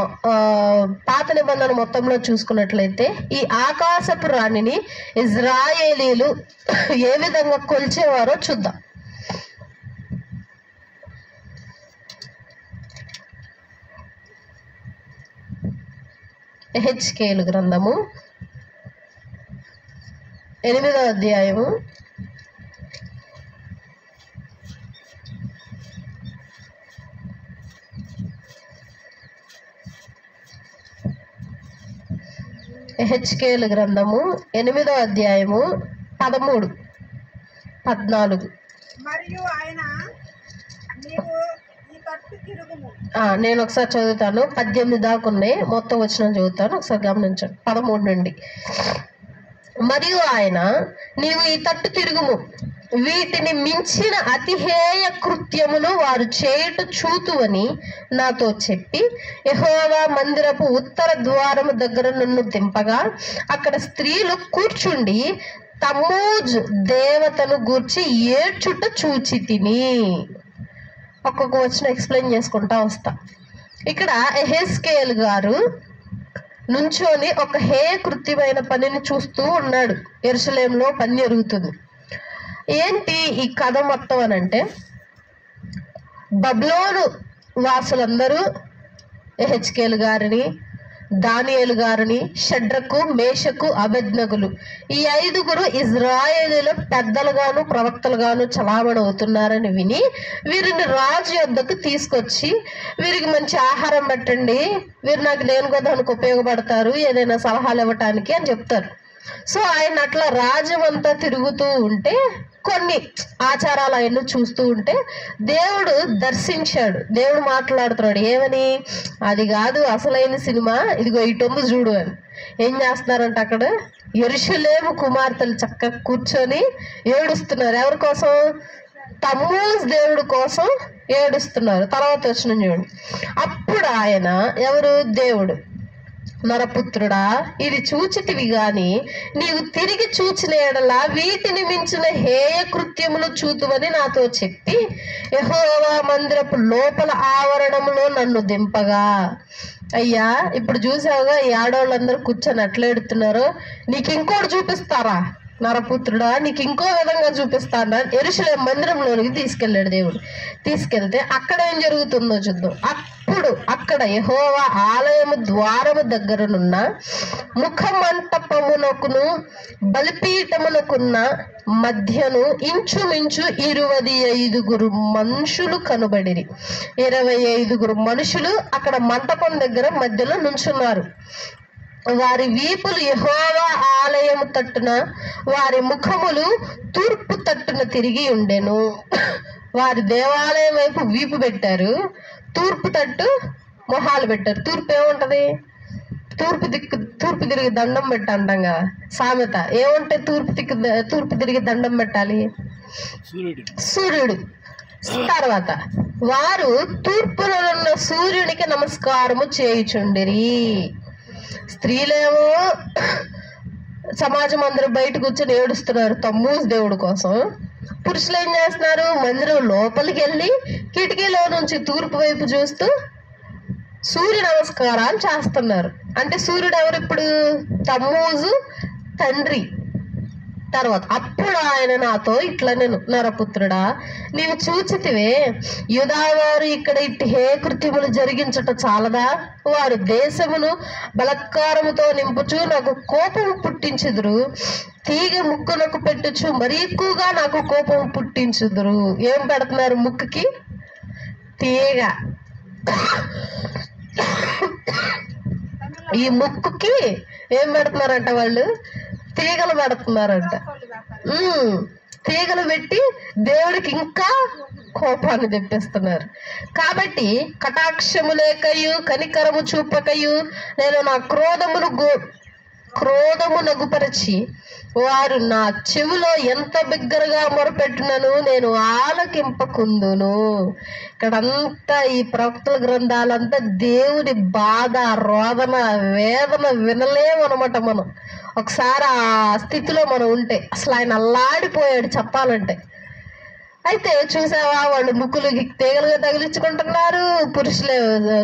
పాత నిబంధన మొత్తంలో చూసుకున్నట్లయితే ఈ ఆకాశపు రాణిని ఇజ్రాయేలీలు ఏ విధంగా కొలిచేవారో చూద్దాం. యెహెజ్కేలు గ్రంథము 8వ అధ్యాయము 8వ అధ్యాయము 13, 14. మరియు ఆయన నీవు ఈ తట్టు తిరుగుము. నేను ఒకసారి చదువుతాను, 18 దాకా ఉన్నాయి, మొత్తం వచ్చిన చదువుతాను, ఒకసారి గమనించండి. 13 నుండి. మరియు ఆయన నీవు ఈ తట్టు తిరుగుము, వీటిని మించిన అతిహేయ కృత్యమును వారు చేయుట చూతువని నాతో చెప్పి యెహోవా మందిరపు ఉత్తర ద్వారము దగ్గర నన్ను దింపగా అక్కడ స్త్రీలు కూర్చుండి తమ్మూజు దేవతను గూర్చి ఏడ్చుట చూచి తిని. ఒక్కొక్క వచ్చిన ఎక్స్ప్లెయిన్ చేసుకుంటా వస్తా. ఇక్కడ యెహెజ్కేలు గారు నుంచొని ఒక హేయ కృత్యమైన పనిని చూస్తూ ఉన్నాడు. యెరూషలేములో పని జరుగుతుంది. ఏంటి ఈ కథ మొత్తం అని అంటే, బబులోను వాసులందరూ యెహెజ్కేలు గారిని, దానియేలు గారిని, షడ్రకు, మేషకు, అబేద్నెగోలు ఈ 5గురు ఇజ్రాయేలీల పెద్దలుగాను ప్రవక్తలుగాను చలామణి అవుతున్నారని విని వీరిని రాజు యొద్దకు తీసుకొచ్చి వీరికి మంచి ఆహారం పెట్టండి, వీరు నాకు దేనికోదానికి ఉపయోగపడతారు, ఏదైనా సలహాలు ఇవ్వటానికి అని చెప్తారు. సో ఆయన అట్లా రాజ్యం అంతా తిరుగుతూ ఉంటే కొన్ని ఆచారాలు ఆయన చూస్తూ ఉంటే దేవుడు దర్శించాడు. దేవుడు మాట్లాడుతున్నాడు, ఏమని? అది కాదు అసలైన సినిమా, ఇదిగో ఇటొందు చూడు అని. ఏం చేస్తున్నారంట అక్కడ? యెరూషలేము కుమార్తెలు చక్కగా కూర్చొని ఏడుస్తున్నారు. ఎవరి కోసం? తమ్మూజ్ దేవుడు కోసం ఏడుస్తున్నారు. తర్వాత వచ్చిన చూడండి. అప్పుడు ఆయన, ఎవరు? దేవుడు, నరపుత్రుడా, ఇది చూచితివి గాని నీవు తిరిగి చూచిన ఎడల వీటిని మించిన హేయ కృత్యములు చూతువని నాతో చెప్పి యెహోవా మందిరపు లోపల ఆవరణములో నన్ను దింపగా. అయ్యా, ఇప్పుడు చూసావుగా ఈ ఆడవాళ్ళందరూ కూర్చొని అట్లా ఎడుతున్నారు, నీకు ఇంకోటి చూపిస్తారా నరపుత్రుడా, నీకు ఇంకో విధంగా చూపిస్తాను. యెరూషలేము మందిరంలోనికి తీసుకెళ్ళాడు దేవుడు. తీసుకెళ్తే అక్కడ ఏం జరుగుతుందో చూద్దాం. అప్పుడు అక్కడ యెహోవా ఆలయము ద్వారము దగ్గరనున్న ముఖమంటపమునకును బలిపీఠమునకున్న మధ్యను ఇంచుమించు 25 మనుషులు కనబడిరి. 25 మనుషులు అక్కడ మంటపం దగ్గర మధ్యలో నుంచున్నారు. వారి వీపులు యెహోవా ఆలయము తట్టున, వారి ముఖములు తూర్పు తట్టున తిరిగి ఉండెను. వారి దేవాలయం వైపు వీపు పెట్టారు, తూర్పు తట్టు మొహాలు పెట్టారు. తూర్పు ఏముంటది? తూర్పు తిరిగి దండం పెట్టంటాం కదా సామెత. ఏముంటే తూర్పు తిరిగి దండం పెట్టాలి? సూర్యుడు. తర్వాత వారు తూర్పులో ఉన్న సూర్యునికి నమస్కారము చేయుచుండిరి. స్త్రీలేమో సమాజం అందరూ బయట కూర్చొని ఏడుస్తున్నారు తమ్మూజ్ దేవుడు కోసం. పురుషులు ఏం చేస్తున్నారు? మందిరం లోపలికి వెళ్ళి కిటికీలో నుంచి తూర్పు వైపు చూస్తూ సూర్య నమస్కారాలు చేస్తున్నారు. అంటే సూర్యుడు ఎవరు ఇప్పుడు? తమ్మూజు తండ్రి. తర్వాత అప్పుడు ఆయన నాతో ఇట్లా, నేను నరపుత్రుడా, నీవు చూచితివే యూదావారు ఇక్కడ ఇట్టి హే కృత్యములు జరిగించట చాలదా? వారు దేశమును బలత్కారముతో నింపుచు నాకు కోపము పుట్టించుదురు, తీగ ముక్కునకు పెట్టుచు మరీ ఎక్కువగా నాకు కోపం పుట్టించుదురు. ఏం పెడుతున్నారు ముక్కుకి? తీగ. ఈ ముక్కుకి ఏం పెడుతున్నారంట వాళ్ళు? తీగలు పెడుతున్నారంట. తీగలు పెట్టి దేవుడికి ఇంకా కోపాన్ని తెప్పిస్తున్నారు. కాబట్టి కటాక్షము లేకయు కనికరము చూపకయు నేను నా క్రోధము నగుపరిచి వారు నా చెవిలో ఎంత బిగ్గరగా మొరపెట్టినను నేను ఆలకింపకుందును. ఇక్కడంతా ఈ ప్రవక్తల గ్రంథాలంతా దేవుడి బాధ, రోదన, వేదన వినలేమనమాట. మనం ఒకసారి ఆ స్థితిలో మనం ఉంటే అసలు ఆయన అల్లాడిపోయాడు చెప్పాలంటే. అయితే చూసావా, వాళ్ళు ముక్కులు తీగలుగా తగిలించుకుంటున్నారు, పురుషులే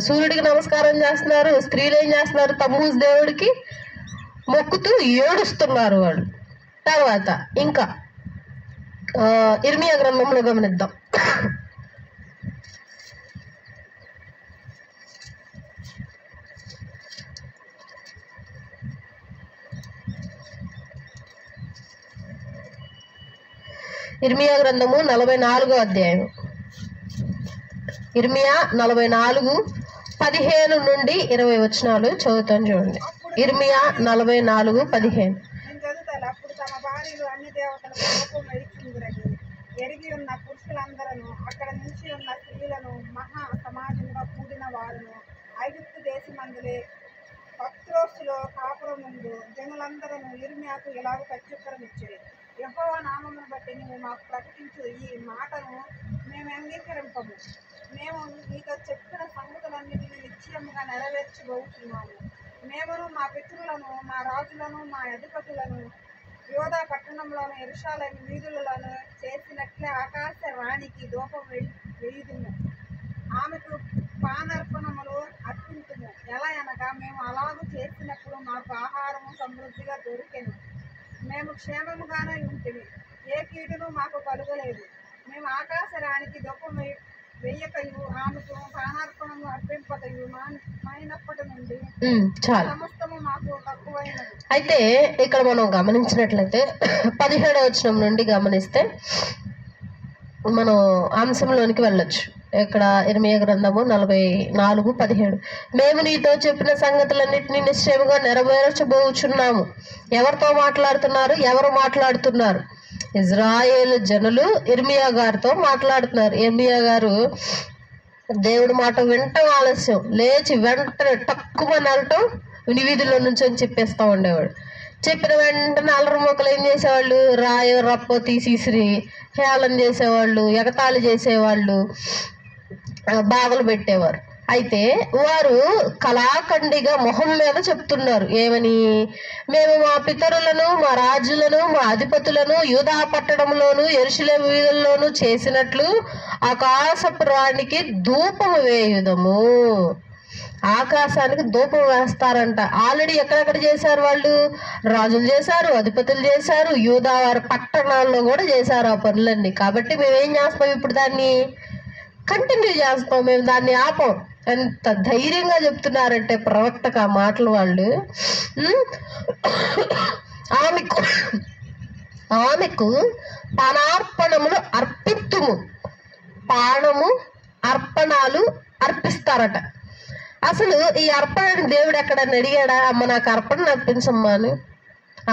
సూర్యుడికి నమస్కారం చేస్తున్నారు, స్త్రీలు ఏం చేస్తున్నారు, తమ్మూజు దేవుడికి మొక్కుతూ ఏడుస్తున్నారు వాళ్ళు. తర్వాత ఇంకా ఇర్మియా గ్రంథంలో గమనిద్దాం. ఇర్మియా గ్రంథము 44వ అధ్యాయం. ఇర్మియా 44:15 నుండి 20 వచనాలు చదువుతాను చూడండి. ఇర్మియా 44:15. నేను చదువుతాను. అప్పుడు తమ భార్యలు అన్ని దేవతలకు కోపం ఎరిగిందురని ఎరిగి ఉన్న పురుషులందరూ అక్కడ నుంచి ఉన్న స్త్రీలను మహా సమాజంగా కూడిన వారును ఐగుప్తు దేశమందులే పత్రోసులో కాపురం ముందు జనులందరూ ఇర్మియాకు ఇలాగ ప్రత్యుత్తరం ఇచ్చారు. యెహోవా నామమును బట్టి నువ్వు మాకు ప్రకటించు ఈ మాటను మేము అంగీకరింపము. మేము నీతో చెప్పిన సంగతులన్నిటినీ నిశ్చయముగా నెరవేర్చబోతున్నాము. మేమును మా పితరులను, మా రాజులను, మా అధిపతులను యోధా పట్టణంలోని యెరూషలేము వీధులను చేసినట్లే ఆకాశ రాణికి ధూపం వేయుదుము, ఆమెకు పానర్పణములు అర్పించుము. ఎలా అనగా మేము అలాగూ చేసినప్పుడు మాకు ఆహారము సమృద్ధిగా దొరికెను, మేము క్షేమముగానే ఉంటిమి, ఏ కీడును మాకు కలుగలేదు. మేము ఆకాశ రాణికి ధూపం వెయ్యకయు ఆమెకు ప్రాణార్పణము అర్పింపకయు మానినప్పటి నుండి సమస్తము మాకు తక్కువైనది. అయితే ఇక్కడ మనం గమనించినట్లయితే 17వ వచనం నుండి గమనిస్తే మనం అంశంలోనికి వెళ్ళొచ్చు. ఇక్కడ ఇర్మియా గ్రంథము 44:17. మేము నీతో చెప్పిన సంగతులన్నింటినీ నిశ్చయముగా నెరవేర్చబోచున్నాము. ఎవరితో మాట్లాడుతున్నారు? ఎవరు మాట్లాడుతున్నారు? ఇజ్రాయేలు జనులు ఇర్మియా గారితో మాట్లాడుతున్నారు. ఇర్మియా గారు దేవుడి మాట వినటం ఆలస్యం, లేచి వెంటనే తక్కువని వెళ్ళటం, వీధుల్లో నుంచి చెప్పేస్తూ ఉండేవాడు. చెప్పిన వెంటనే అల్లరి మొక్కలు ఏం చేసేవాళ్ళు? రాయో రప్పో తీసిసిరి హేళన చేసేవాళ్ళు, ఎగతాళి చేసేవాళ్ళు, బాధలు పెట్టేవారు. అయితే వారు కళాఖండిగా మొహం మీద చెప్తున్నారు ఏమని? మేము మా పితరులను, మా రాజులను, మా అధిపతులను యూదా పట్టణంలోను యెరూషలేము వీధుల్లోనూ చేసినట్లు ఆకాశపు రాణికి ధూపము వేయుదము. ఆకాశానికి ధూపం వేస్తారంట. ఆల్రెడీ ఎక్కడెక్కడ చేశారు వాళ్ళు? రాజులు చేశారు, అధిపతులు చేశారు, యూదా వారి పట్టణాల్లో కూడా చేశారు ఆ పనులన్నీ. కాబట్టి మేమేం చేస్తాం? ఇప్పుడు దాన్ని కంటిన్యూ చేస్తాం, మేము దాన్ని ఆపం. ఎంత ధైర్యంగా చెప్తున్నారంటే ప్రవక్తకు ఆ మాటలు వాళ్ళు. ఆమెకు పానార్పణములు అర్పిత్తుము, పానము అర్పణాలు అర్పిస్తారట. అసలు ఈ అర్పణని దేవుడు ఎక్కడన్నా అడిగాడా? అమ్మ నాకు అర్పణ అర్పించమ్మా అని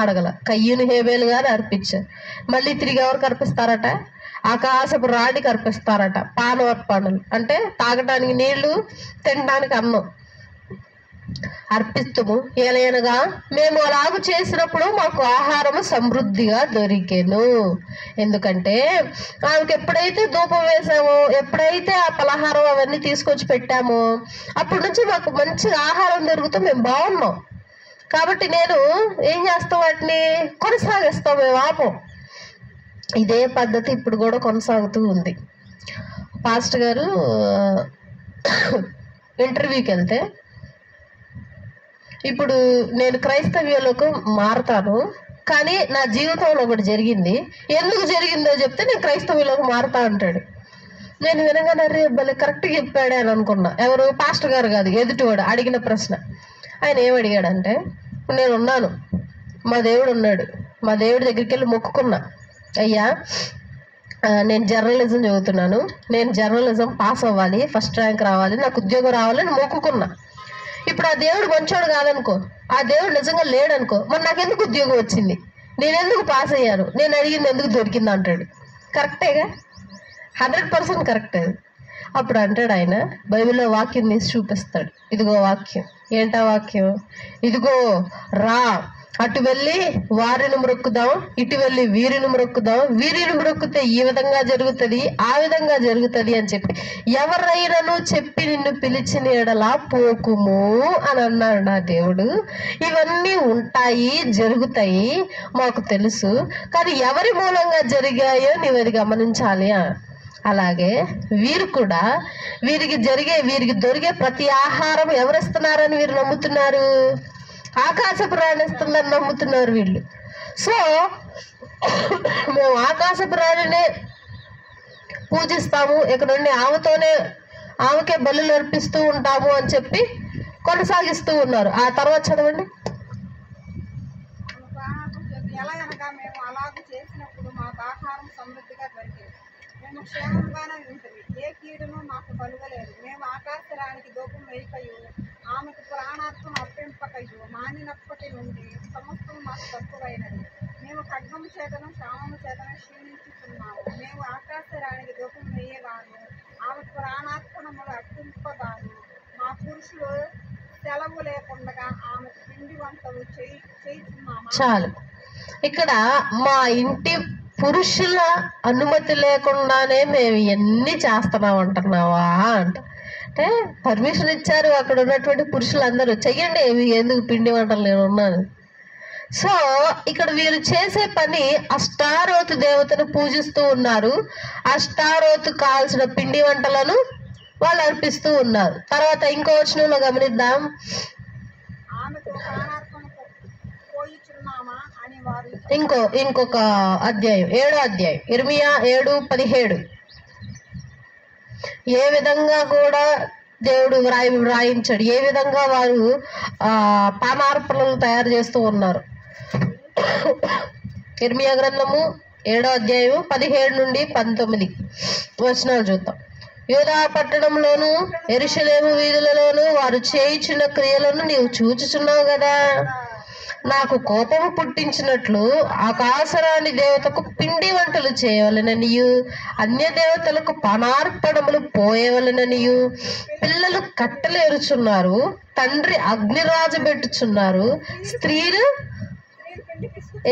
అడగల. కయ్యూని హేబేలు గారు అర్పించారు. మళ్ళీ తిరిగి ఎవరికి అర్పిస్తారట? ఆకాశపు రాణికి అర్పిస్తారట. పానవర్పణలు అంటే తాగటానికి నీళ్లు, తినడానికి అన్నం అర్పిస్తుము. ఏలైనగా మేము అలాగూ చేసినప్పుడు మాకు ఆహారము సమృద్ధిగా దొరికెను. ఎందుకంటే ఆమెకు ఎప్పుడైతే ధూపం వేసామో, ఎప్పుడైతే ఆ పలహారం అవన్నీ తీసుకొచ్చి పెట్టామో, అప్పటి నుంచి మాకు మంచిగా ఆహారం దొరుకుతూ మేము బాగున్నాం. కాబట్టి నేను ఏం చేస్తాం? వాటిని కొనసాగిస్తాం, మేము ఆపం. ఇదే పద్ధతి ఇప్పుడు కూడా కొనసాగుతూ ఉంది. పాస్టర్ గారు ఇంటర్వ్యూకి వెళ్తే, ఇప్పుడు నేను క్రైస్తవ్యంలోకి మారతాను, కానీ నా జీవితంలో ఒకటి జరిగింది, ఎందుకు జరిగిందో చెప్తే నేను క్రైస్తవ్యంలోకి మారుతా అంటాడు. నేను వినగానే రే భలే కరెక్ట్గా చెప్పాడే అని అనుకున్నా. ఎవరు? పాస్టర్ గారు కాదు, ఎదుటివాడు అడిగిన ప్రశ్న. ఆయన ఏమడిగాడంటే, నేను ఉన్నాను, మా దేవుడు ఉన్నాడు, మా దేవుడి దగ్గరికి వెళ్ళి మొక్కుకున్నా, అయ్యా నేను జర్నలిజం చదువుతున్నాను, నేను జర్నలిజం పాస్ అవ్వాలి, ఫస్ట్ ర్యాంక్ రావాలి, నాకు ఉద్యోగం రావాలని మొక్కుకున్నా. ఇప్పుడు ఆ దేవుడు మంచోడు కాదనుకో, ఆ దేవుడు నిజంగా లేడనుకో, మరి నాకెందుకు ఉద్యోగం వచ్చింది? నేను ఎందుకు పాస్ అయ్యాను, నేను అడిగింది ఎందుకు దొరికింది అంటాడు. కరెక్టేగా, 100% కరెక్ట్ అది. అప్పుడు అంటాడు ఆయన, బైబిల్లో వాక్యం తీసి చూపిస్తాడు. ఇదిగో వాక్యం. ఏంటా వాక్యం? ఇదిగో రా, అటు వెళ్ళి వారిని మ్రొక్కుదాం, ఇటు వెళ్ళి వీరిని మ్రొక్కుదాం, వీరిని మ్రొక్కితే ఈ విధంగా జరుగుతుంది, ఆ విధంగా జరుగుతుంది అని చెప్పి ఎవరైనాను చెప్పి నిన్ను పిలిచిన ఎడలా పోకుము అని అన్నాడు నా దేవుడు. ఇవన్నీ ఉంటాయి, జరుగుతాయి, మాకు తెలుసు, కానీ ఎవరి మూలంగా జరిగాయో నీవు అది గమనించాలి. అలాగే వీరు కూడా వీరికి దొరికే ప్రతి ఆహారం ఎవరిస్తున్నారని వీరు నమ్ముతున్నారు? ఆకాశపు రాణి ఇస్తుందని నమ్ముతున్నారు వీళ్ళు. సో మేము ఆకాశపు రాణినే పూజిస్తాము, ఇక్కడ నుండి ఆమెకే బలులు అర్పిస్తూ ఉంటాము అని చెప్పి కొనసాగిస్తూ ఉన్నారు. ఆ తర్వాత చదవండి. ఎలా అనగా మేము అలాగ చేసినప్పుడు మాకు ఆహారం సమృద్ధిగా దొరికింది, మేము క్షేమంగానే ఉంటుంది, ఏ కీడును మాకు కలుగలేదు. మేము ఆకాశరానికి దూపం వేయకయు ఆమెకు ప్రాణాత్మను అప్పింపకయు మానినప్పటి నుండి సమస్తం మాకు తక్కువైనది. మేము ఖడ్గము చేతను క్షామము చేతను క్షీణించుతున్నాము. మేము ఆకాశరానికి దూపం వేయగాను ఆమె ప్రాణాత్మనములు అప్పింపగాను మా పురుషులు సెలవు లేకుండా ఆమె పిండి వంటలు చేస్తున్నామా? చాలు. ఇక్కడ మా ఇంటి పురుషుల అనుమతి లేకుండానే మేము ఎన్ని చేస్తున్నాం అంటున్నావా అంటే పర్మిషన్ ఇచ్చారు అక్కడ ఉన్నటువంటి పురుషులందరూ, చెయ్యండి, ఎందుకు పిండి వంటలు నేను ఉన్నాను. సో ఇక్కడ వీరు చేసే పని అష్టారోతు దేవతను పూజిస్తూ ఉన్నారు. అష్టారోతు కావాల్సిన పిండి వంటలను వాళ్ళు అర్పిస్తూ ఉన్నారు. తర్వాత ఇంకో వచనంలో గమనిద్దాం. ఇంకొక అధ్యాయం, 7వ అధ్యాయం, ఇర్మియా 7:17. ఏ విధంగా కూడా దేవుడు వ్రాయించాడు, ఏ విధంగా వారు పానార్పణలు తయారు చేస్తూ ఉన్నారు. ఇర్మియా గ్రంథము 7వ అధ్యాయం 17 నుండి 19 వచనాలు చూద్దాం. యూదా పట్టణంలోను యెరూషలేము వీధులలోను వారు చేయుచున్న క్రియలను నీవు చూచుచున్నావు కదా. నాకు కోపము పుట్టించినట్లు ఆకాశరాణి దేవతకు పిండి వంటలు చేయవలననియు అన్య దేవతలకు పానార్పణములు పోయేవలననియు పిల్లలు కట్టెలు ఎరుచున్నారు, తండ్రి అగ్ని రాజబెట్టుచున్నారు. స్త్రీలు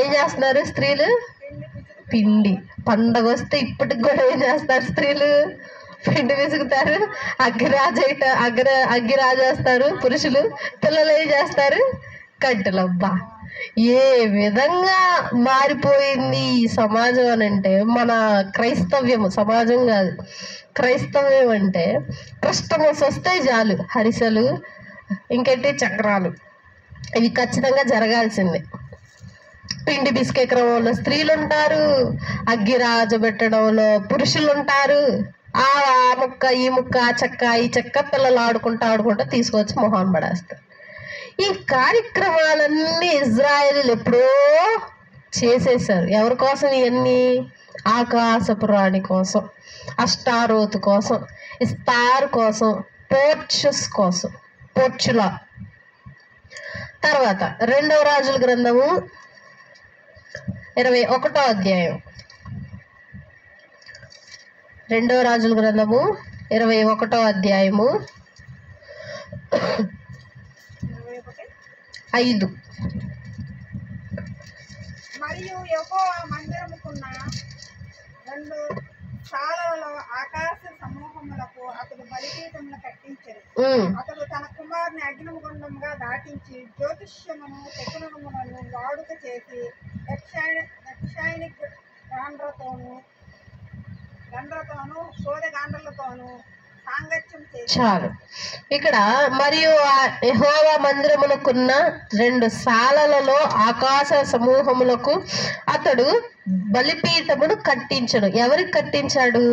ఏం చేస్తున్నారు? స్త్రీలు పిండి. పండగ వస్తే ఇప్పటికి కూడా ఏం చేస్తారు? స్త్రీలు పిండి విసుగుతారు, అగ్గి రాజేస్తారు పురుషులు, పిల్లలు ఏం చేస్తారు? కట్టెలబ్బా. ఏ విధంగా మారిపోయింది ఈ సమాజం అని అంటే, మన క్రైస్తవ్యము సమాజం కాదు, క్రైస్తవ్యం అంటే కస్టమర్స్ వస్తే చాలు హరిసలు, ఇంకేంటి చక్రాలు, ఇవి ఖచ్చితంగా జరగాల్సిందే. పిండి బిస్కే క్రమంలో స్త్రీలు ఉంటారు, అగ్గి రాజబెట్టడంలో పురుషులు ఉంటారు. ఆ ముక్క ఈ ముక్క, ఆ చెక్క ఈ చెక్క పిల్లలు ఆడుకుంటా తీసుకొచ్చి మొహాన్ పడేస్తారు. ఈ కార్యక్రమాలన్నీ ఇజ్రాయేలీలు ఎప్పుడో చేసేసారు. ఎవరి కోసం ఇవన్నీ? ఆకాశపు రాణి కోసం, అష్టారోతు కోసం, ఇస్తార్ కోసం, పోర్చుస్ కోసం, పోర్చులా. తర్వాత 2వ రాజుల గ్రంథము 21వ అధ్యాయం, 2వ రాజుల గ్రంథము 21వ అధ్యాయము 5. మరియు యెహోవా మందిరముకున్న 2 శాలలలో ఆకాశ సమూహములకు అతడు బలిపీఠమును కట్టించెను. అతడు తన కుమారుని అగ్నిగుండముగా దాటించి జ్యోతిష్యమును శకునములను వాడుక చేసి యక్షాయినిక్ గండ్రతోను సోదగాండ్రలతోను సాంగత్యం చేసి. చాలు. ఇక్కడ మరియు యెహోవా మందిరమునకున్న 2 శాలలలో ఆకాశ సమూహములకు అతడు బలిపీఠమును కట్టించడు. ఎవరికి కట్టించాడు?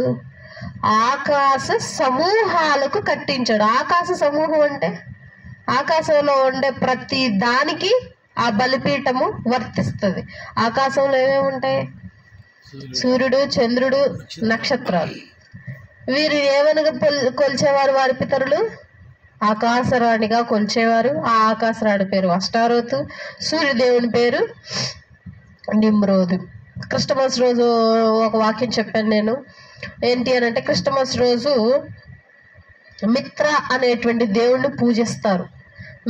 ఆకాశ సమూహాలకు కట్టించాడు. ఆకాశ సమూహం అంటే ఆకాశంలో ఉండే ప్రతి దానికి ఆ బలిపీఠము వర్తిస్తుంది. ఆకాశంలో ఏమేమి ఉంటాయి? సూర్యుడు, చంద్రుడు, నక్షత్రాలు. వీరు ఏమనగా కొలిచేవారు? వారి పితరులు ఆకాశరాణిగా కొలిచేవారు. ఆ ఆకాశరాణి పేరు అష్టారోతు, సూర్యదేవుని పేరు నిమ్రోదు. క్రిస్టమస్ రోజు ఒక వాక్యం చెప్పాను నేను, ఏంటి అని అంటే క్రిస్టమస్ రోజు మిత్ర అనేటువంటి దేవుణ్ణి పూజిస్తారు.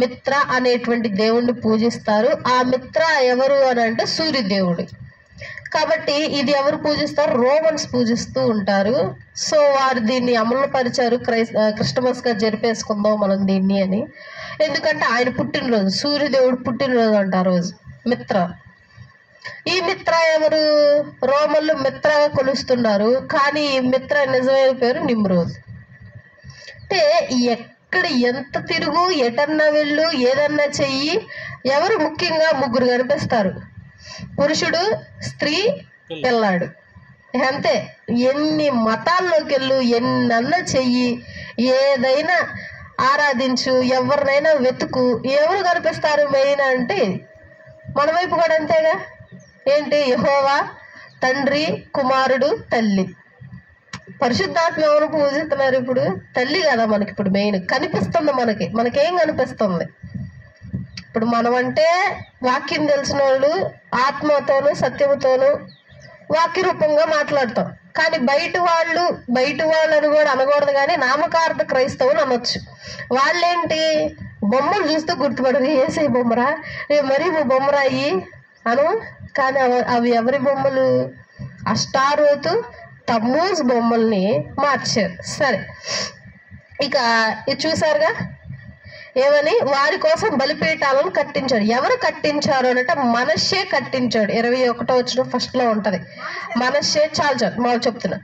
మిత్ర అనేటువంటి దేవుణ్ణి పూజిస్తారు. ఆ మిత్ర ఎవరు అని అంటే సూర్యదేవుడు. కాబట్టి ఇది ఎవరు పూజిస్తారు? రోమన్స్ పూజిస్తూ ఉంటారు. సో వారు దీన్ని అమలు పరిచారు, క్రిస్టమస్గా జరిపేసుకుందాం మనం దీన్ని అని. ఎందుకంటే ఆయన పుట్టినరోజు, సూర్యదేవుడు పుట్టినరోజు అంట ఆ రోజు మిత్ర. ఈ మిత్ర ఎవరు? రోమన్లు మిత్రగా కొలుస్తున్నారు, కానీ ఈ మిత్ర నిజమైన పేరు నిమ్రోద్. అంటే ఎక్కడ ఎంత తిరుగు, ఎటన్నా వెళ్ళు, ఏదన్నా చెయ్యి, ఎవరు ముఖ్యంగా ముగ్గురు కనిపిస్తారు: పురుషుడు, స్త్రీ, పిల్లాడు. అంతే. ఎన్ని మతాల్లోకి వెళ్ళు, ఎన్నన్నా చెయ్యి, ఏదైనా ఆరాధించు, ఎవరినైనా వెతుకు, ఎవరు కనిపిస్తారు మెయిన్ అంటే? మన వైపు కూడా అంతేగా. ఏంటి? యెహోవా, తండ్రి, కుమారుడు, తల్లి. పరిశుద్ధాత్మ ఎవరు పూజిస్తున్నారు ఇప్పుడు? తల్లి కదా మనకి ఇప్పుడు మెయిన్ కనిపిస్తుంది. మనకేం కనిపిస్తుంది ఇప్పుడు? మనం అంటే వాక్యం తెలిసిన వాళ్ళు ఆత్మతోనూ సత్యముతోనూ వాక్య రూపంగా మాట్లాడతాం. కానీ బయట వాళ్ళని కూడా అనకూడదు, కానీ నామకార్థ క్రైస్తవులు అనొచ్చు. వాళ్ళేంటి? బొమ్మలు చూస్తూ గుర్తుపడరు. ఏసై బొమ్మరా, మరీ బొమ్మరా అయ్యి అను. కానీ అవి ఎవరి బొమ్మలు? అష్టారోతు, తమ్మూజ్ బొమ్మల్ని మార్చారు. సరే, ఇక ఇది చూసారుగా. ఏమని? వారి కోసం బలిపీఠాలను కట్టించాడు. ఎవరు కట్టించారు అంటే మనష్షే కట్టించాడు. 21వ వచనం ఫస్ట్ లో ఉంటది. మనష్షే, చాలు మాకు చెప్తున్నా.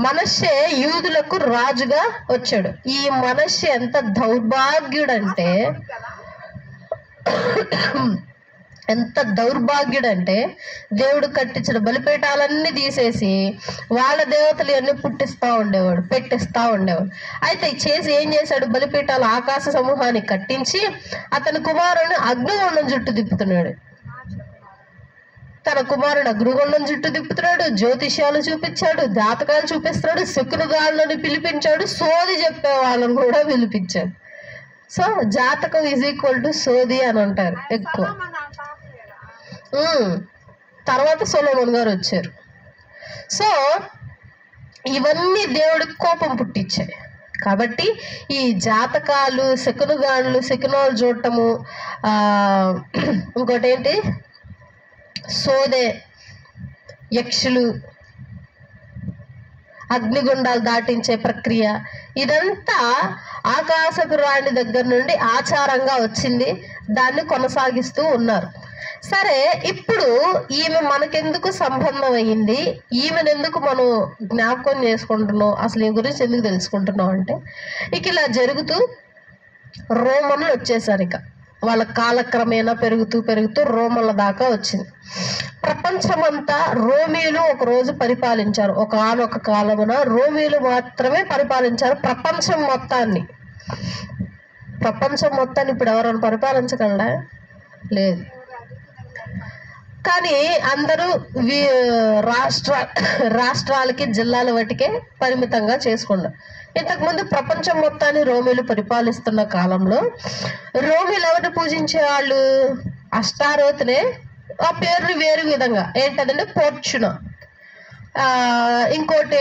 మనష్షే యూదులకు రాజుగా వచ్చాడు. ఈ మనష్షే ఎంత దౌర్భాగ్యుడంటే, ఎంత దౌర్భాగ్యుడంటే దేవుడు కట్టించిన బలిపీఠాలన్నీ తీసేసి వాళ్ళ దేవతలు అన్ని పెట్టిస్తా ఉండేవాడు. అయితే చేసి ఏం చేశాడు? బలిపీఠాలు ఆకాశ సమూహాన్ని కట్టించి అతని కుమారుని అగ్నిగుండం చుట్టూ తిప్పుతున్నాడు. తన కుమారుడు అగ్నిగుండం చుట్టూ తిప్పుతున్నాడు. జ్యోతిష్యాలు చూపించాడు, జాతకాలు చూపిస్తున్నాడు, శకునగాళ్ళని పిలిపించాడు, సోది చెప్పే వాళ్ళని కూడా పిలిపించాడు. సో జాతకం ఈజ్ ఈక్వల్ టు సోది అని అంటారు ఎక్కువ. తర్వాత సొలొమోన్ గారు వచ్చారు. సో ఇవన్నీ దేవుడికి కోపం పుట్టించాయి. కాబట్టి ఈ జాతకాలు, శకునాలు చూడటము, ఇంకోటి ఏంటి, సోదే, యక్షులు, అగ్నిగుండాలు దాటించే ప్రక్రియ, ఇదంతా ఆకాశపు రాణి దగ్గర నుండి ఆచారంగా వచ్చింది. దాన్ని కొనసాగిస్తూ ఉన్నారు. సరే, ఇప్పుడు ఈమె మనకెందుకు సంబంధం అయ్యింది? ఈమెను ఎందుకు మనం జ్ఞాపకం చేసుకుంటున్నాం? అసలు ఈ గురించి ఎందుకు తెలుసుకుంటున్నాం అంటే, ఇక ఇలా జరుగుతూ రోమన్లు వచ్చేసారు. ఇక వాళ్ళ కాలక్రమేణా పెరుగుతూ రోమన్ల దాకా వచ్చింది. ప్రపంచమంతా రోమీలు ఒక రోజు పరిపాలించారు. ఒకనొక కాలమున రోమీలు మాత్రమే పరిపాలించారు ప్రపంచం మొత్తాన్ని. ఇప్పుడు ఎవరైనా పరిపాలించగలరా? లేదు. కానీ అందరూ రాష్ట్రాలకి, జిల్లాల వాటికే పరిమితంగా చేసుకున్నారు. ఇంతకుముందు ప్రపంచం మొత్తాన్ని రోమీలు పరిపాలిస్తున్న కాలంలో రోమీలు ఎవరిని పూజించేవాళ్ళు? అష్టారోతునే. ఆ పేర్లు వేరు విధంగా. ఏంటంటే పోర్చునా, ఇంకోటి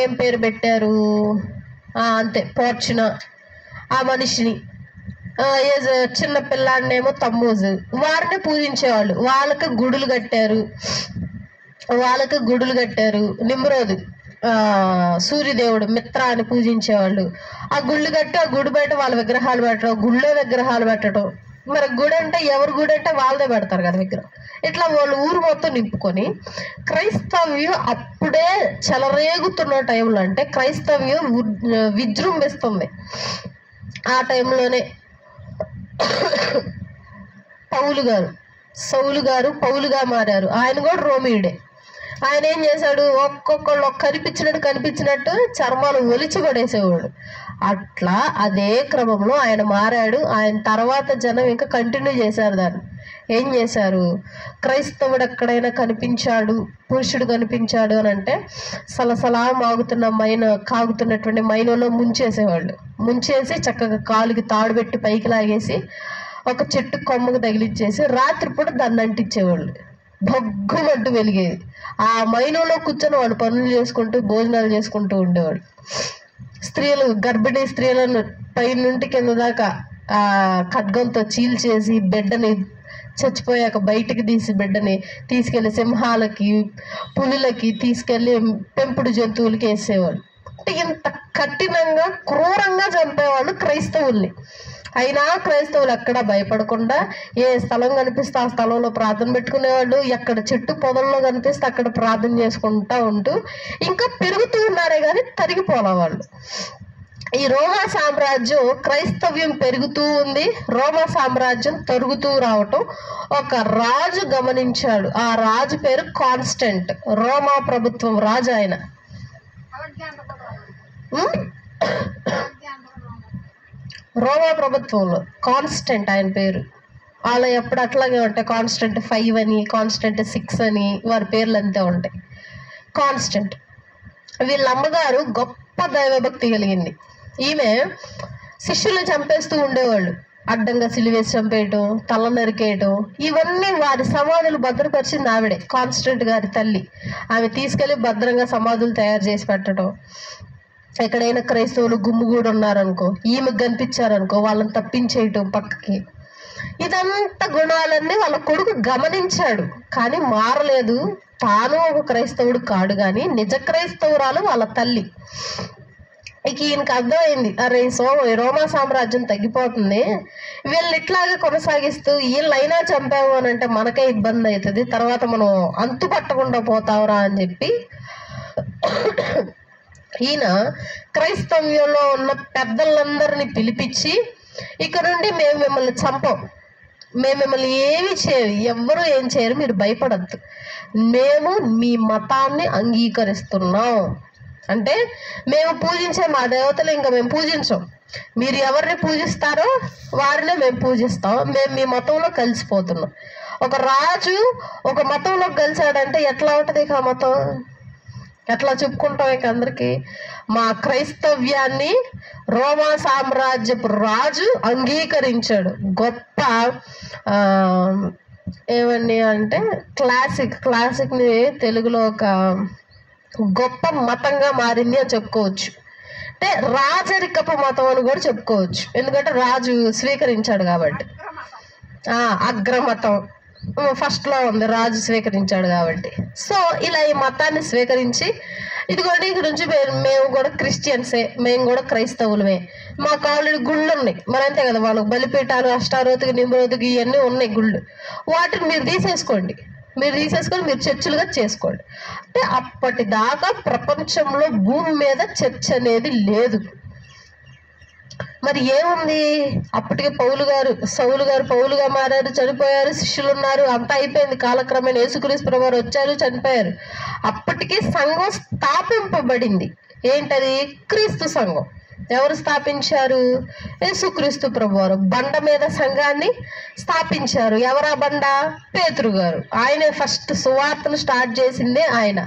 ఏం పేరు పెట్టారు? అంతే, పోర్చునా. ఆ మనిషిని, చిన్న పిల్లాడినేమో తమ్మూజు. వారిని పూజించేవాళ్ళు. వాళ్ళకి గుడులు కట్టారు. నిమ్రోదు, సూర్యదేవుడు, మిత్ర అని పూజించేవాళ్ళు. ఆ గుళ్ళు కట్టి ఆ గుడి బయట వాళ్ళ విగ్రహాలు పెట్టడం, గుళ్ళో విగ్రహాలు పెట్టడం. మరి గుడి అంటే ఎవరి గుడి అంటే వాళ్ళదే పెడతారు కదా విగ్రహం. ఇట్లా వాళ్ళు ఊరు మొత్తం నింపుకొని క్రైస్తవ్యం అప్పుడే చెలరేగుతున్న టైంలో, అంటే క్రైస్తవ్యం విజృంభిస్తుంది ఆ టైంలోనే సౌలు గారు పౌలుగా మారారు. ఆయన కూడా రోమీయుడే. ఆయన ఏం చేశాడు? ఒక్కొక్కళ్ళు కనిపించినట్టు చర్మాలు ఒలిచి పడేసేవాడు. అట్లా అదే క్రమంలో ఆయన మారాడు. ఆయన తర్వాత జనం ఇంకా కంటిన్యూ చేశారు దాన్ని. ఏం చేశారు? క్రైస్తవుడు ఎక్కడైనా కనిపించాడు, పురుషుడు కనిపించాడు అని అంటే సలసలా కాగుతున్నటువంటి మైనలో ముంచేసేవాళ్ళు. ముంచేసి చక్కగా కాలుకి తాడు పెట్టి పైకి లాగేసి ఒక చెట్టు కొమ్మకు తగిలిచ్చేసి రాత్రిపూట దాన్ని అంటించేవాళ్ళు. భగ్గుమంటూ వెలిగేది. ఆ మైనంలో కూర్చొని వాడు పనులు చేసుకుంటూ భోజనాలు చేసుకుంటూ ఉండేవాడు. స్త్రీలు, గర్భిణీ స్త్రీలను పైనుంటి కింద దాకా ఆ ఖడ్గంతో చీల్చేసి బిడ్డని చచ్చిపోయాక బయటికి తీసి బిడ్డని తీసుకెళ్లి సింహాలకి, పులులకి తీసుకెళ్లి పెంపుడు జంతువులకి వేసేవాళ్ళు. అంటే ఇంత కఠినంగా, క్రూరంగా చంపేవాళ్ళు క్రైస్తవుల్ని. అయినా క్రైస్తవులు ఎక్కడా భయపడకుండా ఏ స్థలం కనిపిస్తే ఆ స్థలంలో ప్రార్థన పెట్టుకునేవాళ్ళు. ఎక్కడ చెట్టు పొదల్లో కనిపిస్తే అక్కడ ప్రార్థన చేసుకుంటా ఉంటూ ఇంకా పెరుగుతూ ఉన్నారే కానీ తరిగిపోలే వాళ్ళు. ఈ రోమా సామ్రాజ్యం, క్రైస్తవ్యం పెరుగుతూ ఉంది, రోమా సామ్రాజ్యం తరుగుతూ రావటం ఒక రాజు గమనించాడు. ఆ రాజు పేరు కాన్స్టెంట్. రోమా ప్రభుత్వం రాజు ఆయన. రోమా ప్రభుత్వంలో కాన్స్టెంట్ ఆయన పేరు. వాళ్ళ ఎప్పుడు అట్లాగే ఉంటాయి, కాన్స్టెంట్ 5 అని, కాన్స్టెంట్ 6 అని, వారి పేర్లు అంతే ఉంటాయి. కాన్స్టెంట్ వీళ్ళ అమ్మగారు గొప్ప దైవభక్తి కలిగింది. ఈమె శిష్యులు చంపేస్తూ ఉండేవాళ్ళు. అడ్డంగా సిలివేసి చంపేయటం, తల నరికేయటం, ఇవన్నీ వారి సమాధులు భద్రపరిచింది ఆవిడే, కాన్స్టెంట్ గారి తల్లి. ఆమె తీసుకెళ్లి భద్రంగా సమాధులు తయారు చేసి పెట్టడం. ఎక్కడైనా క్రైస్తవులు గుమ్ముగూడు ఉన్నారనుకో, ఈమెకు కనిపించారనుకో, వాళ్ళని తప్పించేయటం పక్కకి. ఇదంతా గుణాలన్నీ వాళ్ళ కొడుకు గమనించాడు, కానీ మారలేదు. తాను ఒక క్రైస్తవుడు కాడు, కానీ నిజ క్రైస్తవురాలు వాళ్ళ తల్లి. ఇక ఈయనకి అర్థమైంది, అరే రోమా సామ్రాజ్యం తగ్గిపోతుంది, వీళ్ళని ఇట్లాగే కొనసాగిస్తూ వీళ్ళైనా చంపాము అని అంటే మనకే ఇబ్బంది అవుతుంది, తర్వాత మనం అంతు పట్టకుండా పోతావురా అని చెప్పి ఈయన క్రైస్తవ్యంలో ఉన్న పెద్దలందరినీ పిలిపించి, ఇక నుండి మేము మిమ్మల్ని చంపం, మేము మిమ్మల్ని ఏమి చేయరు, ఎవ్వరూ ఏం చేయరు, మీరు భయపడద్దు, మేము మీ మతాన్ని అంగీకరిస్తున్నాం. అంటే మేము పూజించే మా దేవతలు ఇంకా మేము పూజించం, మీరు ఎవరిని పూజిస్తారో వారినే మేము పూజిస్తాం, మేము మీ మతంలో కలిసిపోతున్నాం. ఒక రాజు ఒక మతంలో కలిసాడంటే ఎట్లా ఉంటుంది ఇక ఆ మతం? ఎట్లా చెప్పుకుంటాం ఇక అందరికీ? మా క్రైస్తవ్యాన్ని రోమా సామ్రాజ్యపు రాజు అంగీకరించాడు. గొప్ప ఏమని అంటే క్లాసిక్ని తెలుగులో ఒక గొప్ప మతంగా మారింది అని చెప్పుకోవచ్చు. అంటే రాజరికపు మతం అని కూడా చెప్పుకోవచ్చు, ఎందుకంటే రాజు స్వీకరించాడు కాబట్టి. అగ్రమతం ఫస్ట్లో ఉంది, రాజు స్వీకరించాడు కాబట్టి. సో ఇలా ఈ మతాన్ని స్వీకరించి, ఇదిగోండి ఇక నుంచి మేము కూడా క్రిస్టియన్సే, మేము కూడా క్రైస్తవులమే, మాకు ఆల్రెడీ గుళ్ళు ఉన్నాయి, మరి అంతే కదా, వాళ్ళకి బలిపీఠాలు, అష్టారోతికి, నిమ్రోతికి ఇవన్నీ ఉన్నాయి గుళ్ళు, వాటిని మీరు తీసేసుకొని మీరు చర్చిలుగా చేసుకోండి. అంటే అప్పటిదాకా ప్రపంచంలో భూమి మీద చర్చ్ అనేది లేదు. మరి ఏముంది? అప్పటికే సౌలు గారు పౌలుగా మారారు, చనిపోయారు, శిష్యులు ఉన్నారు, అంతా అయిపోయింది. కాలక్రమేణా యేసుక్రీస్తు ప్రభువారు వచ్చారు, చనిపోయారు. అప్పటికే సంఘం స్థాపింపబడింది. ఏంటది? క్రీస్తు సంఘం. ఎవరు స్థాపించారు? యేసుక్రీస్తు ప్రభువారు బండ మీద సంఘాన్ని స్థాపించారు. ఎవరా బండ? పేతురు గారు. ఆయనే ఫస్ట్ సువార్తను స్టార్ట్ చేసిందే ఆయన,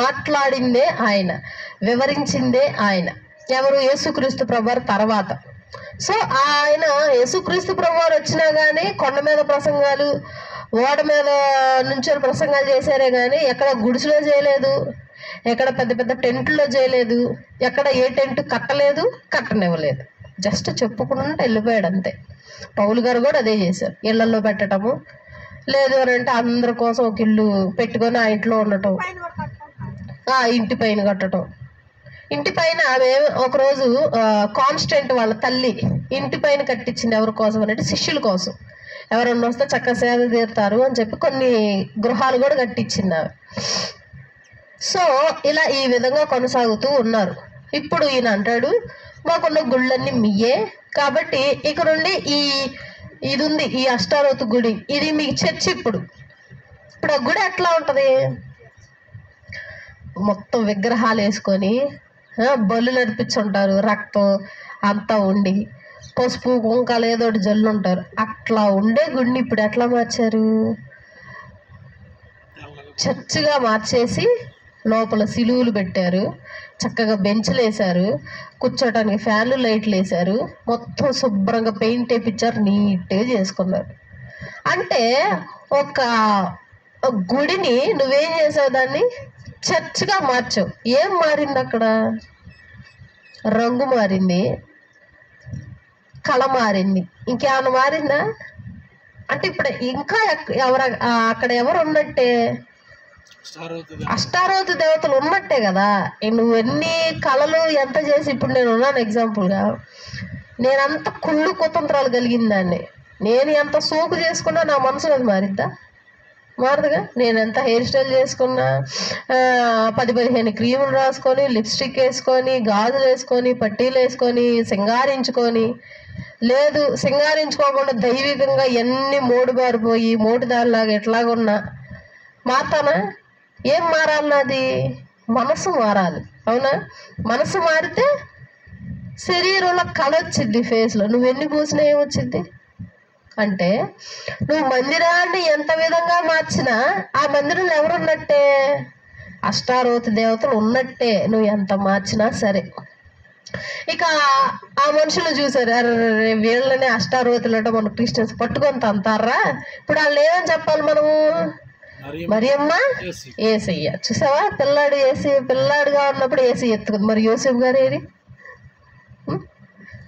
మాట్లాడిందే ఆయన, వివరించిందే ఆయన. ఎవరు? యేసుక్రీస్తు ప్రభువారు తర్వాత. సో ఆయన యేసుక్రీస్తు ప్రభువారు వచ్చినా కానీ కొండ మీద ప్రసంగాలు, ఓడ మీద నుంచొని ప్రసంగాలు చేశారే కానీ ఎక్కడ గుడిసెలో చేయలేదు, ఎక్కడ పెద్ద పెద్ద టెంట్లో చేయలేదు, ఎక్కడ ఏ టెంట్ కట్టలేదు, కట్టనివ్వలేదు. జస్ట్ చెప్పుకుంటూ వెళ్ళిపోయాడు అంతే. పౌలు గారు కూడా అదే చేశారు. ఇళ్లలో పెట్టడము, లేదు అని అంటే అందరి కోసం ఒక ఇల్లు పెట్టుకొని ఆ ఇంట్లో ఉండటం, ఆ ఇంటి పైన కట్టడం. ఇంటి పైన ఆమె ఒకరోజు కాన్స్టెంట్ వాళ్ళ తల్లి ఇంటి పైన కట్టించింది. ఎవరి కోసం అంటే శిష్యుల కోసం, ఎవరన్నా వస్తే చక్కగా సేద తీరుతారు అని చెప్పి కొన్ని గృహాలు కూడా కట్టించింది ఆమె. సో ఇలా ఈ విధంగా కొనసాగుతూ ఉన్నారు. ఇప్పుడు ఈయన అంటాడు, మాకున్న గుళ్ళన్నీ మీయే కాబట్టి ఇక నుండి ఇది ఉంది, ఈ అష్టారోతు గుడి, ఇది మీ చర్చి. ఇప్పుడు ఆ గుడి ఎట్లా ఉంటుంది? మొత్తం విగ్రహాలు వేసుకొని బళ్ళు నడిపించుంటారు, రక్తం అంతా ఉండి, పసుపు కుంకాలు ఏదో ఒకటి జల్లు ఉంటారు. అట్లా ఉండే గుడిని ఇప్పుడు ఎట్లా మార్చారు? చర్చిగా మార్చేసి లోపల సిలువులు పెట్టారు, చక్కగా బెంచ్లు వేశారు, కూర్చోటానికి ఫ్యాన్లు లైట్లు వేశారు, మొత్తం శుభ్రంగా పెయింట్ వేయించారు, నీట్గా చేసుకున్నారు. అంటే ఒక గుడిని నువ్వేం చేసావు, దాన్ని చర్చ్గా మార్చావు. ఏం మారింది అక్కడ? రంగు మారింది, కళ మారింది, ఇంకేమైనా మారిందా? అంటే ఇప్పుడు ఇంకా అక్కడ ఎవరు ఉన్నట్టే? అష్టారోతు దేవతలు ఉన్నట్టే కదా. నువ్వు ఎన్ని కళలు ఎంత చేసి, ఇప్పుడు నేను ఉన్నాను ఎగ్జాంపుల్గా, నేనంత కుళ్ళు కుతంత్రాలు కలిగిన దాన్ని, నేను ఎంత సోకు చేసుకున్నా నా మనసు అది మారిద్దా? మారదుగా. నేను ఎంత హెయిర్ స్టైల్ చేసుకున్నా, 10-15 క్రీములు రాసుకొని, లిప్స్టిక్ వేసుకొని, గాజులు వేసుకొని, పట్టీలు వేసుకొని, సింగారించుకొని, లేదు సింగారించుకోకుండా దైవికంగా ఎన్ని మోడుబారిపోయి మోటుదారిలాగా ఎట్లాగున్నా మారుతానా? ఏం మారాలన్నది? మనసు మారాలి, అవునా? మనసు మారితే శరీరంలో కళ వచ్చింది, ఫేస్లో. నువ్వు ఎన్ని పూసినా ఏమొచ్చింది అంటే, నువ్వు మందిరాన్ని ఎంత విధంగా మార్చినా ఆ మందిరంలో ఎవరున్నట్టే? అష్టారోతు దేవతలు ఉన్నట్టే, నువ్వు ఎంత మార్చినా సరే. ఇక ఆ మనుషులు చూసారు, అరే వీళ్ళనే అష్టారోతులు అంటే మన క్రిస్టియన్స్ పట్టుకొని తంతారా. ఇప్పుడు వాళ్ళు ఏమని చెప్పాలి మనము? మరియమ్మ ఏసయ్య. చూసావా, పిల్లాడుగా ఉన్నప్పుడు ఏసీ ఎత్తుకుంది. మరి యోసేపు గారు ఏరి?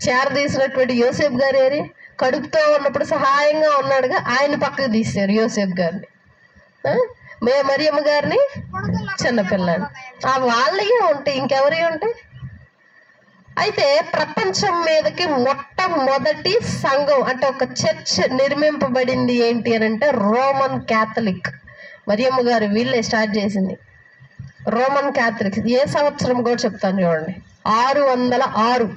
చేరదీసినటువంటి యోసేపు గారు ఏరి? కడుపుతో ఉన్నప్పుడు సహాయంగా ఉన్నాడుగా, ఆయన పక్కకు తీశారు యోసేపు గారిని, మరియమ్మ గారిని చిన్నపిల్లాడు. వాళ్ళవి ఉంటాయి, ఇంకెవరి ఉంటాయి? అయితే ప్రపంచం మీదకి మొట్టమొదటి సంఘం అంటే ఒక చర్చ్ నిర్మింపబడింది ఏంటి అని అంటే రోమన్ క్యాథలిక్. మరియమ్మ గారు వీళ్ళే స్టార్ట్ చేసింది రోమన్ క్యాథలిక్. ఏ సంవత్సరం కూడా చెప్తాను చూడండి, 606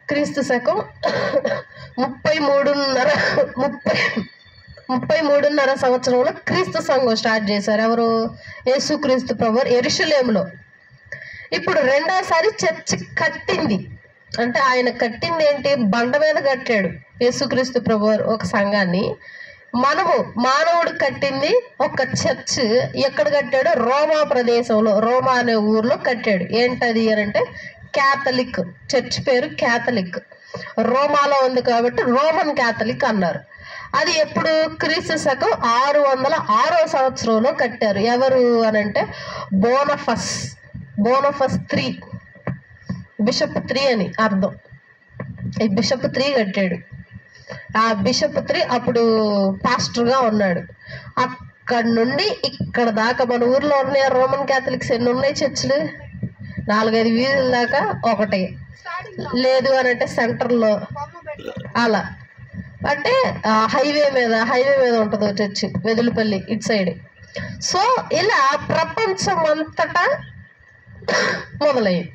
క్రీస్తు శకం 33.5 సంవత్సరంలో క్రీస్తు సంఘం స్టార్ట్ చేశారు. ఎవరు? యేసుక్రీస్తు ప్రభువారు యెరూషలేములో. ఇప్పుడు రెండోసారి చర్చ్ కట్టింది అంటే, ఆయన కట్టింది ఏంటి? బండ మీద కట్టాడు యేసుక్రీస్తు ప్రభువారు ఒక సంఘాన్ని. మానవుడు కట్టింది ఒక చర్చ్. ఎక్కడ కట్టాడు? రోమా ప్రదేశంలో, రోమా అనే ఊర్లో కట్టాడు. ఏంటది అంటే క్యాథలిక్. చర్చ్ పేరు క్యాథలిక్. రోమాలో ఉంది కాబట్టి రోమన్ క్యాథలిక్ అన్నారు. అది ఎప్పుడు? క్రీస్తు శకం 606 సంవత్సరంలో కట్టారు. ఎవరు అనంటే బోనఫస్ III, బిషప్ 3 అని అర్థం. ఈ బిషప్ 3 కట్టాడు. ఆ బిషప్ 3 అప్పుడు పాస్టర్గా ఉన్నాడు. అక్కడి నుండి ఇక్కడ దాకా మన ఊర్లో ఉన్నాయి రోమన్ క్యాథలిక్స్ ఎన్ని ఉన్నాయి చర్చిలు? 4-5 వీధుల దాకా ఒకటి, లేదు అని అంటే సెంటర్లో అలా, అంటే హైవే మీద ఉంటుంది చర్చి, వెదులుపల్లి ఇటు సైడ్. సో ఇలా ప్రపంచం అంతటా మొదలయ్యింది.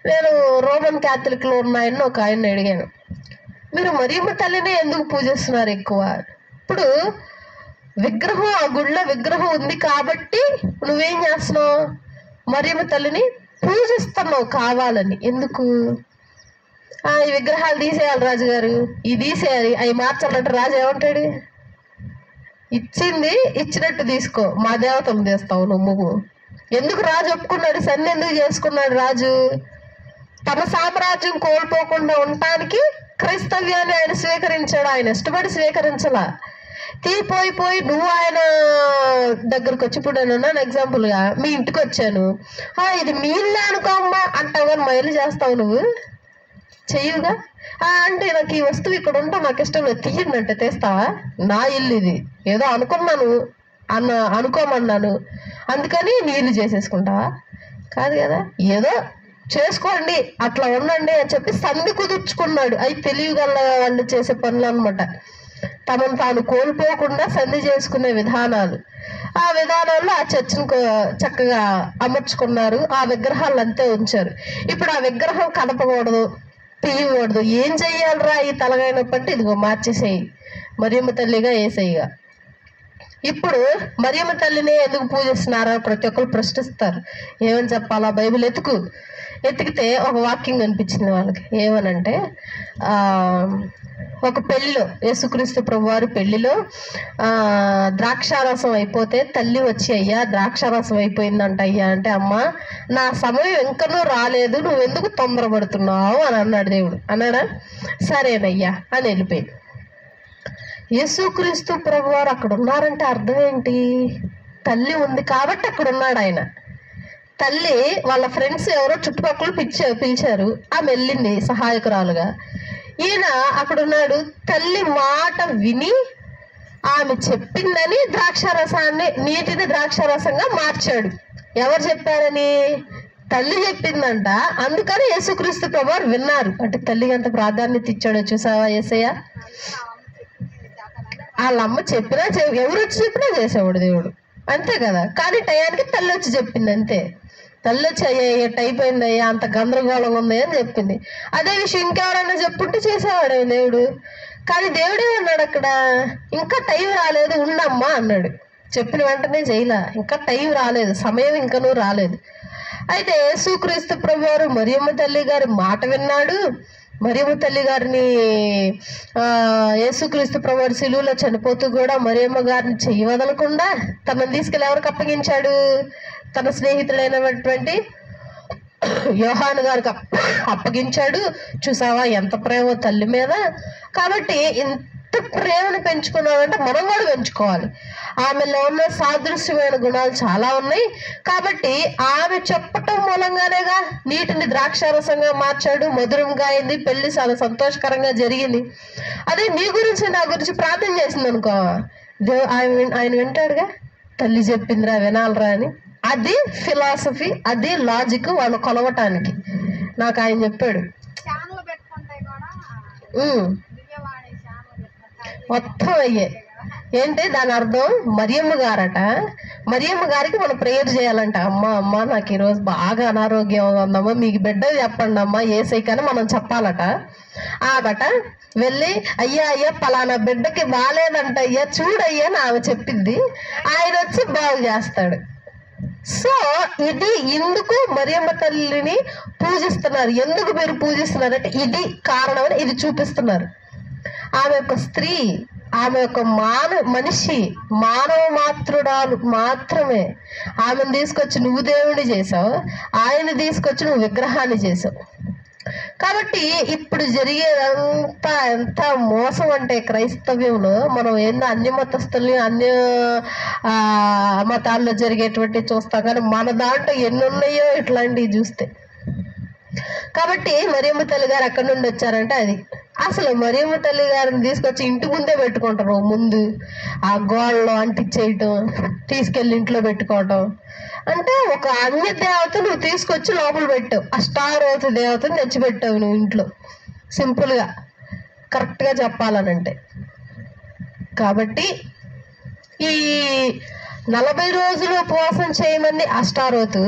నేను రోమన్ క్యాథలిక్లో ఉన్నాయని ఒక ఆయన్ని అడిగాను, మీరు మరియమ్మ తల్లినే ఎందుకు పూజిస్తున్నారు ఎక్కువ? ఇప్పుడు విగ్రహం, ఆ గుడిలో విగ్రహం ఉంది కాబట్టి నువ్వేం చేస్తున్నావు? మరియమ్మ తల్లిని పూజిస్తున్నావు కావాలని. ఎందుకు? ఈ విగ్రహాలు తీసేయాలి రాజుగారు, ఇది తీసేయాలి, అవి మార్చాలంటే రాజు ఏమంటాడు? ఇచ్చినట్టు తీసుకో, మా దేవతలు తీస్తావు నువ్వు. ఎందుకు రాజు ఒప్పుకున్నాడు? సన్ని ఎందుకు చేసుకున్నాడు రాజు? తన సామ్రాజ్యం కోల్పోకుండా ఉండటానికి క్రైస్తవ్యాన్ని ఆయన స్వీకరించాడు. ఆయన ఇష్టపడి స్వీకరించలా. పోయి నువ్వు ఆయన దగ్గరకు వచ్చి, ఇప్పుడు నేను ఉన్నాను ఎగ్జాంపుల్గా, మీ ఇంటికి వచ్చాను, ఇది మీ ఇల్లు అనుకోమ్మా అంటావు, కానీ మైలు చేస్తావు నువ్వు, చెయ్యుగా. అంటే నాకు ఈ వస్తువు ఇక్కడ ఉంటా, నాకు ఇష్టం లేదు, తీయండి అంటే తీస్తావా? నా ఇల్లు ఇది, ఏదో అనుకోమన్నాను అందుకని నీ ఇల్లు చేసేసుకుంటావా? కాదు కదా. ఏదో చేసుకోండి, అట్లా ఉండండి అని చెప్పి సంధి కుదుర్చుకున్నాడు. అవి తెలియగల వాళ్ళు చేసే పనులు అనమాట. తమను తాను కోల్పోకుండా సంధి చేసుకునే విధానాలు. ఆ విధానాల్లో ఆ చర్చను చక్కగా అమర్చుకున్నారు. ఆ విగ్రహాలు అంతే ఉంచారు. ఇప్పుడు ఆ విగ్రహం కదపకూడదు, తీయకూడదు. ఏం చెయ్యాలరా ఈ తలగైనప్పటి? ఇదిగో మార్చేసేయి, మరియమ్మ తల్లిగా ఏసయ్యగా. ఇప్పుడు మరియమ్మ తల్లిని ఎందుకు పూజిస్తున్నారో ప్రతి ఒక్కరు ప్రశ్నిస్తారు. ఏమని చెప్పాలా? బైబిల్ ఎతికితే ఒక వాక్యం కనిపించింది వాళ్ళకి. ఏమనంటే ఒక పెళ్లిలో, యేసుక్రీస్తు ప్రభువారి పెళ్లిలో ద్రాక్షారసం అయిపోతే తల్లి వచ్చి, అయ్యా ద్రాక్షారసం అయిపోయిందంట అయ్యా అంటే, అమ్మా నా సమయం ఇంకనూ రాలేదు, నువ్వు ఎందుకు తొందరపడుతున్నావు అని అన్నాడు దేవుడు. అన్నాడా? సరేనయ్యా అని వెళ్ళిపోయింది. యేసుక్రీస్తు ప్రభువారు అక్కడ ఉన్నారంటే అర్థం ఏంటి? తల్లి ఉంది కాబట్టి అక్కడ ఉన్నాడు ఆయన. తల్లి వాళ్ళ ఫ్రెండ్స్ ఎవరో చుట్టుపక్కల పిలిచారు, ఆమె వెళ్ళింది సహాయకురాలుగా. ఈయన అక్కడ ఉన్నాడు. తల్లి మాట విని ఆమె చెప్పిందని ద్రాక్షారసాన్ని, నీటిని ద్రాక్షారసంగా మార్చాడు. ఎవరు చెప్పారని? తల్లి చెప్పిందంట. అందుకని యేసుక్రీస్తు ప్రభువారు విన్నారు. అంటే తల్లికి ఎంత ప్రాధాన్యత ఇచ్చాడో చూసావా యేసయ్య? వాళ్ళమ్మ చెప్పినా ఎవరు వచ్చి చెప్పినా చేసేవాడు దేవుడు, అంతే కదా. కానీ టయానికి తల్లి వచ్చి చెప్పింది, అంతే. తల్లి వచ్చి అయ్యా టైపోయింది అయ్యా, అంత గందరగోళంగా ఉంది అని చెప్పింది. అదే విషయం ఇంకెవరన్నా చెప్పుంటే చేసేవాడు దేవుడు. కానీ దేవుడే అన్నాడు అక్కడ, ఇంకా టైం రాలేదు ఉండమ్మా అన్నాడు. చెప్పిన వెంటనే చేయలా, ఇంకా టైం రాలేదు, సమయం ఇంకనూ రాలేదు. అయితే యేసుక్రీస్తు ప్రభువారు మరియమ్మ తల్లి గారి మాట విన్నాడు. మరియమ్మ తల్లి గారిని యేసుక్రీస్తు ప్రభువారు సిలువలో చనిపోతూ కూడా మరియమ్మ గారిని చెయ్యి వదలకుండా తనని తీసుకెళ్ళి ఎవరికి అప్పగించాడు? తన స్నేహితుడైనటువంటి యోహాను గారికి అప్పగించాడు. చూసావా ఎంత ప్రేమ తల్లి మీద. కాబట్టి ఇంత ప్రేమను పెంచుకున్నామంటే మనం కూడా పెంచుకోవాలి. ఆమెలో ఉన్న సాదృశ్యమైన గుణాలు చాలా ఉన్నాయి. కాబట్టి ఆమె చెప్పటం మూలంగానేగా నీటిని ద్రాక్షారసంగా మార్చాడు, మధురంగా అయింది, పెళ్లి చాలా సంతోషకరంగా జరిగింది. అదే నీ గురించి నా గురించి ప్రార్థన చేసింది అనుకో, ఆయన వింటాడుగా, తల్లి చెప్పిందిరా వినాలరా అని. అది ఫిలాసఫీ, అది లాజిక్ వాళ్ళు కొలవటానికి. నాకు ఆయన చెప్పాడు. మొత్తం అయ్యే ఏంటి దాని అర్థం? మరియమ్మ గారట, మరియమ్మ గారికి మనం ప్రేయర్ చేయాలంట. అమ్మ నాకు ఈరోజు బాగా అనారోగ్యం ఉందమ్మా, మీకు బిడ్డ చెప్పండి అమ్మా యేసయ్యకని మనం చెప్పాలట. ఆమెట వెళ్ళి అయ్యా పలానా బిడ్డకి బాగాలేదంట అయ్యా చూడయ్యా అని ఆమె చెప్పింది. ఆయన వచ్చి బాగు చేస్తాడు. సో ఇది ఇందుకు మరియమ్మ తల్లిని పూజిస్తున్నారు. ఎందుకు మీరు పూజిస్తున్నారంటే ఇది కారణం అని ఇది చూపిస్తున్నారు. ఆమె యొక్క స్త్రీ, ఆమె యొక్క మనిషి, మానవ మాతృరాలు మాత్రమే. ఆమెను తీసుకొచ్చి నువ్వు దేవుడిని చేసావు, ఆయన తీసుకొచ్చి నువ్వు విగ్రహాన్ని చేసావు. కాబట్టి ఇప్పుడు జరిగేదంతా ఎంత మోసం అంటే క్రైస్తవ్యంలో మనం ఏందో అన్ని మతస్థుల్ని అన్ని మతాల్లో జరిగేటువంటి చూస్తాం, కానీ మన దాంట్లో ఎన్ని ఉన్నాయో ఇట్లాంటివి చూస్తే. కాబట్టి మరియమ్మ తల్లి గారు ఎక్కడి నుండి వచ్చారంటే అది అసలు మరియమ్మ తల్లి గారిని తీసుకొచ్చి ఇంటి ముందే పెట్టుకుంటారు. ముందు ఆ గోడలో అంటించేయటం, తీసుకెళ్ళి ఇంట్లో పెట్టుకోవటం. అంటే ఒక అన్య దేవత నువ్వు తీసుకొచ్చి లోపల పెట్టావు, అష్టారోత దేవతను తెచ్చిపెట్టావు నువ్వు ఇంట్లో. సింపుల్గా కరెక్ట్గా చెప్పాలనంటే. కాబట్టి ఈ 40 రోజులు ఉపవాసం చేయమని అష్టారోతు.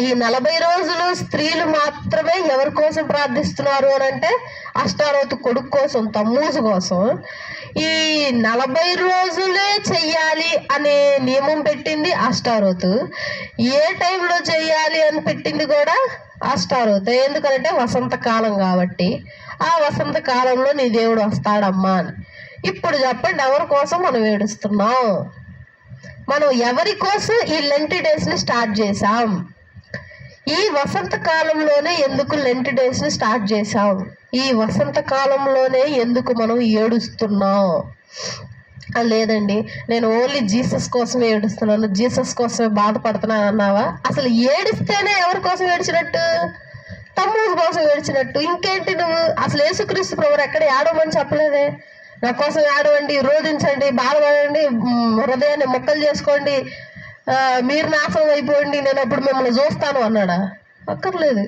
ఈ 40 రోజులు స్త్రీలు మాత్రమే ఎవరి కోసం ప్రార్థిస్తున్నారు అని అంటే అష్టారోతు కొడుకు కోసం, తమ్మూజు కోసం. ఈ 40 రోజులే చెయ్యాలి అనే నియమం పెట్టింది అష్టారోతు. ఏ టైంలో చెయ్యాలి అని పెట్టింది కూడా అష్టారోతు. ఎందుకంటే వసంతకాలం కాబట్టి, ఆ వసంత కాలంలో నీ దేవుడు వస్తాడమ్మా అని. ఇప్పుడు చెప్పండి, ఎవరి కోసం మనం ఏడుస్తున్నాం? మనం ఎవరి కోసం ఈ లెంట్ డేస్ని స్టార్ట్ చేసాం? ఈ వసంత కాలంలోనే ఎందుకు లెంట్ డేస్ని స్టార్ట్ చేసాం? ఈ వసంత కాలంలోనే ఎందుకు మనం ఏడుస్తున్నాం? లేదండి నేను ఓన్లీ జీసస్ కోసమే ఏడుస్తున్నాను, జీసస్ కోసమే బాధపడుతున్నాను అన్నావా? అసలు ఏడిస్తేనే ఎవరి కోసం ఏడ్చినట్టు? తమ్మూజు కోసం ఏడ్చినట్టు. ఇంకేంటి నువ్వు? అసలు యేసుక్రీస్తు ప్రభువు ఎక్కడ ఏడవమని చెప్పలేదే. నా కోసం ఏడవండి, రోధించండి, బాధపడండి, హృదయాన్ని మొక్కలు చేసుకోండి, మీరు నాశనం అయిపోండి, నేను అప్పుడు మిమ్మల్ని చూస్తాను అన్నాడా? అక్కర్లేదు.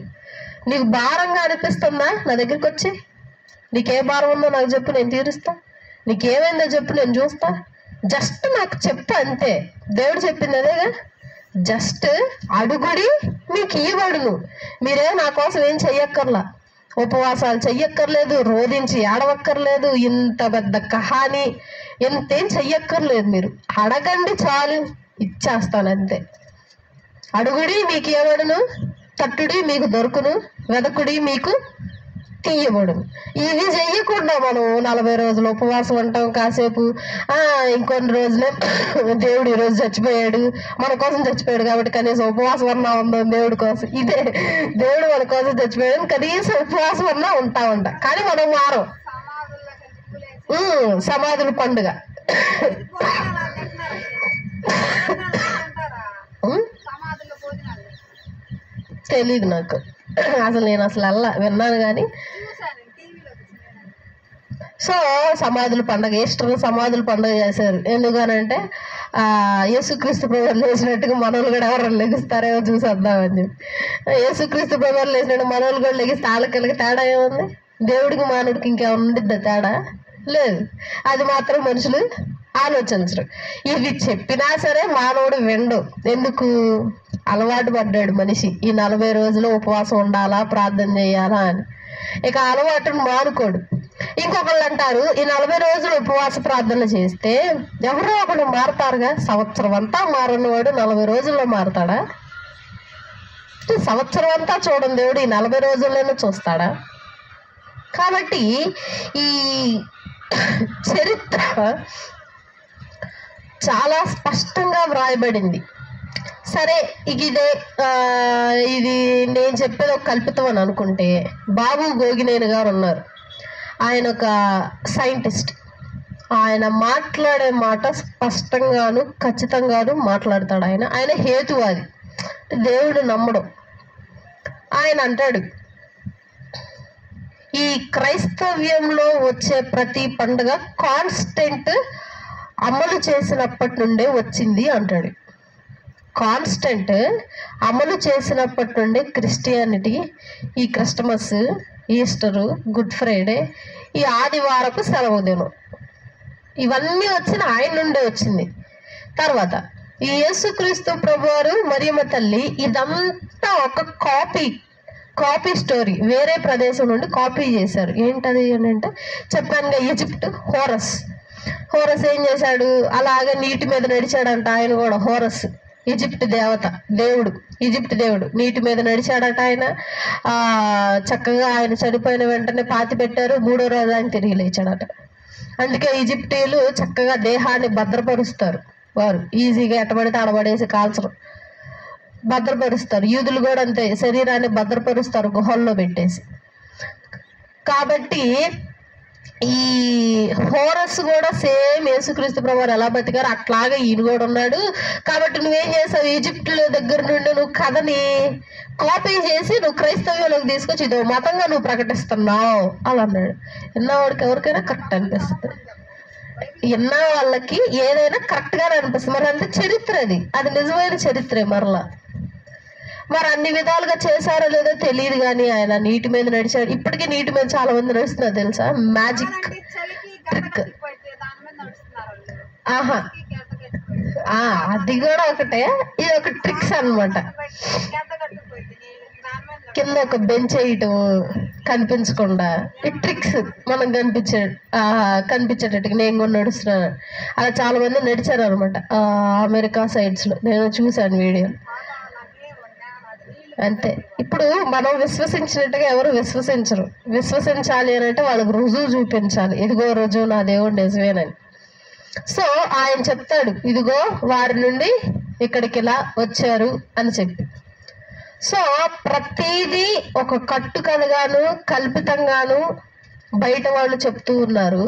నీకు భారంగా అనిపిస్తుందా? నా దగ్గరికి వచ్చి నీకే భారం ఉందో నాకు చెప్పు, నేను తీరుస్తా. నీకేమైందో చెప్పు, నేను చూస్తా. జస్ట్ నాకు చెప్తా అంతే. దేవుడు చెప్పింది అదేగా, జస్ట్ అడుగుడి మీకు ఇవ్వబడును. మీరే నా కోసం ఏం చెయ్యక్కర్లా. ఉపవాసాలు చెయ్యక్కర్లేదు, రోధించి ఏడవక్కర్లేదు, ఇంత పెద్ద కహాని ఎంతేం చెయ్యక్కర్లేదు. మీరు అడగండి చాలు, ఇచ్చేస్తాను అంతే. అడుగుడి మీకు ఇవ్వబడును, తట్టుడి మీకు దొరుకును, వెదకుడి మీకు తీయబడును. ఇవి చెయ్యకుండా మనం 40 రోజులు ఉపవాసం ఉంటాం, కాసేపు ఇంకొన్ని రోజులే దేవుడు ఈరోజు చచ్చిపోయాడు, మన కోసం చచ్చిపోయాడు కాబట్టి కనీసం ఉపవాసం అన్నా ఉందాం దేవుడి కోసం. ఇదే దేవుడు మన కోసం చచ్చిపోయాడు, కనీసం ఉపవాసం అన్నా ఉంటా. కానీ మనం మారం. సమాధుల పండుగ తెలీదు నాకు అసలు, నేను అసలు విన్నాను కానీ. సో సమాధుల పండుగ, ఈస్టర్ సమాధుల పండుగ చేశారు. ఎందుకనంటే యేసుక్రీస్తు ప్రభువు లేచినట్టుగా మనోళ్ళు కూడా ఎవరు లెగిస్తారేమో చూసేద్దామని చెప్పి. యేసుక్రీస్తు ప్రభువు లేచినట్టు మనోళ్ళు కూడా లెగిస్తే వాళ్ళకి తేడా ఏముంది? దేవుడికి మానవుడికి ఇంకేమైనా ఉండిద్దా తేడా? లేదు. అది మాత్రం మనుషులు ఆలోచించరు. ఇవి చెప్పినా సరే మానవుడు వినడు. ఎందుకు? అలవాటు పడ్డాడు మనిషి ఈ 40 రోజులు ఉపవాసం ఉండాలా, ప్రార్థన చేయాలా అని. ఇక అలవాటును మానుకోడు. ఇంకొకళ్ళు అంటారు, ఈ 40 రోజులు ఉపవాస ప్రార్థనలు చేస్తే ఎవరో ఒకళ్ళు మారతారుగా. సంవత్సరం అంతా మారన్నవాడు 40 రోజుల్లో మారతాడా? సంవత్సరం అంతా చూడండి దేవుడు ఈ 40 రోజుల్లోనే చూస్తాడా? కాబట్టి ఈ చరిత్ర చాలా స్పష్టంగా వ్రాయబడింది. సరే, ఇది నేను చెప్పేది ఒక కల్పితం అని అనుకుంటే, బాబు గోగినేని గారు ఉన్నారు. ఆయన ఒక సైంటిస్ట్. ఆయన మాట్లాడే మాట స్పష్టంగాను ఖచ్చితంగాను మాట్లాడతాడు. ఆయన హేతువాది, దేవుడు నమ్మడం. ఆయన అంటాడు, ఈ క్రైస్తవ్యంలో వచ్చే ప్రతి పండుగ కాన్స్టెంట్ అమలు చేసినప్పటి నుండే వచ్చింది అంటాడు. కాన్స్టెంట్ అమలు చేసినప్పటి నుండే క్రిస్టియానిటీ, ఈ క్రిస్టమస్, ఈస్టరు, గుడ్ ఫ్రైడే, ఈ ఆదివారపు సెలవు దినం, ఇవన్నీ వచ్చిన ఆయన నుండే వచ్చింది. తర్వాత ఈ యేసుక్రీస్తు ప్రభువారు, మరియమ్మ తల్లి, ఇదంతా ఒక కాపీ స్టోరీ. వేరే ప్రదేశం నుండి కాపీ చేశారు. ఏంటది అని అంటే చెప్పానుగా, ఈజిప్ట్. హోరస్ ఏం చేశాడు? అలాగే నీటి మీద నడిచాడంట ఆయన కూడా. హోరస్ ఈజిప్ట్ ఈజిప్ట్ దేవుడు నీటి మీద నడిచాడట ఆయన. చక్కగా ఆయన చనిపోయిన వెంటనే పాతి పెట్టారు. 3వ రోజు ఆయన తిరిగి లేచాడట. అందుకే ఈజిప్టీయులు చక్కగా దేహాన్ని భద్రపరుస్తారు. వారు ఈజీగా ఎట్టబడితే ఆడబడేసి కాల్చరు, భద్రపరుస్తారు. యూదులు కూడా అంతే, శరీరాన్ని భద్రపరుస్తారు గుహల్లో పెట్టేసి. కాబట్టి ఈ హోరస్ కూడా సేమ్ యేసుక్రీస్తు ప్రభువారు ఎలా బతికారు అట్లాగే ఈయన కూడా ఉన్నాడు. కాబట్టి నువ్వేం చేసావు? ఈజిప్టుల దగ్గర నుండి నువ్వు కథని కాపీ చేసి నువ్వు క్రైస్తవ్యంలోకి తీసుకొచ్చి ఇదో మతంగా నువ్వు ప్రకటిస్తున్నావు అలా అన్నాడు. విన్నవాడికి ఎవరికైనా కరెక్ట్ అనిపిస్తుంది, విన్న వాళ్ళకి ఏదైనా కరెక్ట్ గానే అనిపిస్తుంది. మరి అంతే చరిత్ర, అది నిజమైన చరిత్రే. మరి అన్ని విధాలుగా చేశారో లేదో తెలియదు కానీ ఆయన నీటి మీద నడిచాడు. ఇప్పటికీ నీటి మీద చాలా మంది నడుస్తున్నారు తెలుసా? Magic trick. అది కూడా ఒకటే, ఇది ఒక ట్రిక్స్ అన్నమాట. కింద ఒక బెంచ్ వేయటం కనిపించకుండా, ఈ ట్రిక్స్ మనం కనిపించేటట్టుగా నేను కూడా నడుస్తున్నాను. అలా చాలా మంది నడిచారు అనమాట అమెరికా సైడ్స్ లో. నేను చూశాను వీడియో. అంతే. ఇప్పుడు మనం విశ్వసించినట్టుగా ఎవరు విశ్వసించరు. విశ్వసించాలి అని అంటే వాళ్ళకి రుజువు చూపించాలి. ఇదిగో రుజువు, నా దేవుడు నిజమేనని. సో ఆయన చెప్తాడు, ఇదిగో వారి నుండి ఇక్కడికి ఇలా వచ్చారు అని చెప్పి. సో ప్రతిదీ ఒక కట్టుకథగాను కల్పితంగాను బయట వాళ్ళు చెప్తూ ఉన్నారు.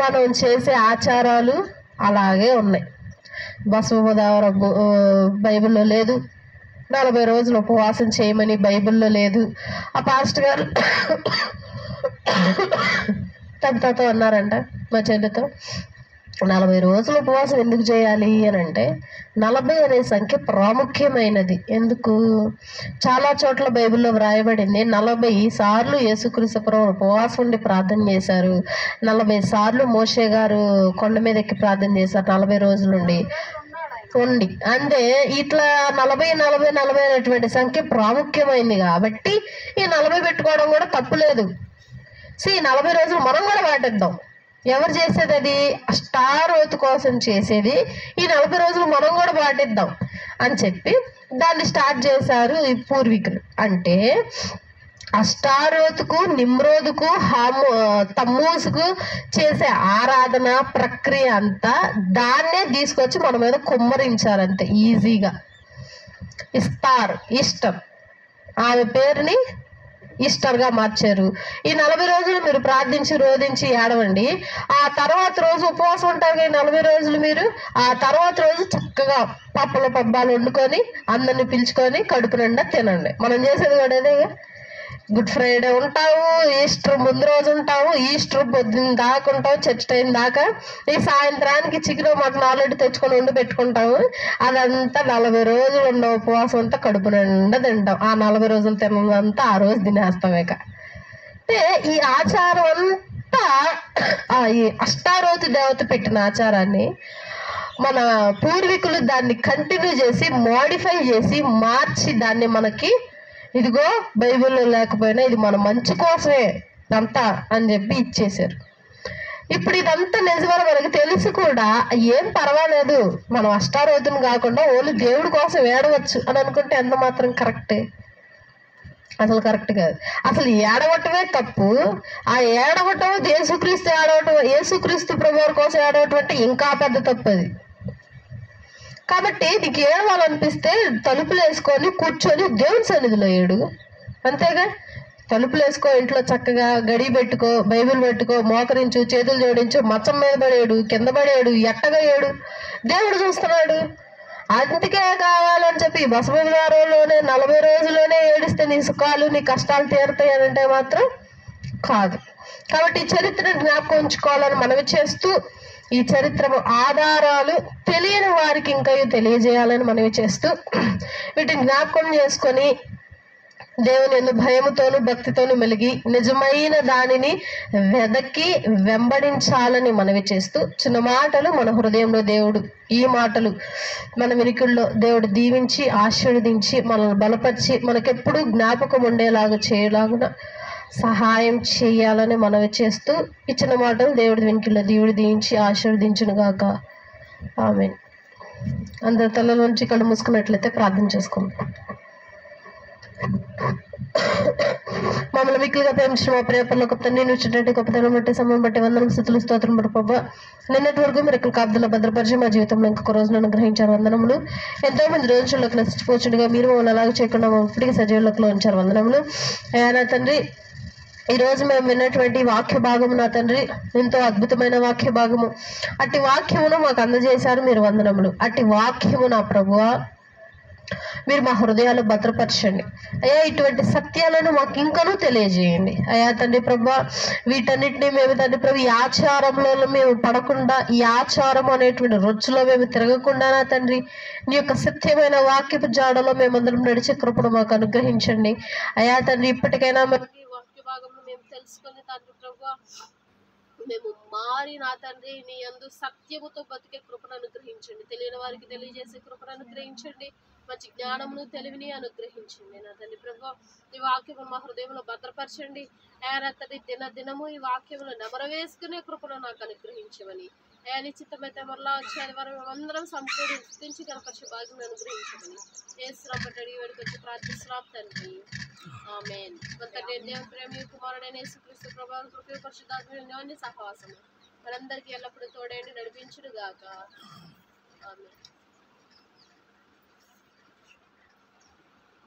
మనం చేసే ఆచారాలు అలాగే ఉన్నాయి. బసవదావర బైబిల్లో లేదు. 40 రోజులు ఉపవాసం చేయమని బైబిల్లో లేదు. ఆ పాస్టర్ గారు తనతో అన్నారంట, మా చెల్లితో, 40 రోజులు ఉపవాసం ఎందుకు చేయాలి అని అంటే 40 అనే సంఖ్య ప్రాముఖ్యమైనది. ఎందుకు? చాలా చోట్ల బైబిల్లో వ్రాయబడింది 40 సార్లు యేసుక్రీస్తు ప్రభువు ఉపవాసం ఉండి ప్రార్థన చేశారు. 40 సార్లు మోషే గారు కొండ మీద ఎక్కి ప్రార్థన చేశారు 40 రోజుల నుండి. ఉండి అంటే ఇట్లా 40 అనేటువంటి సంఖ్య ప్రాముఖ్యమైంది కాబట్టి ఈ 40 పెట్టుకోవడం కూడా తప్పులేదు. ఈ 40 రోజులు మనం కూడా పాటిద్దాం. ఎవరు చేసేది అది? అష్టారోతు కోసం చేసేది. ఈ 40 రోజులు మనం కూడా పాటిద్దాం అని చెప్పి దాన్ని స్టార్ట్ చేశారు ఈ పూర్వీకులు. అంటే అష్టారోతుకు, నిమ్రోదుకు, తమ్మూసుకు చేసే ఆరాధన ప్రక్రియ అంతా దాన్నే తీసుకొచ్చి మన మీద కుమ్మరించారంతే ఈజీగా. ఇష్టం ఆమె పేరుని ఈస్టర్గా మార్చారు. ఈ 40 రోజులు మీరు ప్రార్థించి రోధించి ఏడవండి. ఆ తర్వాత రోజు ఉపవాసం ఉంటారు. ఈ 40 రోజులు మీరు ఆ తర్వాత రోజు చక్కగా పబ్బాలు వండుకొని అందరిని పిలుచుకొని కడుపు నిండా తినండి. మనం చేసేది కూడా అదేగా. గుడ్ ఫ్రైడే ఉంటావు, ఈస్టర్ ముందు రోజు ఉంటావు, ఈస్టర్ పొద్దున్న దాకా ఉంటావు, చర్చ్ టైం దాకా. ఈ సాయంత్రానికి చికెన్ మటన్ ఆల్రెడీ తెచ్చుకొని వండి పెట్టుకుంటాము. అదంతా 40 రోజులు ఉన్న ఉపవాసం అంతా కడుపు నిండా తింటాం. ఆ 40 రోజులు తినంతా ఆ రోజు తినేస్తాం. ఇక అంటే ఈ ఆచారం అంతా ఈ అష్టారోతు దేవత పెట్టిన ఆచారాన్ని మన పూర్వీకులు దాన్ని కంటిన్యూ చేసి మోడిఫై చేసి మార్చి దాన్ని మనకి ఇదిగో బైబిల్లో లేకపోయినా ఇది మన మంచి కోసమే అంతా అని చెప్పి ఇచ్చేశారు. ఇప్పుడు ఇదంతా నిజమని మనకు తెలిసి కూడా ఏం పర్వాలేదు, మనం అష్టారోతుని కాకుండా ఓన్లీ దేవుడి కోసం ఏడవచ్చు అని అనుకుంటే ఎంత మాత్రం కరెక్టే? అసలు కరెక్ట్ కాదు. అసలు ఏడవటమే తప్పు. ఆ ఏడవటం యేసుక్రీస్తు ఏడవటం, యేసుక్రీస్తు ప్రభువారి కోసం ఏడవటం అంటే ఇంకా పెద్ద తప్పు అది. కాబట్టి నీకు ఏడవాలనిపిస్తే తలుపులు వేసుకొని కూర్చొని దేవుని సన్నిధిలో ఏడు, అంతేగా. తలుపులు వేసుకో, ఇంట్లో చక్కగా గడి పెట్టుకో, బైబిల్ పెట్టుకో, మోకరించు, చేతులు జోడించు, మచ్చం మీద పడేడు, కింద పడేడు, ఎట్టగా ఏడు, దేవుడు చూస్తున్నాడు. అందుకే కావాలని చెప్పి బసవవారంలోనే 40 రోజుల్లోనే ఏడిస్తే నీ సుఖాలు నీ కష్టాలు తీరుతాయి అని అంటే మాత్రం కాదు. కాబట్టి ఈ చరిత్రను జ్ఞాపకం ఉంచుకోవాలని మనవి చేస్తూ, ఈ చరిత్ర ఆధారాలు తెలియని వారికి ఇంకా తెలియజేయాలని మనవి చేస్తూ, వీటిని జ్ఞాపకం చేసుకొని దేవుని యందు భయముతోను భక్తితోను మెలిగి నిజమైన దానిని వెదకి వెంబడించాలని మనవి చేస్తూ, చిన్న మాటలు మన హృదయంలో దేవుడు ఈ మాటలు మన వినికిల్లో దేవుడు దీవించి ఆశీర్వదించి మనల్ని బలపరిచి మనకెప్పుడు జ్ఞాపకం ఉండేలాగా చేయలాగున సహాయం చేయాలని మనవి చేస్తూ, ఇచ్చిన మాటలు దేవుడి వెనుకల్లో దేవుడు దీవించి ఆశీర్వదించును గాక. ఆమేన్. అందరి తల నుంచి కళ్ళు మూసుకున్నట్లయితే ప్రార్థన చేసుకుంటాం. మమ్మల్ని మిక్కులుగా ప్రేమించిన మా ప్రేపర్లో గొప్ప తండ్రి, నువ్వు చుట్టూ గొప్పతనం బట్టి సమయం బట్టి వందనం స్థుతులు స్తోత్రం ప్రభా. నిన్నటి వరకు మీరు ఇక్కడ కాపుదల భద్రపరిచి మా జీవితంలో ఇంకొక రోజు నన్ను గ్రహించారు. వందనములు. ఎంతో మంది రోజుల్లోకి నశించిపోచుండగా మీరు మమ్మల్ని అలాగే చేయకుండా ఇప్పటికీ సజీవులకు ఉంచారు. వందనములు. నా తండ్రి, ఈరోజు మేము విన్నటువంటి వాక్య భాగము నా తండ్రి ఎంతో అద్భుతమైన వాక్య భాగము. అట్టి వాక్యమును మాకు అందజేశారు మీరు. వందనములు. అట్టి వాక్యము నా ప్రభువా మీరు మా హృదయాలు భద్రపరచండి అయ్యా. ఇటువంటి సత్యాలను మాకు ఇంకనూ తెలియజేయండి అయ్యా తండ్రి ప్రభా. వీటన్నిటిని మేము తండ్రి ప్రభు ఈ ఆచారంలో మేము పడకుండా, ఈ ఆచారం అనేటువంటి రొచ్చులో మేము తిరగకుండా నా తండ్రి నీ యొక్క సత్యమైన వాక్యపు జాడలో మేమందరం నడిచే కృపను మాకు అనుగ్రహించండి అయ్యా తండ్రి. ఇప్పటికైనా వాక్య భాగంలో మేము తెలుసుకొని తండ్రి ప్రభా మేము మారి నా తండ్రి నీ యందు సత్యముతో బతికే కృపను అనుగ్రహించండి. తెలియని వారికి తెలియజేసే కృపను అనుగ్రహించండి. మంచి జ్ఞానమును తెలివిని అనుగ్రహించండి నా తండ్రి ప్రభు. ఈ వాక్యము మా హృదయంలో భద్రపరచండి నా తండ్రి. దినము ఈ వాక్యములు నెమరవేసుకునే కృపను నాకు అనుగ్రహించమని నిశ్చితమైతే మరలా వచ్చేది వారు అందరం సంపూర్ణించి కనపరిచే భాగ్యం అనుగ్రహించమని యేసురమ్మటి అడిగి వేడుకొచ్చి ప్రార్థిస్తున్నాం తండ్రి. ఆమేన్. కొంత దేవుని ప్రేమ కుమారుడైన యేసుక్రీస్తు ప్రభువు కృప పరిశుద్ధాత్మ సహవాసము మనందరికీ ఎల్లప్పుడూ తోడేండి నడిపించును గాక. ఆమేన్.